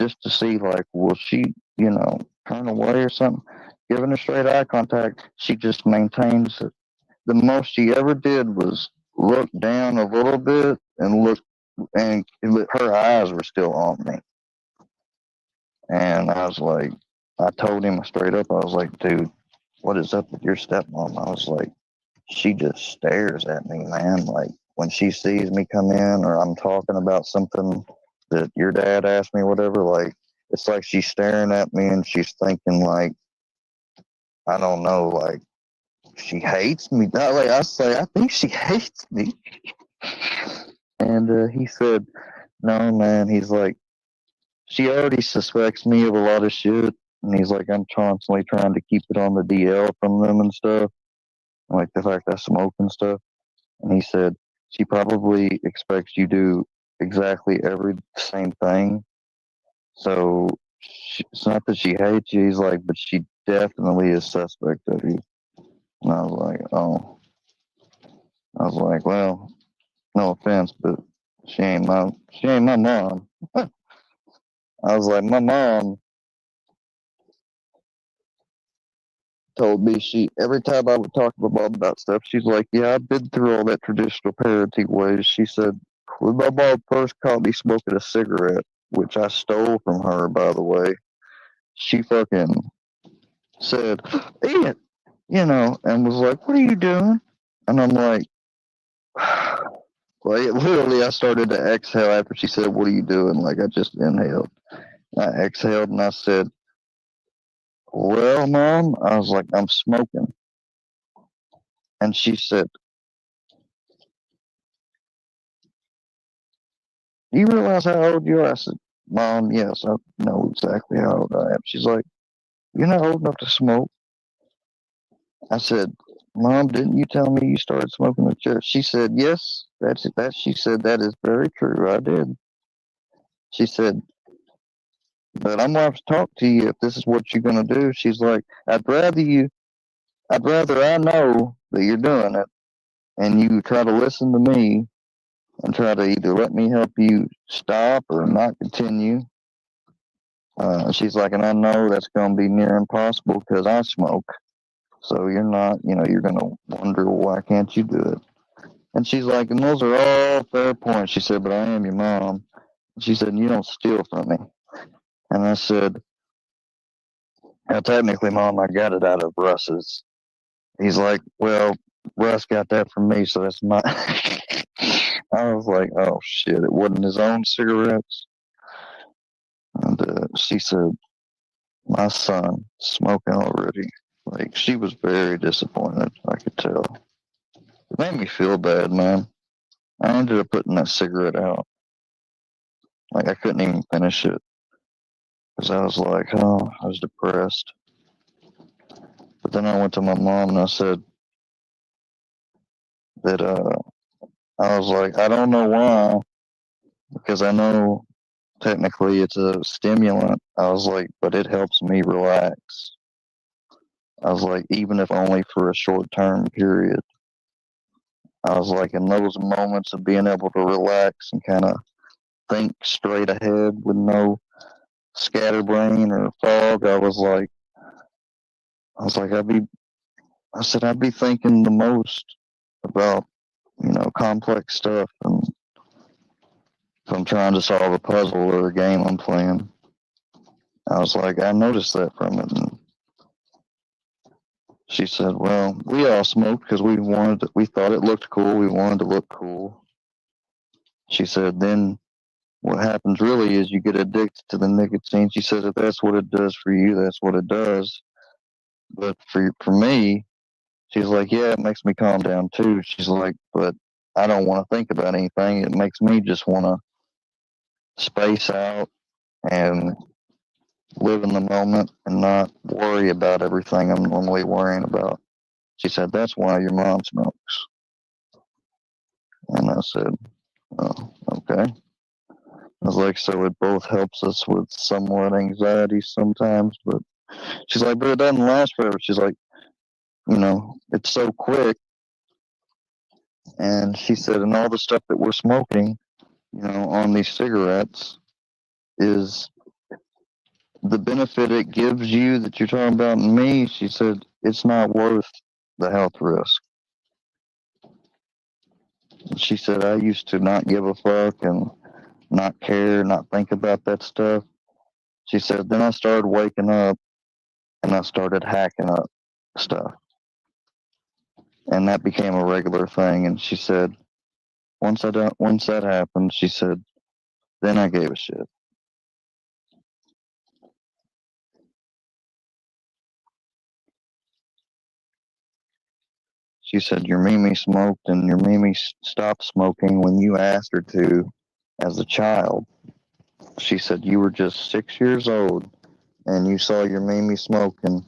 just to see, like, will she, turn away or something? Giving her straight eye contact, she just maintains it. The most she ever did was look down a little bit and look, and her eyes were still on me. And I was like, I told him straight up, I was like, dude, what is up with your stepmom? I was like, she just stares at me, man. Like when she sees me come in or I'm talking about something that your dad asked me, whatever, like it's like she's staring at me and she's thinking like, I don't know, like she hates me. Like I say, I think she hates me. And he said, no, man. He's like, she already suspects me of a lot of shit. And he's like, I'm constantly trying to keep it on the DL from them and stuff. Like the fact I smoke and stuff. And he said, she probably expects you do exactly every same thing. So it's not that she hates you. He's like, but she definitely is suspect of you. And I was like, oh. I was like, well, no offense, but she ain't my mom. I was like, my mom told me every time I would talk to my mom about stuff, she's like, yeah, I've been through all that traditional parenting ways. She said, when my mom first caught me smoking a cigarette, which I stole from her, by the way, she fucking said, eat it, and was like, what are you doing? And I'm like, literally, I started to exhale after she said, what are you doing? Like, I just inhaled. I exhaled and I said, well, Mom, I was like, I'm smoking. And she said, do you realize how old you are? I said, Mom, yes, I know exactly how old I am. She's like, you're not old enough to smoke. I said, Mom, didn't you tell me you started smoking at church? She said, yes, that's it. She said, that is very true. I did. She said, but I'm going to have to talk to you if this is what you're going to do. She's like, I'd rather I know that you're doing it and you try to listen to me and try to either let me help you stop or not continue. She's like, and I know that's going to be near impossible because I smoke. So you're not, you're going to wonder why can't you do it? And she's like, and those are all fair points. She said, but I am your mom. She said, and you don't steal from me. And I said, now technically, Mom, I got it out of Russ's. He's like, well, Russ got that from me, so that's my. I was like, oh shit, it wasn't his own cigarettes. And she said, my son smoking already. Like, she was very disappointed, I could tell. It made me feel bad, man. I ended up putting that cigarette out. Like, I couldn't even finish it. Because I was like, oh, I was depressed. But then I went to my mom and I said that I was like, I don't know why. Because I know technically it's a stimulant. I was like, but it helps me relax. I was like, even if only for a short term period. I was like, in those moments of being able to relax and kind of think straight ahead with no scatterbrain or fog, I said, I'd be thinking the most about, complex stuff. And if I'm trying to solve a puzzle or a game I'm playing, I was like, I noticed that from it. And she said, well, we all smoked because we thought it looked cool. We wanted to look cool. She said, then what happens really is you get addicted to the nicotine. She said, if that's what it does for you, that's what it does. But for me, she's like, yeah, it makes me calm down too. She's like, but I don't want to think about anything. It makes me just want to space out and live in the moment and not worry about everything I'm normally worrying about. She said, that's why your mom smokes. And I said, oh, okay. I was like, so it both helps us with somewhat anxiety sometimes, but she's like, but it doesn't last forever. She's like, it's so quick. And she said, and all the stuff that we're smoking, on these cigarettes is the benefit it gives you that you're talking about in me. She said, it's not worth the health risk. She said, I used to not give a fuck and not care, not think about that stuff. She said, then I started waking up and I started hacking up stuff. And that became a regular thing. And she said, once that happened, she said, then I gave a shit. She said, your Mimi smoked and your Mimi stopped smoking when you asked her to as a child. She said, you were just 6 years old and you saw your Mimi smoking.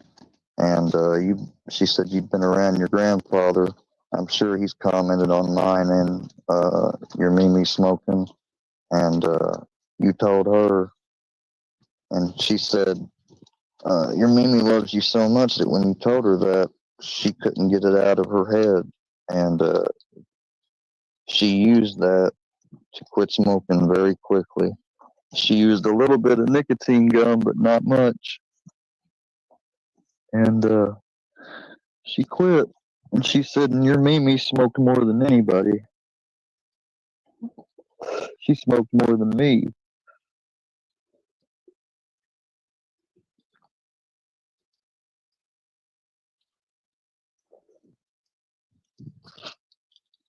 And she said, you'd been around your grandfather I'm sure he's commented on mine and your Mimi smoking, and you told her, and she said your Mimi loves you so much that when you told her that, she couldn't get it out of her head, and she used that to quit smoking very quickly. She used a little bit of nicotine gum, but not much, and she quit. And she said, and your Mimi smoked more than anybody. She smoked more than me.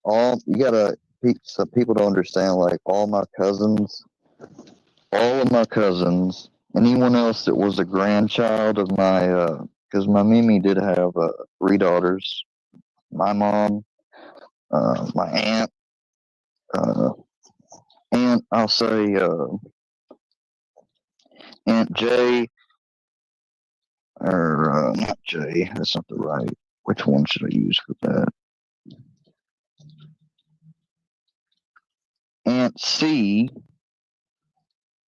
All you gotta, some people don't understand. Like all of my cousins, anyone else that was a grandchild of my, because my Mimi did have three daughters. My mom, my uh, I'll say Aunt Jay, or not Jay. That's not the right. Which one should I use for that? Aunt C,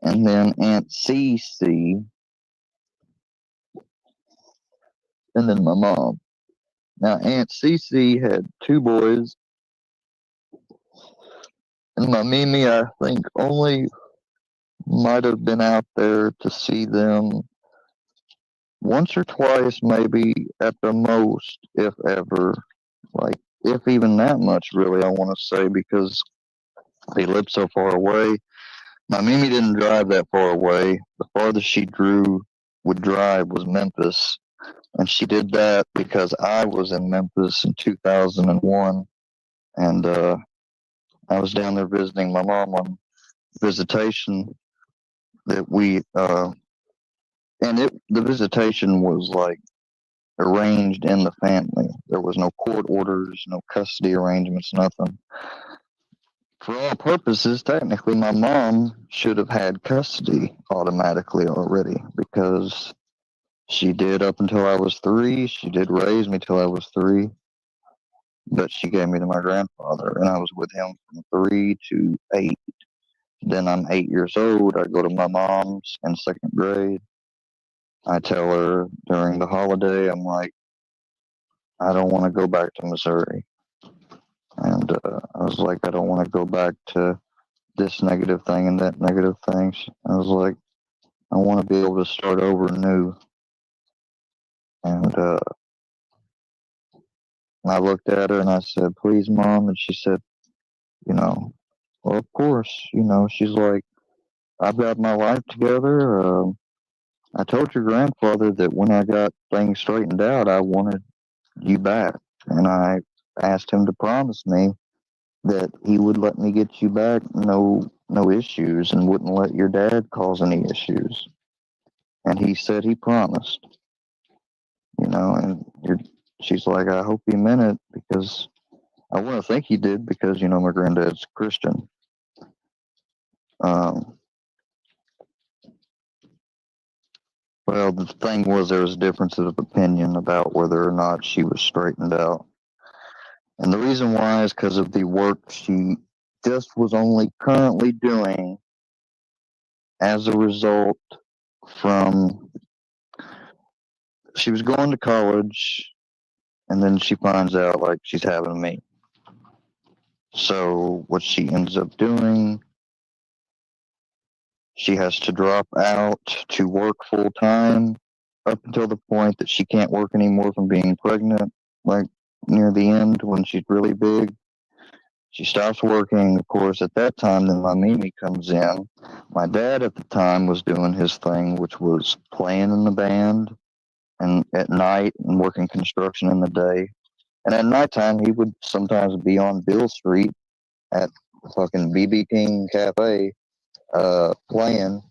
and then Aunt CC, and then my mom. Now Aunt CC had two boys, and my Mimi, I think, only might have been out there to see them once or twice, maybe at the most, if ever. Like, if even that much, really, I want to say, because they lived so far away. My Mimi didn't drive that far away. The farthest she would drive was Memphis. And she did that because I was in Memphis in 2001. And I was down there visiting my mom on visitation that the visitation was like arranged in the family. There was no court orders, no custody arrangements, nothing. For all purposes, technically, my mom should have had custody automatically already because she did up until I was 3. She did raise me till I was 3, but she gave me to my grandfather, and I was with him from 3 to 8. Then I'm 8 years old. I go to my mom's in second grade. I tell her during the holiday, I'm like, I don't want to go back to Missouri. And I was like, I don't want to go back to this negative thing and that negative thing. I was like, I want to be able to start over new. And I looked at her and I said, please, Mom. And she said, you know, well, of course, she's like, I've got my life together. I told your grandfather that when I got things straightened out, I wanted you back. And I asked him to promise me that he would let me get you back, no issues, and wouldn't let your dad cause any issues. And he said he promised, and she's like, I hope he meant it because I want to think he did because, my granddad's Christian. Um, well, the thing was there was differences of opinion about whether or not she was straightened out. And the reason why is because of the work she just was only currently doing as a result from she was going to college and then she finds out like she's having me. So what she ends up doing, she has to drop out to work full time up until the point that she can't work anymore from being pregnant, like near the end when she's really big. She stops working, of course, at that time, then my Mimi comes in. My dad at the time was doing his thing, which was playing in the band and at night and working construction in the day. And at nighttime, he would sometimes be on Bill Street at fucking BB King Cafe, playing.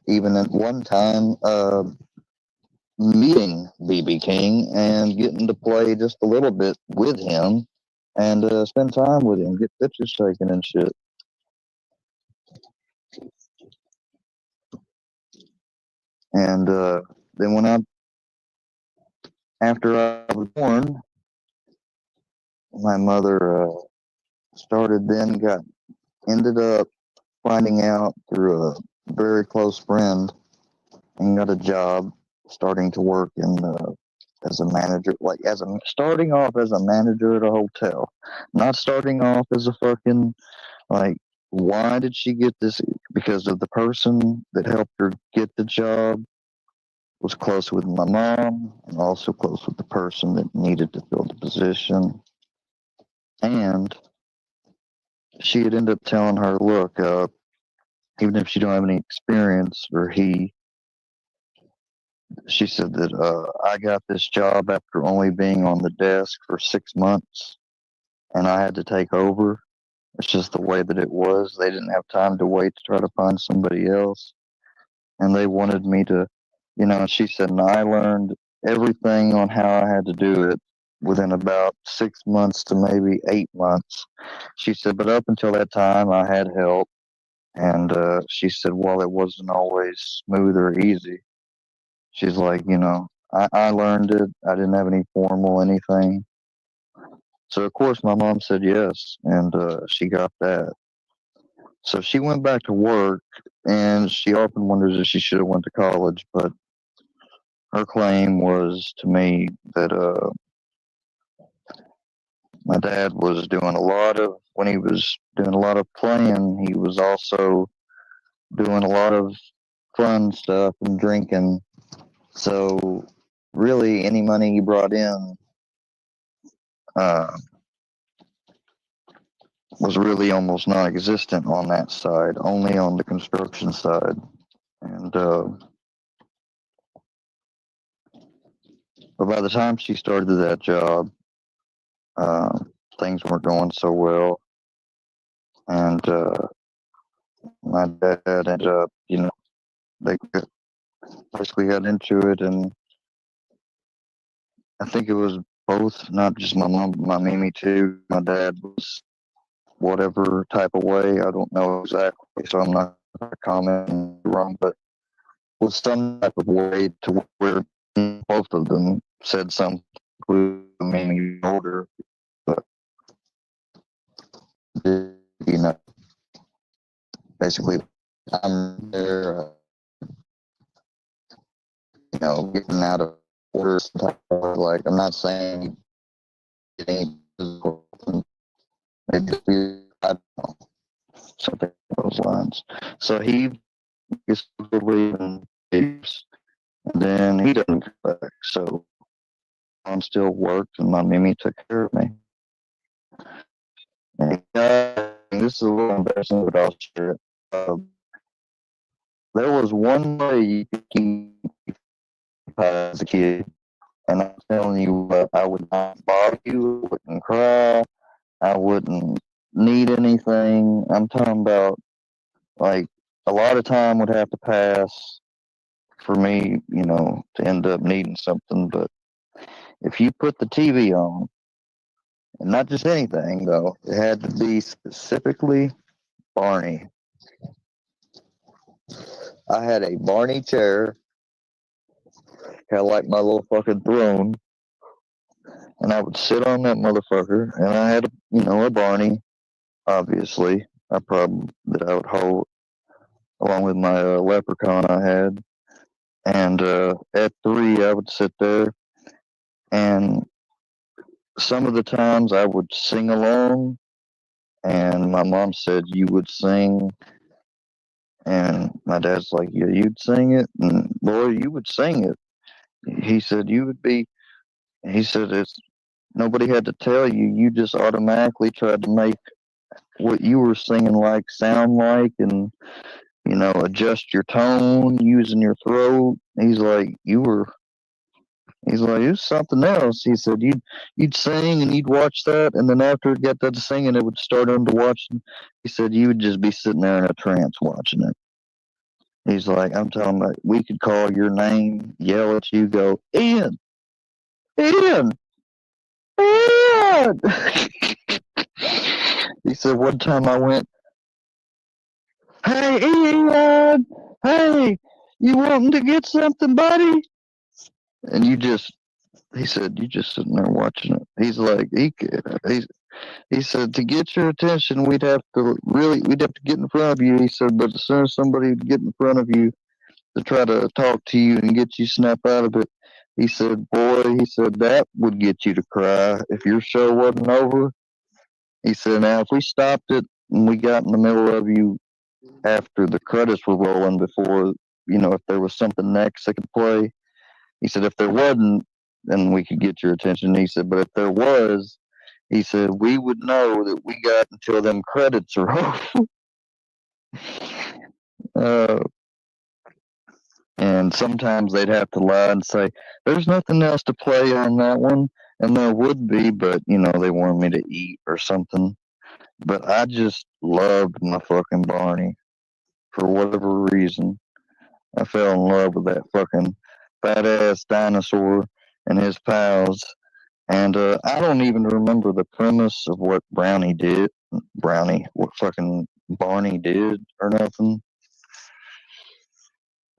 Even at one time, meeting BB King and getting to play just a little bit with him and spend time with him, get pictures taken and shit. And then after I was born, my mother started then ended up finding out through a very close friend and got a job starting to work in as a manager, like starting off as a manager at a hotel, not starting off as a fucking like. Why did she get this? Because of the person that helped her get the job was close with my mom and also close with the person that needed to fill the position. And she had ended up telling her, look, even if she don't have any experience, she said that I got this job after only being on the desk for 6 months and I had to take over. It's just the way that it was. They didn't have time to wait to try to find somebody else. And they wanted me to, she said, and I learned everything on how I had to do it within about 6 months to maybe 8 months. She said, but up until that time, I had help. And she said, while it wasn't always smooth or easy, she's like, I learned it. I didn't have any formal anything. So, of course, my mom said yes, and she got that. So she went back to work, and she often wonders if she should have went to college, but her claim was to me that my dad was doing when he was doing a lot of playing, he was also doing a lot of fun stuff and drinking. So really, any money he brought in uh, was really almost non-existent on that side, only on the construction side. And but by the time she started that job, uh, things weren't going so well, and my dad ended up, they basically got into it, and I think it was both, not just my mom, but my Mimi too. My dad was whatever type of way, I don't know exactly, so I'm not going to comment wrong, but was some type of way to where both of them said something, Mimi older, but you know, basically, I'm there, getting out of order. Like, I'm not saying it ain't maybe I don't know, something along those lines. So he gets to leave and leaves, and then he doesn't come back. So mom still worked, and my Mimi took care of me. And this is a little embarrassing, but I'll share it. There was one way you could keep as a kid, and I'm telling you what, I would not bother you, I wouldn't cry, I wouldn't need anything. I'm talking about like a lot of time would have to pass for me, to end up needing something. But if you put the TV on, and not just anything though, it had to be specifically Barney. I had a Barney chair, kind of like my little fucking throne, and I would sit on that motherfucker, and I had, a Barney, obviously, that I would hold along with my leprechaun I had. And at 3, I would sit there, and some of the times I would sing along, and my mom said, you would sing. And my dad's like, yeah, you'd sing it. And boy, you would sing it. He said, it's nobody had to tell you. You just automatically tried to make what you were singing like sound like, and adjust your tone using your throat. He's like, it was something else. He said, you'd sing and you'd watch that, and then after it got done singing, it would start on to watching. He said, you would just be sitting there in a trance watching it. He's like, I'm talking about, we could call your name, yell at you, go, Ian, Ian, Ian. He said, one time I went, hey, Ian, hey, you wanting to get something, buddy? And you just He said, "You just sitting there watching it." He's like, he said, to get your attention, we'd have to get in front of you. He said, but as soon as somebody would get in front of you to try to talk to you and get you snap out of it, he said, boy, he said, that would get you to cry if your show wasn't over. He said, now if we stopped it and we got in the middle of you after the credits were rolling before, if there was something next that could play, he said, if there wasn't, then we could get your attention. He said, but if there was, he said, we would know that we got until them credits are over. uh, and sometimes they'd have to lie and say, there's nothing else to play on that one. And there would be, but, they wanted me to eat or something. But I just loved my fucking Barney for whatever reason. I fell in love with that fucking fat ass dinosaur and his pals. And I don't even remember the premise of what what fucking Barney did or nothing.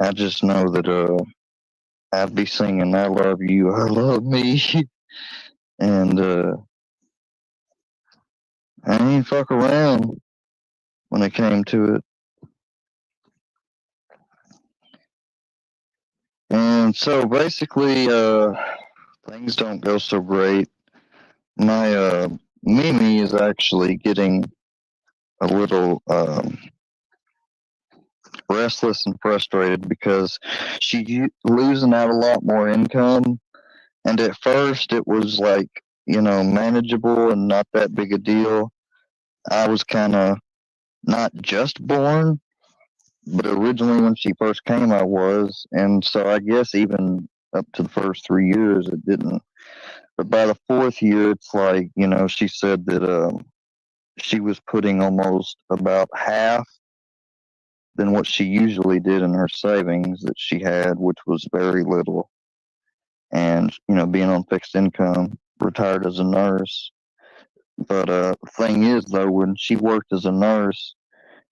I just know that I'd be singing "I love you, I love me," and I ain't fuck around when it came to it. And so basically, things don't go so great. My Mimi is actually getting a little restless and frustrated because she's losing out a lot more income. And at first, it was like, manageable and not that big a deal. I was kind of not just born, but originally when she first came, I was. And so I guess even up to the first 3 years, it didn't. But by the fourth year, it's like, she said that she was putting almost about half than what she usually did in her savings that she had, which was very little. And, being on fixed income, retired as a nurse. But the thing is, though, when she worked as a nurse,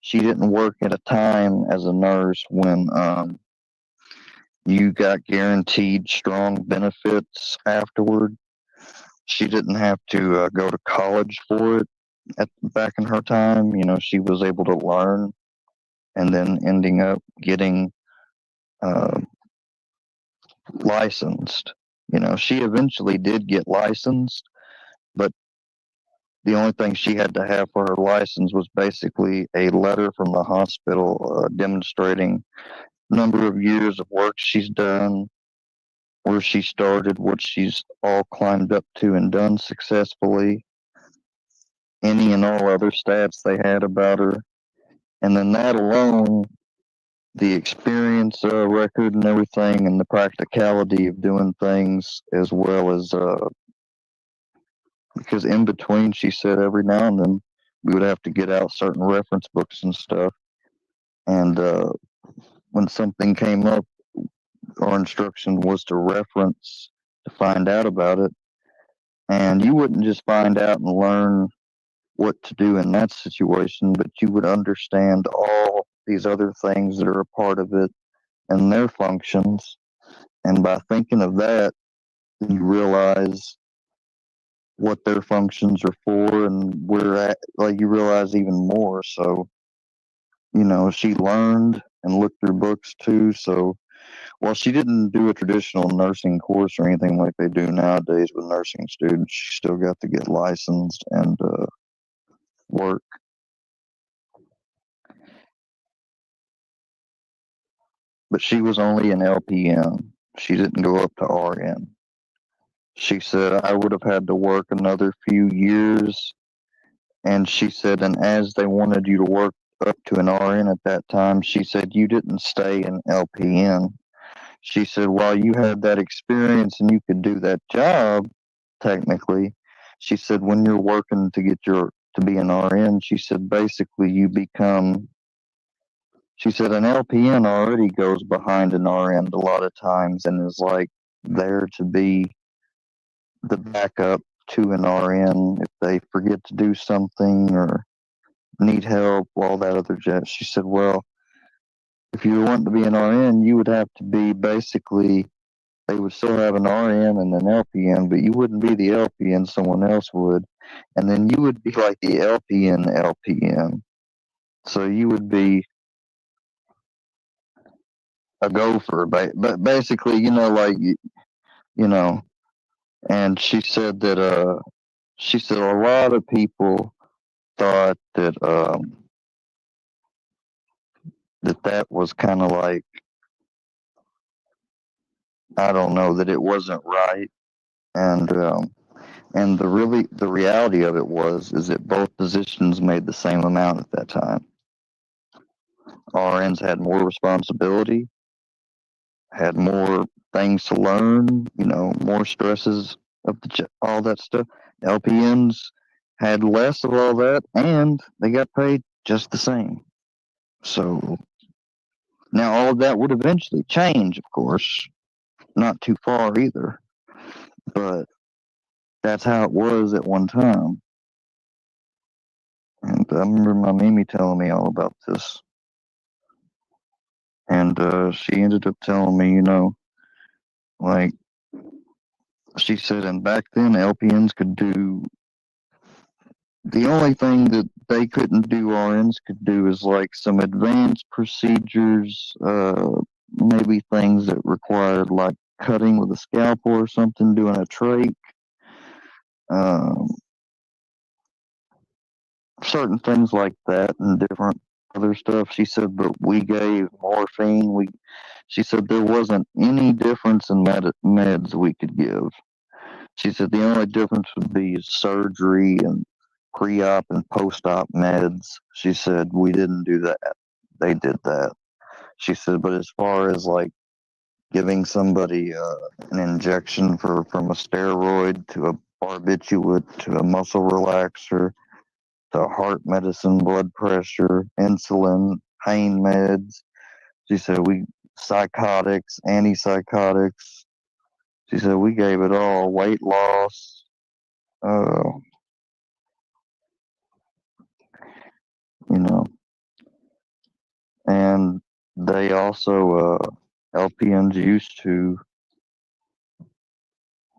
she didn't work at a time as a nurse when you got guaranteed strong benefits afterward. She didn't have to go to college for it back in her time. She was able to learn and then ending up getting uh, licensed. She eventually did get licensed, but the only thing she had to have for her license was basically a letter from the hospital demonstrating number of years of work she's done, where she started, what she's all climbed up to and done successfully, any and all other stats they had about her. And then that alone, the experience record and everything, and the practicality of doing things, as well as because in between, she said every now and then we would have to get out certain reference books and stuff. And when something came up, our instruction was to reference to find out about it. And you wouldn't just find out and learn what to do in that situation, but you would understand all these other things that are a part of it and their functions. And by thinking of that, you realize what their functions are for and you realize even more. So, she learned and looked through books too. So, while she didn't do a traditional nursing course or anything like they do nowadays with nursing students, she still got to get licensed and work. But she was only an LPN. She didn't go up to RN. She said, I would have had to work another few years. And she said, and as they wanted you to work up to an RN at that time, she said, you didn't stay an LPN. She said, while you had that experience and you could do that job, technically, she said, when you're working to be an RN, she said, basically you become, she said, an LPN already goes behind an RN a lot of times and is like there to be the backup to an RN if they forget to do something or need help, all that other jazz. She said, well, if you want to be an RN, you would have to be basically they would still have an RN and an LPN, but you wouldn't be the LPN, someone else would. And then you would be like the LPN. So you would be a gopher, but basically, like, you know, and she said a lot of people thought that was kind of like, I don't know, that it wasn't right. And the reality of it is that both positions made the same amount at that time. RNs had more responsibility, had more things to learn, more stresses of all that stuff. LPNs had less of all that, and they got paid just the same. So now all of that would eventually change, of course, not too far either, but that's how it was at one time. And I remember my Mimi telling me all about this. And she ended up telling me, like, she said, and back then LPNs could do the only thing that they couldn't do, RNs could do, is like some advanced procedures, maybe things that required like cutting with a scalpel or something, doing a trach, um, certain things like that, and different other stuff. She said, but we gave morphine. She said there wasn't any difference in meds we could give. She said the only difference would be surgery and pre-op and post-op meds. She said we didn't do that. They did that. She said, but as far as like giving somebody an injection from a steroid to a barbiturate to a muscle relaxer to heart medicine, blood pressure, insulin, pain meds. She said we psychotics, antipsychotics. She said we gave it all. Weight loss. Uh, you know, and they also LPNs used to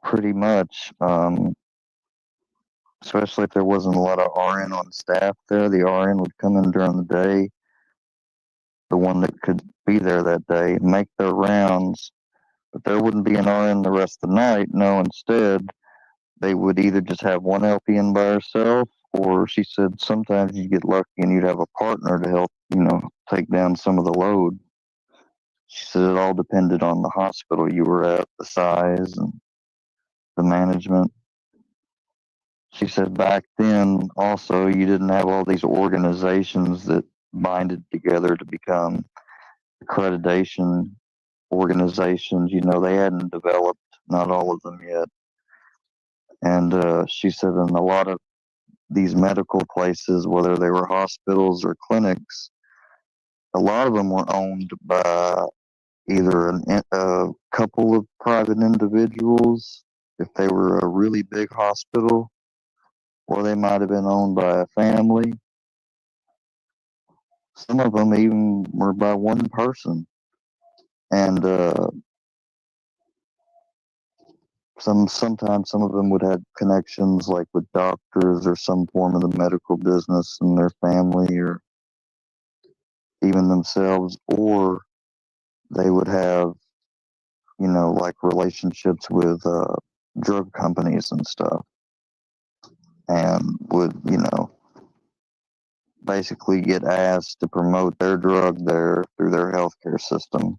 pretty much, especially if there wasn't a lot of RN on staff there. The RN would come in during the day, the one that could be there that day, make their rounds, but there wouldn't be an RN the rest of the night. No, instead, they would either just have one LPN by herself, or she said sometimes you'd get lucky and you'd have a partner to help, take down some of the load. She said it all depended on the hospital you were at, the size, and the management. She said back then also you didn't have all these organizations that binded together to become accreditation organizations. They hadn't developed, not all of them yet. And she said in a lot of these medical places, whether they were hospitals or clinics, a lot of them were owned by either a couple of private individuals, if they were a really big hospital, or they might have been owned by a family. Some of them even were by one person. And sometimes some of them would have connections like with doctors or some form of the medical business in their family or even themselves, or they would have, like relationships with drug companies and stuff, and would, basically get asked to promote their drug there through their healthcare system,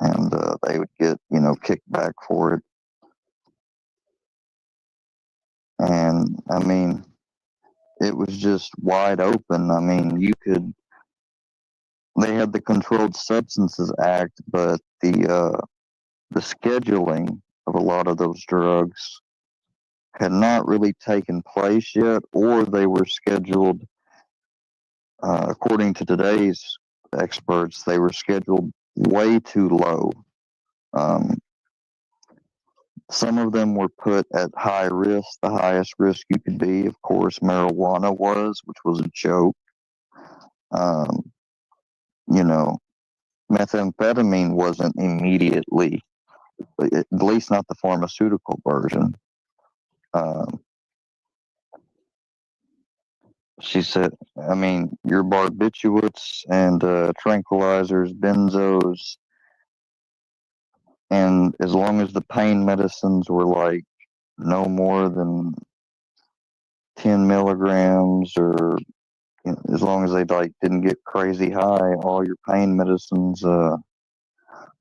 and they would get, kickback for it. And I mean, it was just wide open. I mean, they had the Controlled Substances Act, but the scheduling of a lot of those drugs had not really taken place yet, or they were scheduled, according to today's experts, they were scheduled way too low. Um, some of them were put at high risk, the highest risk you could be. Of course, marijuana was, which was a joke. Um, you know, Methamphetamine wasn't immediately at least not the pharmaceutical version. Um, she said, I mean, your barbiturates and tranquilizers, benzos, and as long as the pain medicines were like no more than 10 milligrams, or as long as they like didn't get crazy high, all your pain medicines,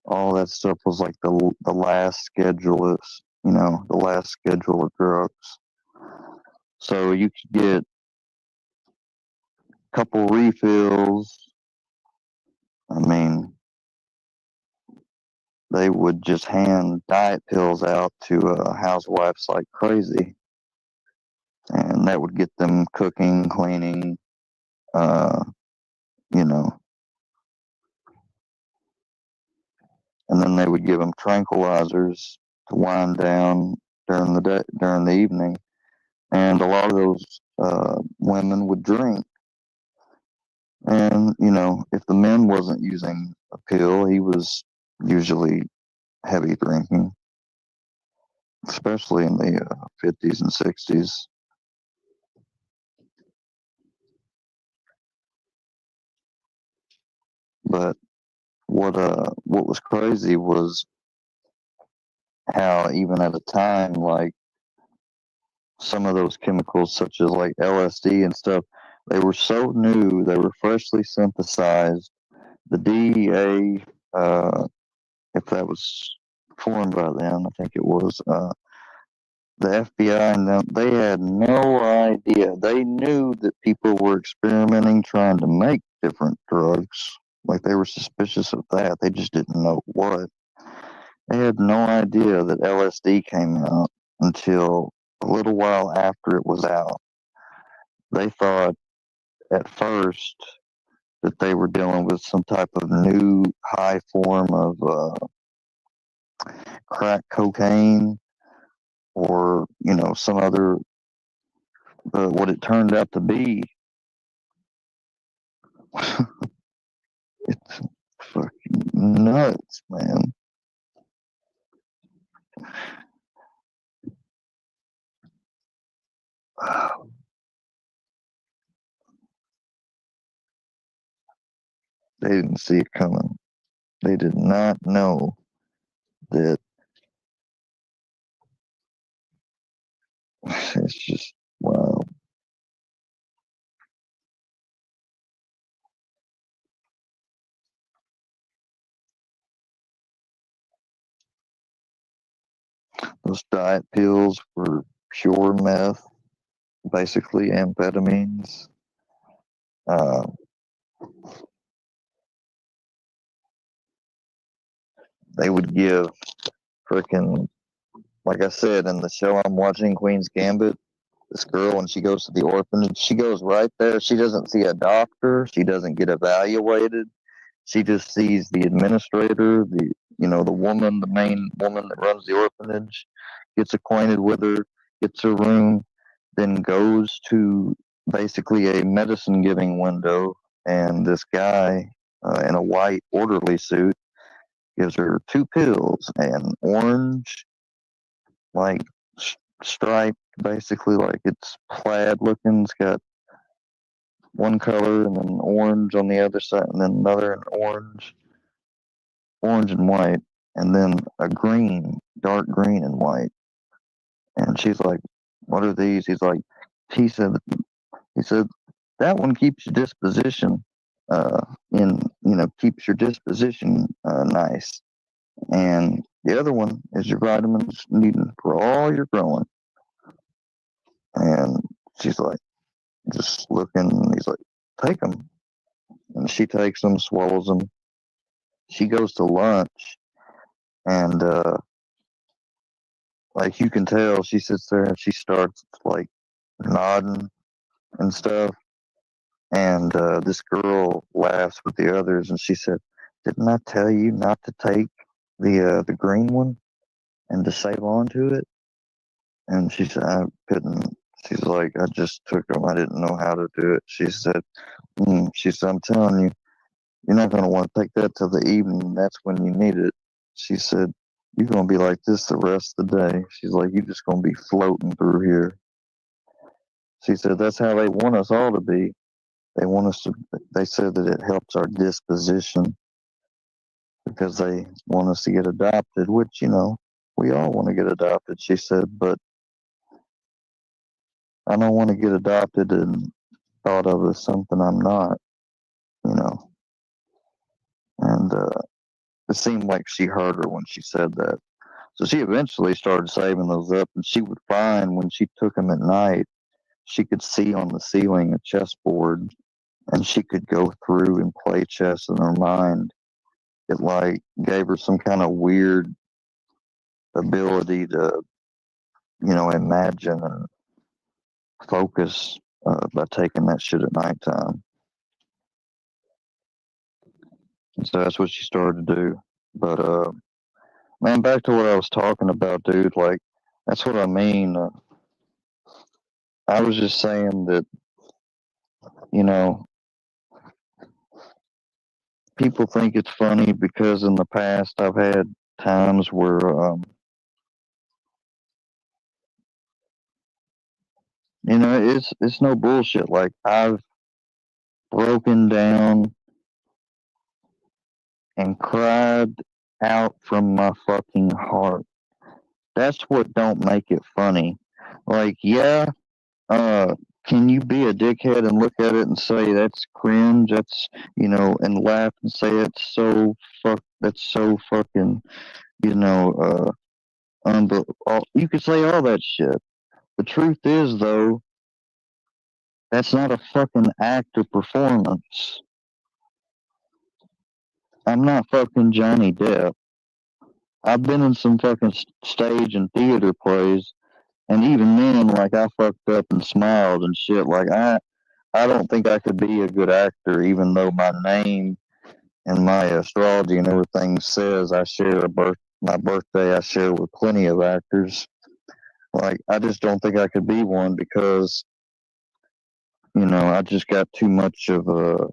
all that stuff was like the last schedule is, the last schedule of drugs. So you could get a couple refills. I mean, they would just hand diet pills out to housewives like crazy, and that would get them cooking, cleaning, uh, you know, and then they would give them tranquilizers to wind down during the day, during the evening, and a lot of those women would drink. And if the man wasn't using a pill, he was usually heavy drinking, especially in the 50s and 60s. But what was crazy was how even at a time like some of those chemicals, such as like LSD and stuff, they were so new, they were freshly synthesized. The DEA, if that was formed by then, I think it was, the FBI and them, they had no idea. They knew that people were experimenting, trying to make different drugs. Like they were suspicious of that. They just didn't know what. They had no idea that LSD came out until a little while after it was out. They thought at first that they were dealing with some type of new high form of crack cocaine, or some other. But what it turned out to be, it's fucking nuts, man. They didn't see it coming. They did not know that. It's just wow. Those diet pills were pure meth, basically amphetamines. Uh, they would give freaking, like I said in the show I'm watching, Queen's Gambit, this girl, when she goes to the orphanage, she goes right there. She doesn't see a doctor. She doesn't get evaluated. She just sees the administrator, the woman, the main woman that runs the orphanage, gets acquainted with her, gets her room, then goes to basically a medicine giving window, and this guy in a white orderly suit gives her two pills, an orange, like striped, basically like it's plaid looking. It's got one color and then orange on the other side, and then another and orange and white, and then a green, dark green and white. And she's like, "What are these?" He said, he said that one keeps your disposition, keeps your disposition nice, and the other one is your vitamins needed for all your growing. And she's like, just looking. And he's like, "Take them," and she takes them, swallows them. She goes to lunch, and like you can tell, she sits there and she starts like nodding and stuff. And this girl laughs with the others, and she said, "Didn't I tell you not to take the green one and to save on to it?" And she said, "I couldn't." She's like, "I just took them. I didn't know how to do it." She said, "I'm telling you, you're not going to want to take that till the evening. That's when you need it." She said, you're gonna be like this the rest of the day. She's like, you're just gonna be floating through here. She said that's how they want us all to be. They want us to. They said that it helps our disposition because they want us to get adopted, which we all want to get adopted. She said, but I don't want to get adopted and thought of as something I'm not. You know, and it seemed like she heard her when she said that. So she eventually started saving those up, and she would find when she took them at night, she could see on the ceiling a chessboard, and she could go through and play chess in her mind. It like gave her some kind of weird ability to, imagine and focus by taking that shit at nighttime. And so that's what she started to do. But man, back to what I was talking about, dude. Like that's what I mean. I was just saying that, you know, people think it's funny because in the past I've had times where, it's no bullshit. Like I've broken down and cried out from my fucking heart. That's what don't make it funny. Like, yeah, uh, can you be a dickhead and look at it and say that's cringe? That's and laugh and say that's so fucking, you could say all that shit. The truth is, though, that's not a fucking act or performance. I'm not fucking Johnny Depp. I've been in some fucking stage and theater plays, and even then, like I fucked up and smiled and shit. Like I don't think I could be a good actor, even though my name and my astrology and everything says I share my birthday I share with plenty of actors. Like I just don't think I could be one because I just got too much of a.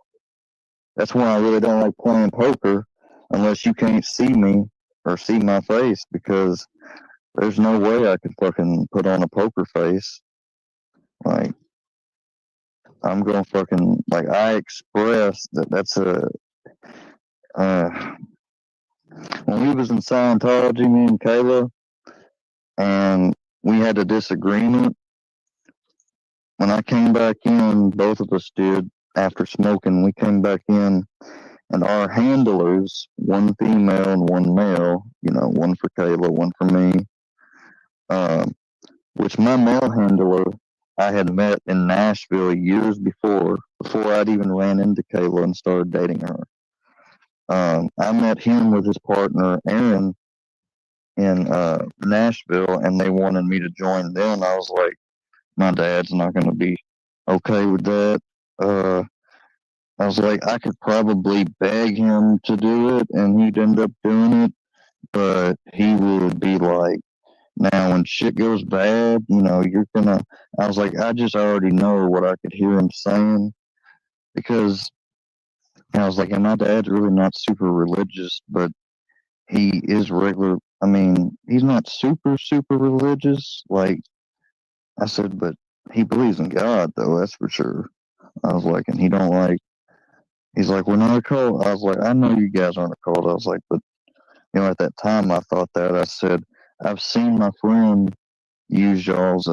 That's why I really don't like playing poker unless you can't see me or see my face because there's no way I could fucking put on a poker face. Like I'm gonna fucking like I express that's a uh when we was in Scientology, me and Kayla, and we had a disagreement. When I came back in, both of us did after smoking. We came back in, and our handlers, one female and one male, one for Kayla, one for me. Um, which my male handler I had met in Nashville years before I'd even ran into Kayla and started dating her. I met him with his partner Aaron in Nashville, and they wanted me to join them. I was like, my dad's not going to be okay with that. I was like, I could probably beg him to do it, and he'd end up doing it, but he would be like, now when shit goes bad, you're gonna. I was like, I just already know what I could hear him saying because I was like, and my dad's really not super religious, but he is regular. I mean, he's not super religious. Like I said, but he believes in God, though. That's for sure. I was like, and he don't like. He's like, we're not a cult. I was like, I know you guys aren't a cult. I was like, but at that time I thought that. I said, I've seen my friend use y'all's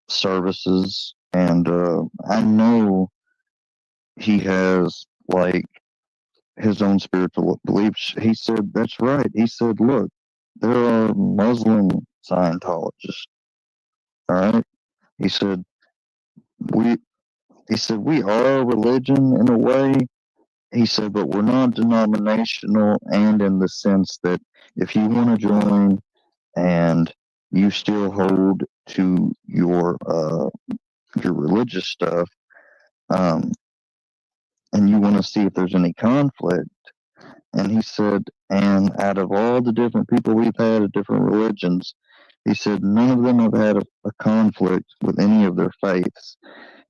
services, and I know he has like his own spiritual beliefs. He said, that's right. He said, look, there are Muslim Scientologists. All right. He said, we he said, we are a religion in a way. He said, but we're not denominational, and in the sense that if you want to join and you still hold to your religious stuff, um, and you want to see if there's any conflict. And he said, and out of all the different people we've had of different religions, he said none of them have had a conflict with any of their faiths.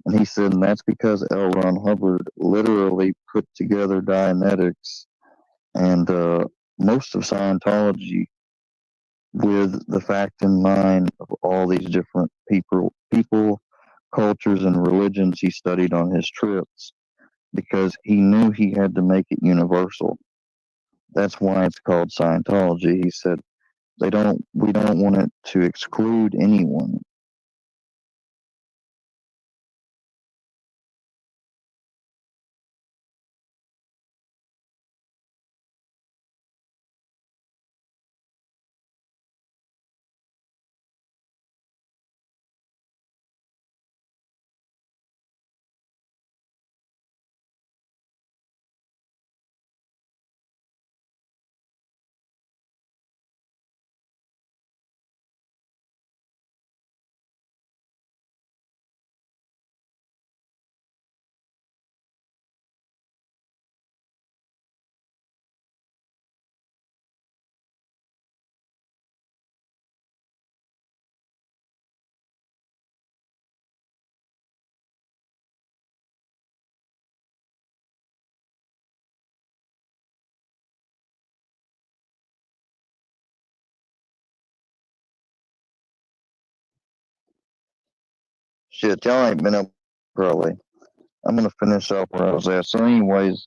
And he said, and that's because L. Ron Hubbard literally put together Dianetics, and most of Scientology with the fact in mind of all these different people, cultures, and religions he studied on his trips because he knew he had to make it universal. That's why it's called Scientology. He said we don't want it to exclude anyone. Shit, y'all ain't been up early. I'm gonna finish up where I was at. So, anyways,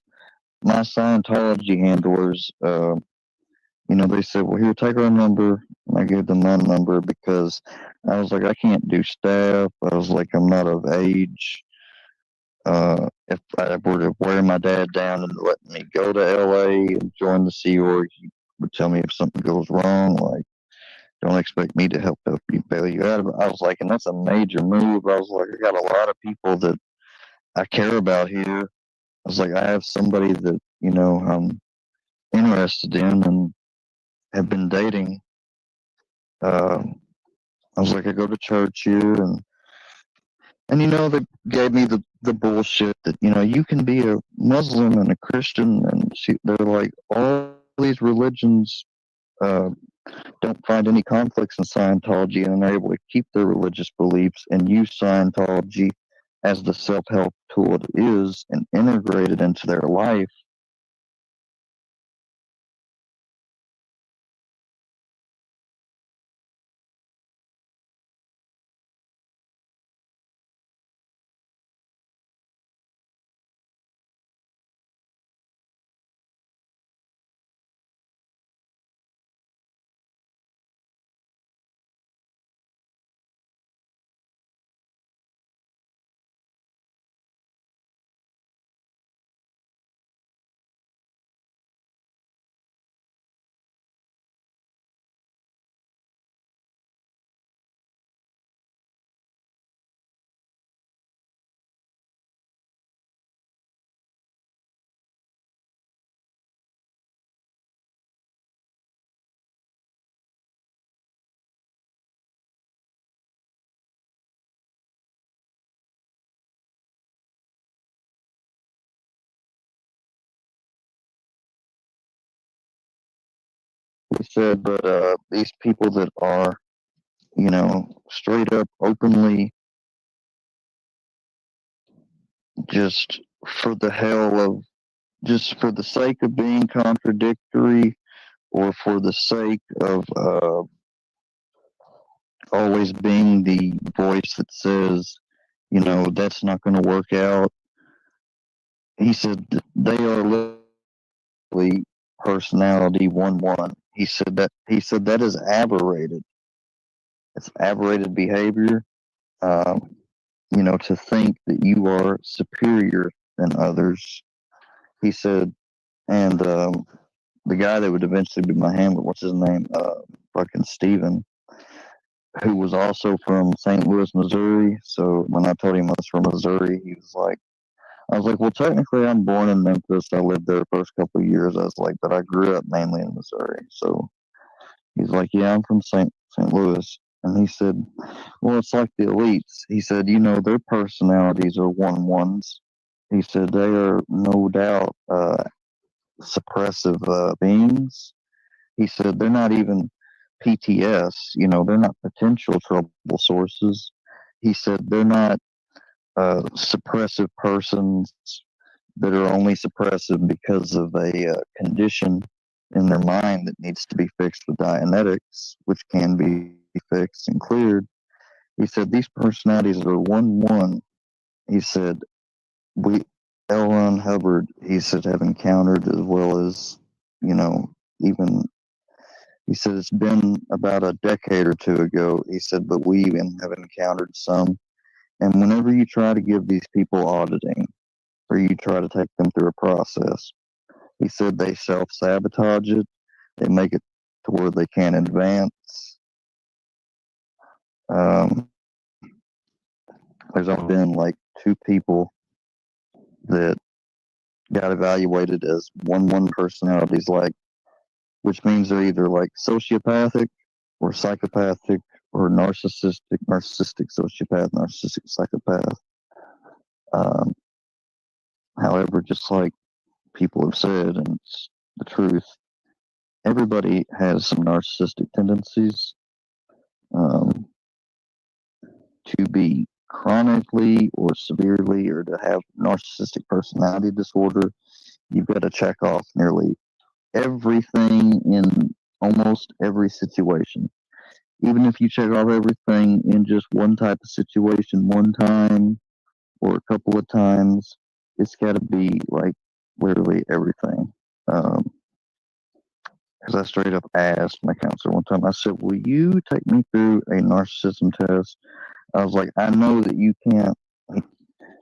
my Scientology handlers, they said, "Well, here, take our number." And I gave them my number because I was like, I can't do staff. I was like, I'm not of age. If I were to wear my dad down and let me go to LA and join the Sea Org, he would tell me if something goes wrong. Like, don't expect me to help you bail you out of it. I was like, and that's a major move. I was like, I got a lot of people that I care about here. I was like, I have somebody that, I'm interested in and have been dating. Uh, I was like, I go to church here, and they gave me the bullshit that you can be a Muslim and a Christian, and they're like all these religions uh, don't find any conflicts in Scientology, and they're able to keep their religious beliefs and use Scientology as the self help tool it is, and integrate it into their life. He said, but these people that are, straight up openly just for the hell of, just for the sake of being contradictory or for the sake of always being the voice that says, that's not going to work out. He said they are literally personality 1-1. He said that is aberrated. It's aberrated behavior. Um, to think that you are superior than others. He said, and the guy that would eventually be my handler, what's his name? Fucking Steven, who was also from St. Louis, Missouri. So when I told him I was from Missouri, he was like, I was like, well, technically, I'm born in Memphis. I lived there the first couple of years. I was like, but I grew up mainly in Missouri. So he's like, yeah, I'm from St. Louis. And he said, well, it's like the elites. He said, their personalities are 1-1s. He said, they are no doubt suppressive beings. He said, they're not even PTS, they're not potential trouble sources. He said, they're not suppressive persons that are only suppressive because of a condition. in their mind that needs to be fixed with Dianetics, which can be fixed and cleared. He said these personalities are 1-1. He said we L. Ron Hubbard, he said, have encountered, as well as, even, he said it's been about a decade or two ago. He said, but we even have encountered some. And whenever you try to give these people auditing, or you try to take them through a process, he said they self sabotage it. They make it to where they can't advance. Um, there's only been like 2 people that got evaluated as 1-1 personalities, like, which means they're either like sociopathic or psychopathic or narcissistic sociopath, narcissistic psychopath. Um, however, just like people have said, and it's the truth, everybody has some narcissistic tendencies. To be chronically or severely, or to have narcissistic personality disorder, you've got to check off nearly everything in almost every situation. Even if you check off everything in just one type of situation one time or a couple of times, it's got to be like literally everything. Because I straight up asked my counselor one time, I said, will you take me through a narcissism test? I was like, I know that you can't.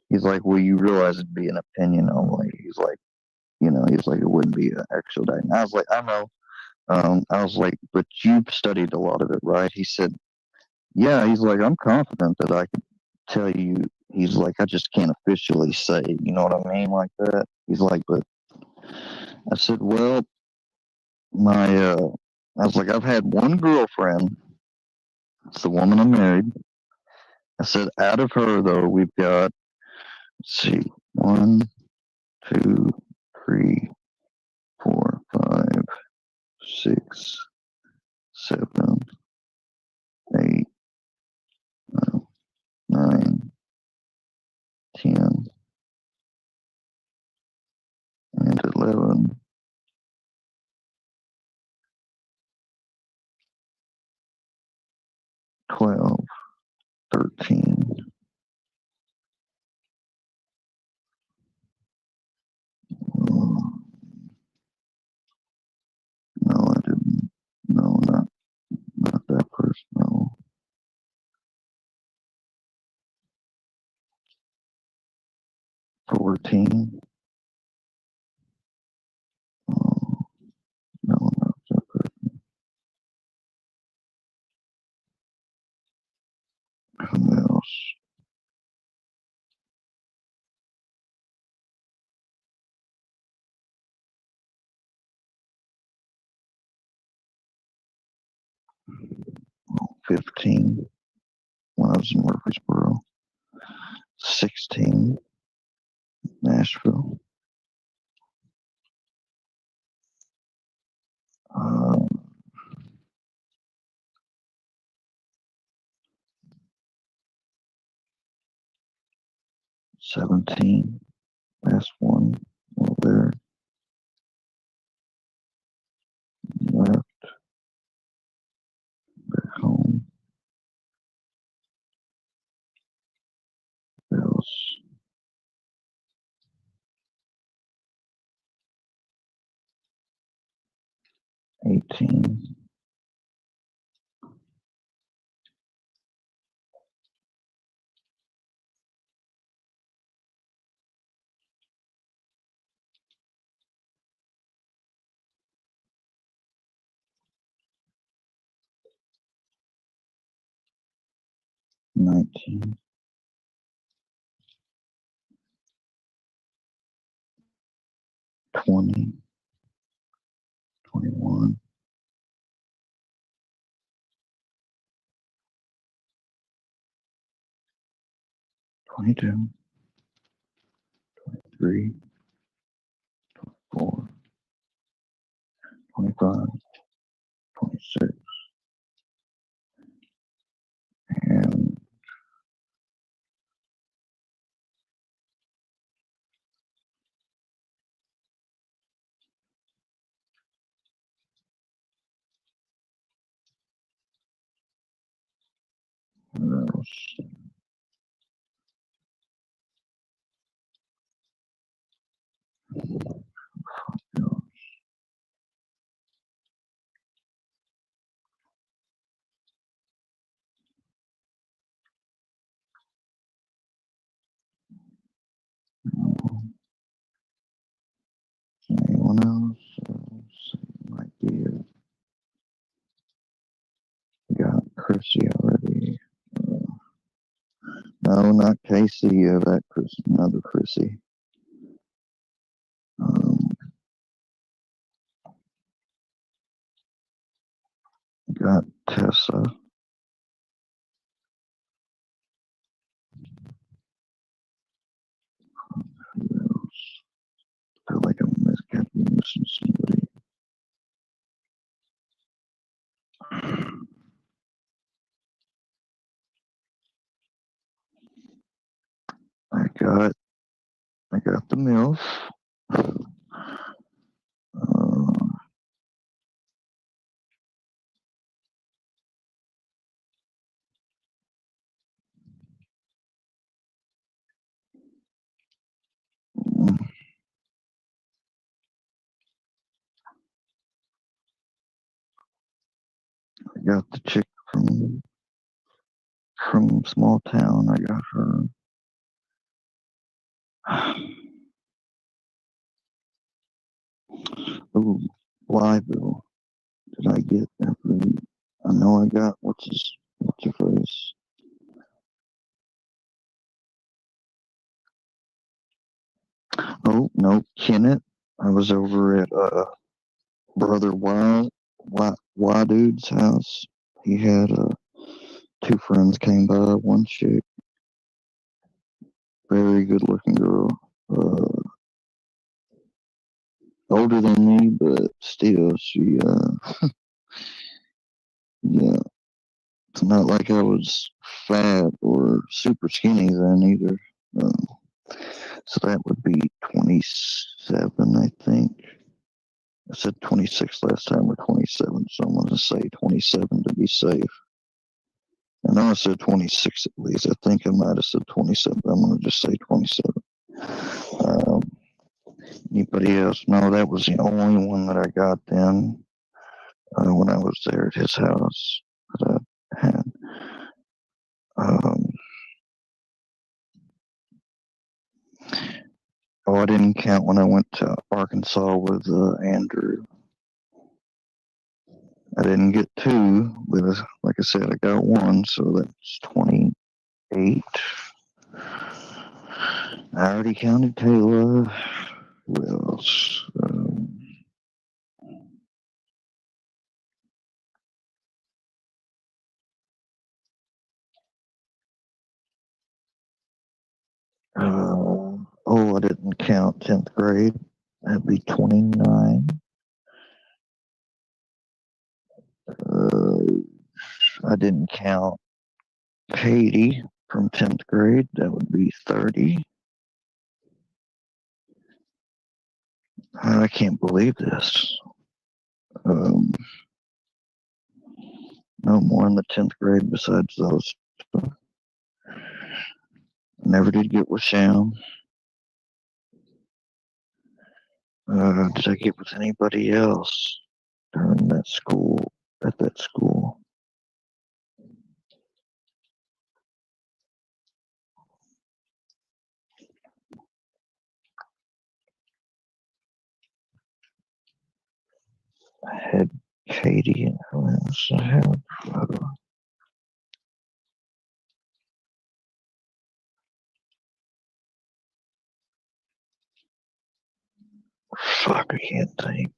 He's like, well, you realize it'd be an opinion only. He's like, he's like, it wouldn't be an actual diagnosis. I was like, I know. I was like, but you've studied a lot of it, right? He said, yeah. He's like, I'm confident that I could tell you. He's like, I just can't officially say, you know what I mean? Like that. He's like, but I said, well, I was like, I've had one girlfriend. It's the woman I'm married. I said, out of her, though, we've got, let's see, 1, 2, 3, 4, 5, 6, 7, 8, 9, 10, and 11, 12, 13. No, I didn't. No, not that person. No. 14. Oh, no, not that person. Who else? 15. When I was in Murfreesboro. 16. Nashville. 17. Last one. Over there. Left. Back home. Else. 18. 19. 20. 21. 22. 23. 24. 25. 26. And What else? Anyone else? Might be it. Got Chrissy already. No, not Casey. That Chris, another Chrissy. Got Tessa. Who else? I feel like I'm missing somebody. I got the MILF. I got the chick from small town. I got her. Ooh, Blyville. Did I get that? I know I got what's your face? Oh no, Kenneth. I was over at Brother Y Dude's house. He had two friends came by. One chick, very good looking girl, older than me, but still, she yeah. It's not like I was fat or super skinny then either. Um, so that would be 27, I think. I said 26 last time or 27, so I'm going to say 27 to be safe. I know I said 26 at least. I think I might have said 27. I'm going to just say 27. Anybody else? No, that was the only one that I got then when I was there at his house that I had. Oh, I didn't count when I went to Arkansas with Andrew. I didn't get two, but like I said, I got one, so that's 28. I already counted Taylor. Who else? I didn't count 10th grade. That'd be 29. I didn't count Katie from 10th grade. That would be 30. I can't believe this. No more in the 10th grade besides those. Never did get with Sham. Did I get with anybody else during that school, at that school? I had Katie and who else I had? Fuck, I can't think.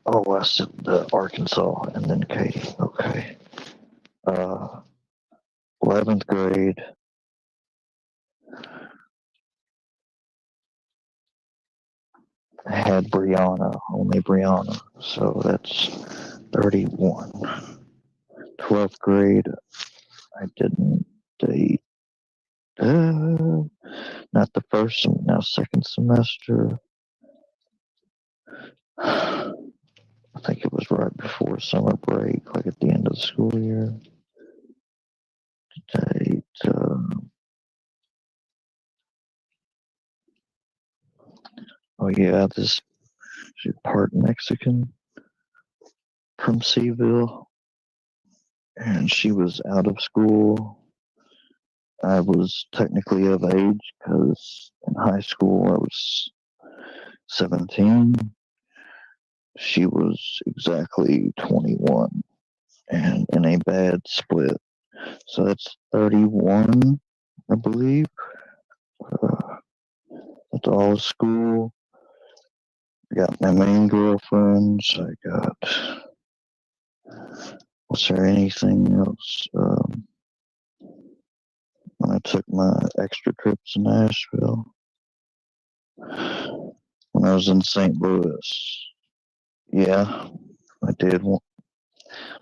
Oh, I said Arkansas and then Katie. Okay. 11th grade. I had Brianna, only Brianna. So that's 31. 12th grade, I didn't date. Not the first, now second semester. I think it was right before summer break, like at the end of the school year. date. Oh yeah, this she's part Mexican from Seville, and she was out of school. I was technically of age because in high school I was 17. She was exactly 21 and in a bad split. So that's 31, I believe. That's all school. I got my main girlfriends. I got. Was there anything else? When I took my extra trips to Nashville. When I was in St. Louis. Yeah, I did.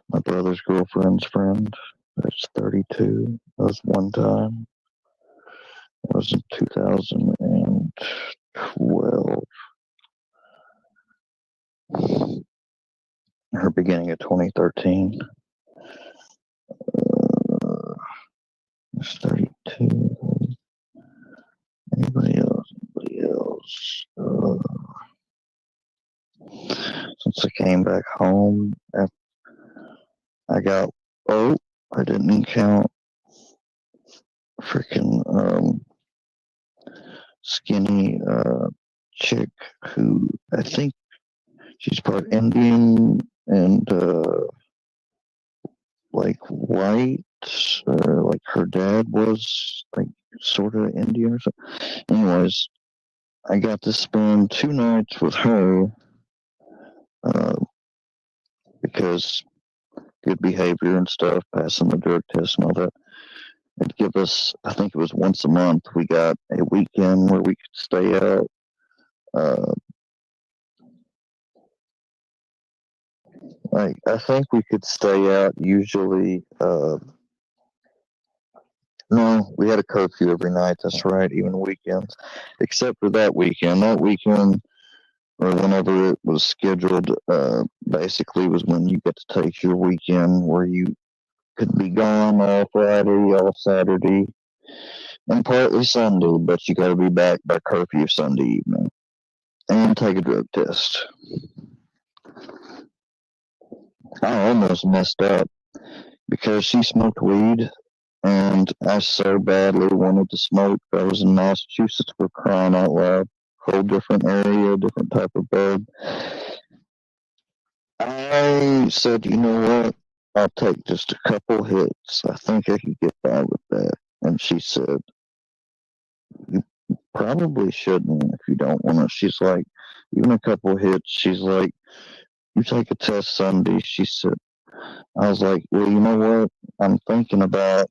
My brother's girlfriend's friend. That's 32. That was one time. That was in 2012. Her beginning of 2013. It's 32. Anybody else? Since I came back home, I got, I didn't count freaking skinny chick who I think she's part Indian and like white, or like her dad was like sort of Indian or something. Anyways, I got to spend 2 nights with her because good behavior and stuff, passing the drug test and all that. It'd give us, I think it was once a month, we got a weekend where we could stay out. Like, I think we could stay out usually. No, we had a curfew every night. That's right, even weekends, except for that weekend. That weekend, or whenever it was scheduled, basically was when you get to take your weekend where you could be gone all Friday, all Saturday, and partly Sunday, but you got to be back by curfew Sunday evening and take a drug test. I almost messed up because she smoked weed, and I so badly wanted to smoke. I was in Massachusetts, for crying out loud. Whole different area, different type of bud. I said, you know what? I'll take just a couple hits. I think I could get by with that. And she said, you probably shouldn't if you don't want to. She's like, even a couple hits. She's like, you take a test Sunday. She said, I was like, well, you know what? I'm thinking about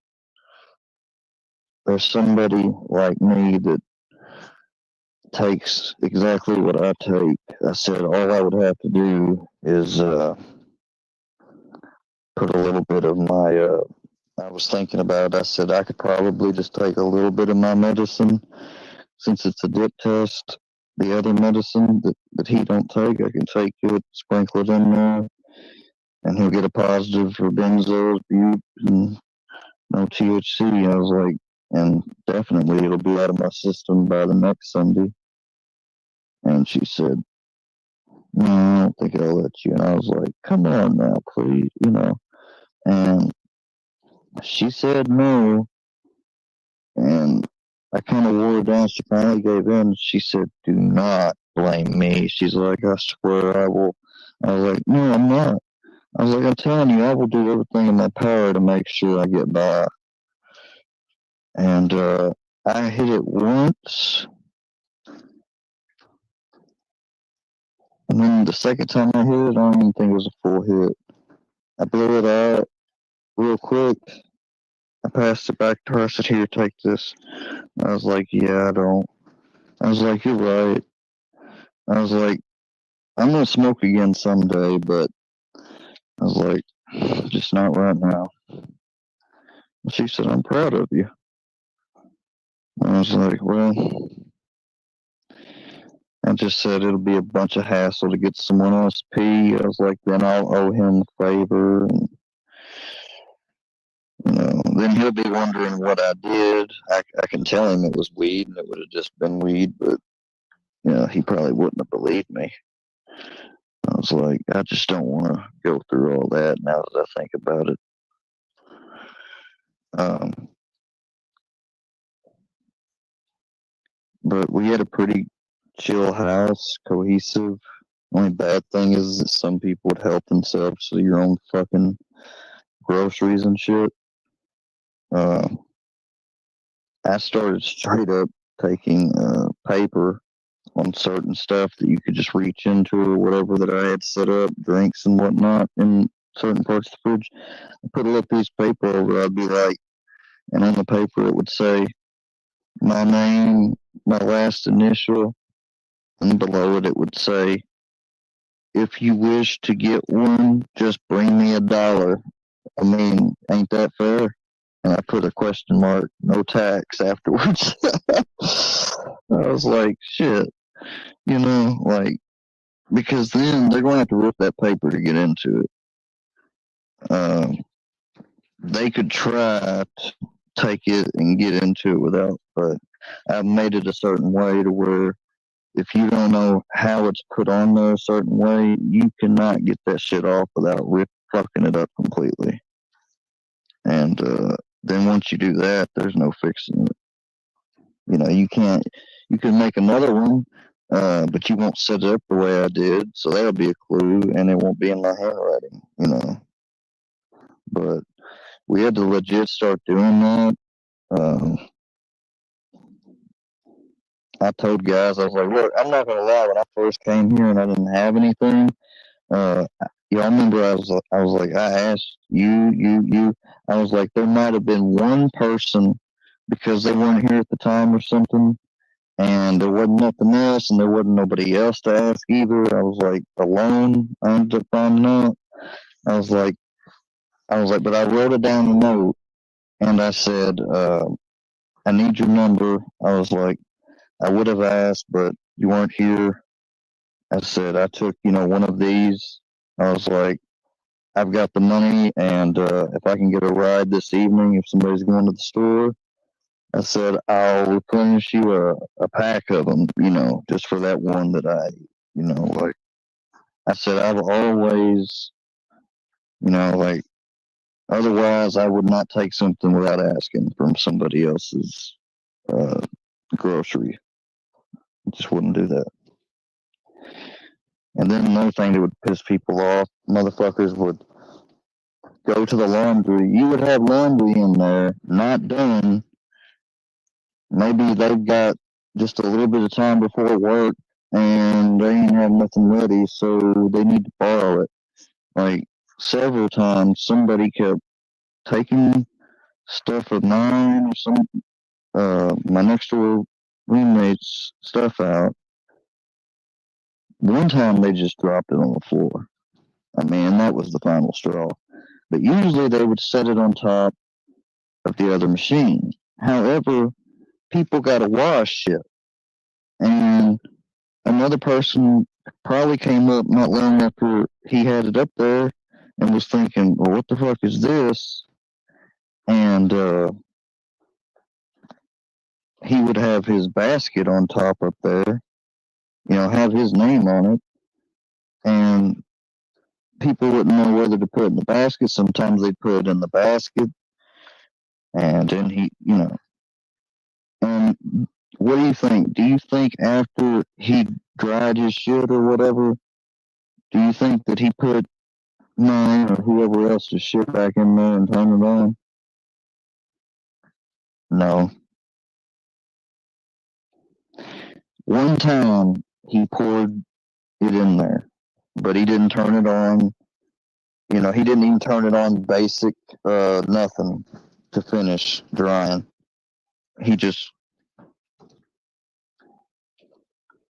there's somebody like me that takes exactly what I take. I said, all I would have to do is put a little bit of my, I was thinking about it. I said, I could probably just take a little bit of my medicine since it's a dip test. The other medicine that he don't take, I can take it, sprinkle it in there, and he'll get a positive for benzos, bute, and no THC. I was like, and definitely it'll be out of my system by the next Sunday. And she said, no, I don't think I'll let you. And I was like, come on now, please, And she said no. And I kind of wore her down. She finally gave in. She said, do not blame me. She's like, I swear I will. I was like, no, I'm not. I was like, I'm telling you, I will do everything in my power to make sure I get by. And I hit it once. And then the second time I hit it, I don't even think it was a full hit. I blew it out real quick. I passed it back to her. I said, here, take this. I was like, yeah, I don't. I was like, you're right. I was like, I'm going to smoke again someday, but I was like, just not right now. And she said, I'm proud of you. And I was like, well, I just said it'll be a bunch of hassle to get someone else to pee. I was like, then I'll owe him a favor. And, then he'll be wondering what I did. I can tell him it was weed and it would have just been weed, but he probably wouldn't have believed me. I was like, I just don't want to go through all that now that I think about it. But we had a pretty chill house, cohesive. Only bad thing is that some people would help themselves to your own fucking groceries and shit. I started straight up taking paper on certain stuff that you could just reach into or whatever that I had set up, drinks and whatnot in certain parts of the fridge. I put a little piece of paper over, I'd be like, and on the paper it would say my name, my last initial, and below it would say, if you wish to get one, just bring me $1. I mean, ain't that fair? And I put a question mark, no tax afterwards. I was like, shit, like, because then they're going to have to rip that paper to get into it. They could try to take it and get into it without, but I've made it a certain way to where if you don't know how it's put on there a certain way, you cannot get that shit off without fucking it up completely. And then once you do that, there's no fixing it. You can make another one, but you won't set it up the way I did, so that'll be a clue, and it won't be in my handwriting, But we had to legit start doing that. I told guys, I was like, look, I'm not gonna lie, when I first came here and I didn't have anything, I remember I was like, I asked you, I was like, there might have been one person because they weren't here at the time or something, and there wasn't nothing else, and there wasn't nobody else to ask either. I was like, alone. I ended up finding out. I was like, but I wrote it down in a note, and I said, I need your number. I was like, I would have asked, but you weren't here. I said, I took, one of these. I was like, I've got the money, and if I can get a ride this evening, if somebody's going to the store, I said, I'll replenish you a pack of them, just for that one that like, I said, I've always, like, otherwise I would not take something without asking from somebody else's grocery. I just wouldn't do that. And then another thing that would piss people off, motherfuckers would go to the laundry. You would have laundry in there, not done. Maybe they've got just a little bit of time before work and they ain't have nothing ready, so they need to borrow it. Like, several times somebody kept taking stuff of mine or my next door roommate's stuff out. One time they just dropped it on the floor. I mean, that was the final straw. But usually they would set it on top of the other machine. However, people got to wash shit. And another person probably came up not long after he had it up there and was thinking, well, what the fuck is this? And he would have his basket on top up there, have his name on it. And people wouldn't know whether to put it in the basket. Sometimes they'd put it in the basket. And then he, and what do you think? Do you think after he dried his shit or whatever, do you think that he put mine or whoever else's shit back in there and turned it on? No. One time he poured it in there, but he didn't turn it on. He didn't even turn it on basic, nothing to finish drying. He just,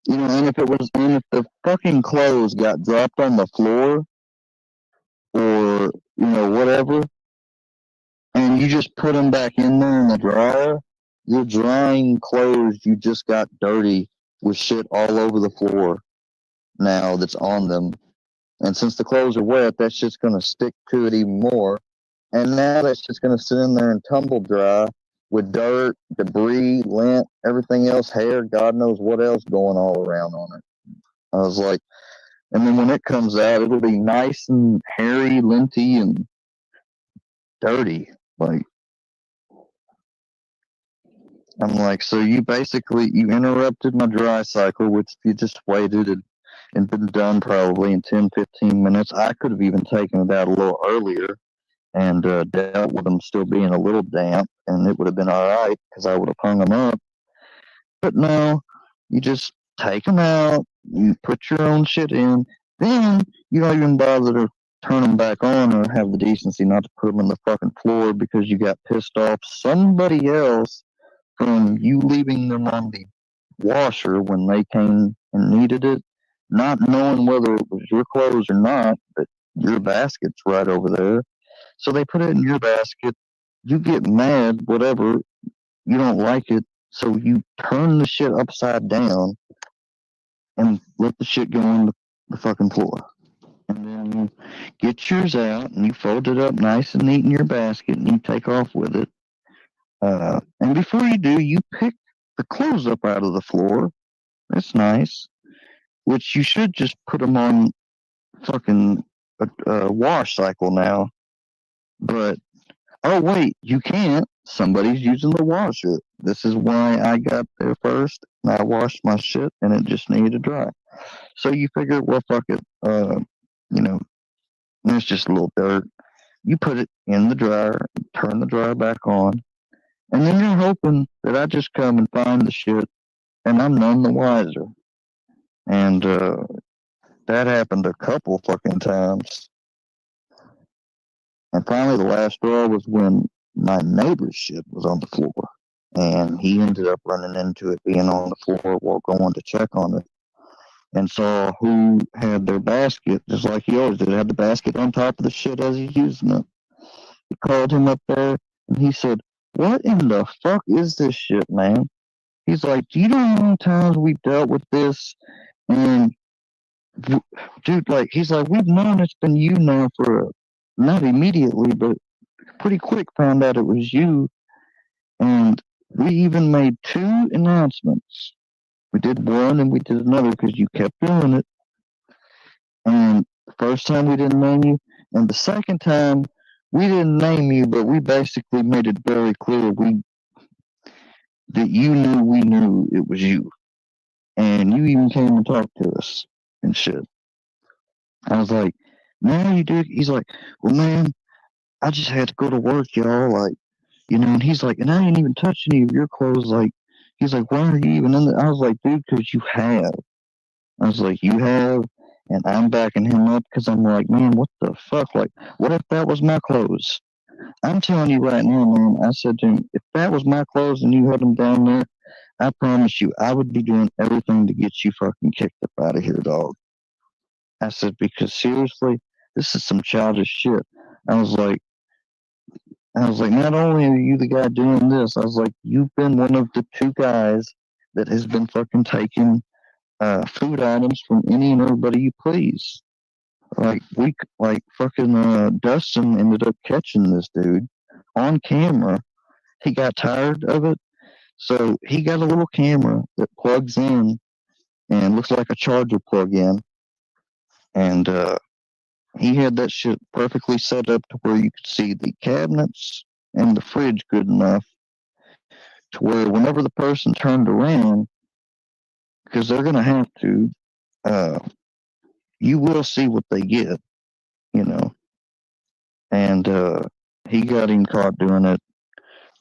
and if the fucking clothes got dropped on the floor or, whatever, and you just put them back in there in the dryer, you're drying clothes you just got dirty with shit all over the floor now that's on them. And since the clothes are wet, that shit's going to stick to it even more. and now that's just going to sit in there and tumble dry with dirt, debris, lint, everything else, hair, God knows what else going all around on it. I was like, and then when it comes out, it'll be nice and hairy, linty, and dirty. Like, I'm like, so you basically you interrupted my dry cycle, which you just waited and been done probably in 10, 15 minutes. I could have even taken it out a little earlier and dealt with them still being a little damp, and it would have been all right because I would have hung them up. But no, you just take them out, you put your own shit in, then you don't even bother to turn them back on or have the decency not to put them on the fucking floor because you got pissed off somebody else from you leaving them on the washer when they came and needed it, not knowing whether it was your clothes or not, but your basket's right over there. So they put it in your basket. You get mad, whatever, you don't like it. So you turn the shit upside down and let the shit go on the fucking floor. And then you get yours out and you fold it up nice and neat in your basket and you take off with it. And before you do, you pick the clothes up out of the floor. That's nice. Which you should just put them on fucking a wash cycle now. But oh wait, you can't. Somebody's using the washer. This is why I got there first. And I washed my shit, and it just needed to dry. So you figure, well, fuck it. You know, there's just a little dirt. You put it in the dryer, turn the dryer back on, and then you're hoping that I just come and find the shit, and I'm none the wiser. And that happened a couple fucking times. And finally, the last straw was when my neighbor's shit was on the floor. And he ended up running into it being on the floor while going to check on it and saw who had their basket, just like he always did, had the basket on top of the shit as he's using it. He called him up there and he said, "What in the fuck is this shit, man?" He's like, "Do you know how many times we've dealt with this?" And dude, like, he's like, "We've known it's been you now for not immediately, but pretty quick found out it was you. And we even made two announcements. We did one and we did another because you kept doing it. And the first time we didn't name you, and the second time we didn't name you, but we basically made it very clear that you knew we knew it was you. And you even came and talked to us and shit." I was like, "Now you do." He's like, "Well, man, I just had to go to work, y'all. Like, and he's like, and I ain't even touched any of your clothes. Like, he's like, why are you even in there?" I was like, "Dude, because you have." I was like, "You have," and I'm backing him up because I'm like, "Man, what the fuck? Like, what if that was my clothes?" I'm telling you right now, man. I said to him, "If that was my clothes and you had them down there, I promise you, I would be doing everything to get you fucking kicked up out of here, dog." I said, "Because seriously, this is some childish shit." I was like, "Not only are you the guy doing this," I was like, "you've been one of the two guys that has been fucking taking food items from any and everybody you please." Like fucking Dustin ended up catching this dude on camera. He got tired of it, so he got a little camera that plugs in and looks like a charger plug in, and he had that shit perfectly set up to where you could see the cabinets and the fridge good enough to where whenever the person turned around, because they're going to have to, uh, you will see what they get, you know. And he got him caught doing it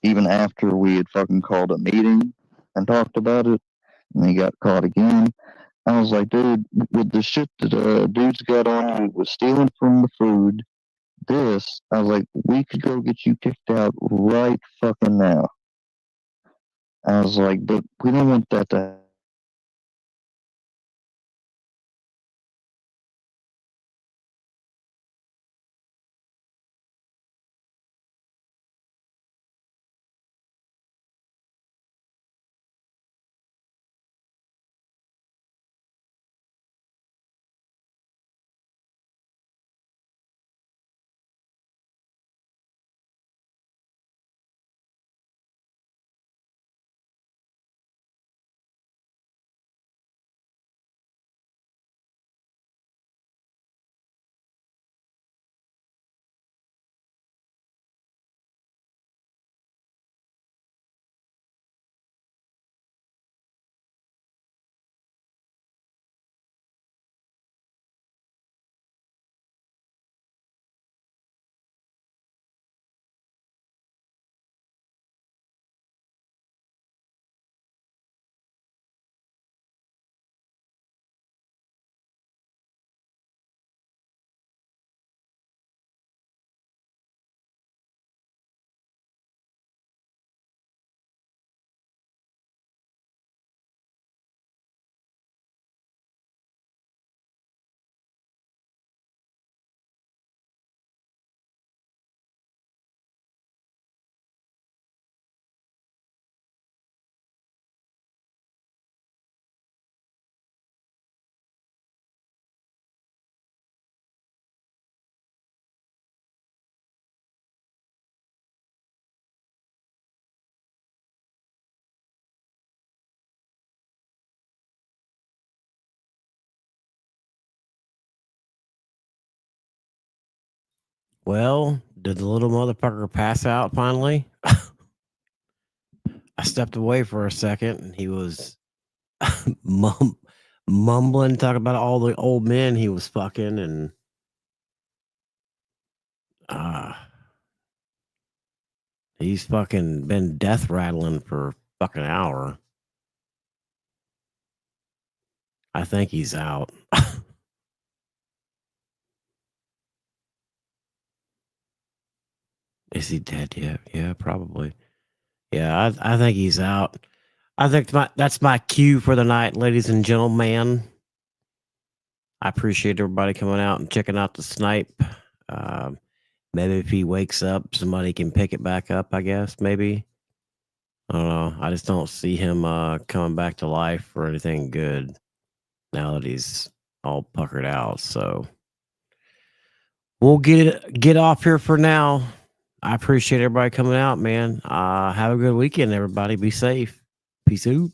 even after we had fucking called a meeting and talked about it, and he got caught again. I was like, "Dude, with the shit that dudes got on you with stealing from the food, I was like, we could go get you kicked out right fucking now." I was like, "But we don't want that to Well, did the little motherfucker pass out finally? I stepped away for a second and he was mumbling, talking about all the old men he was fucking, and uh, he's fucking been death rattling for fucking hour. I think he's out. Is he dead yet? Yeah, probably. Yeah, I think he's out. I think that's my cue for the night, ladies and gentlemen. I appreciate everybody coming out and checking out the snipe. Um, maybe if he wakes up, somebody can pick it back up, I guess, maybe. I don't know. I just don't see him coming back to life or anything good now that he's all puckered out. So we'll get off here for now. I appreciate everybody coming out, man. Have a good weekend, everybody. Be safe. Peace out.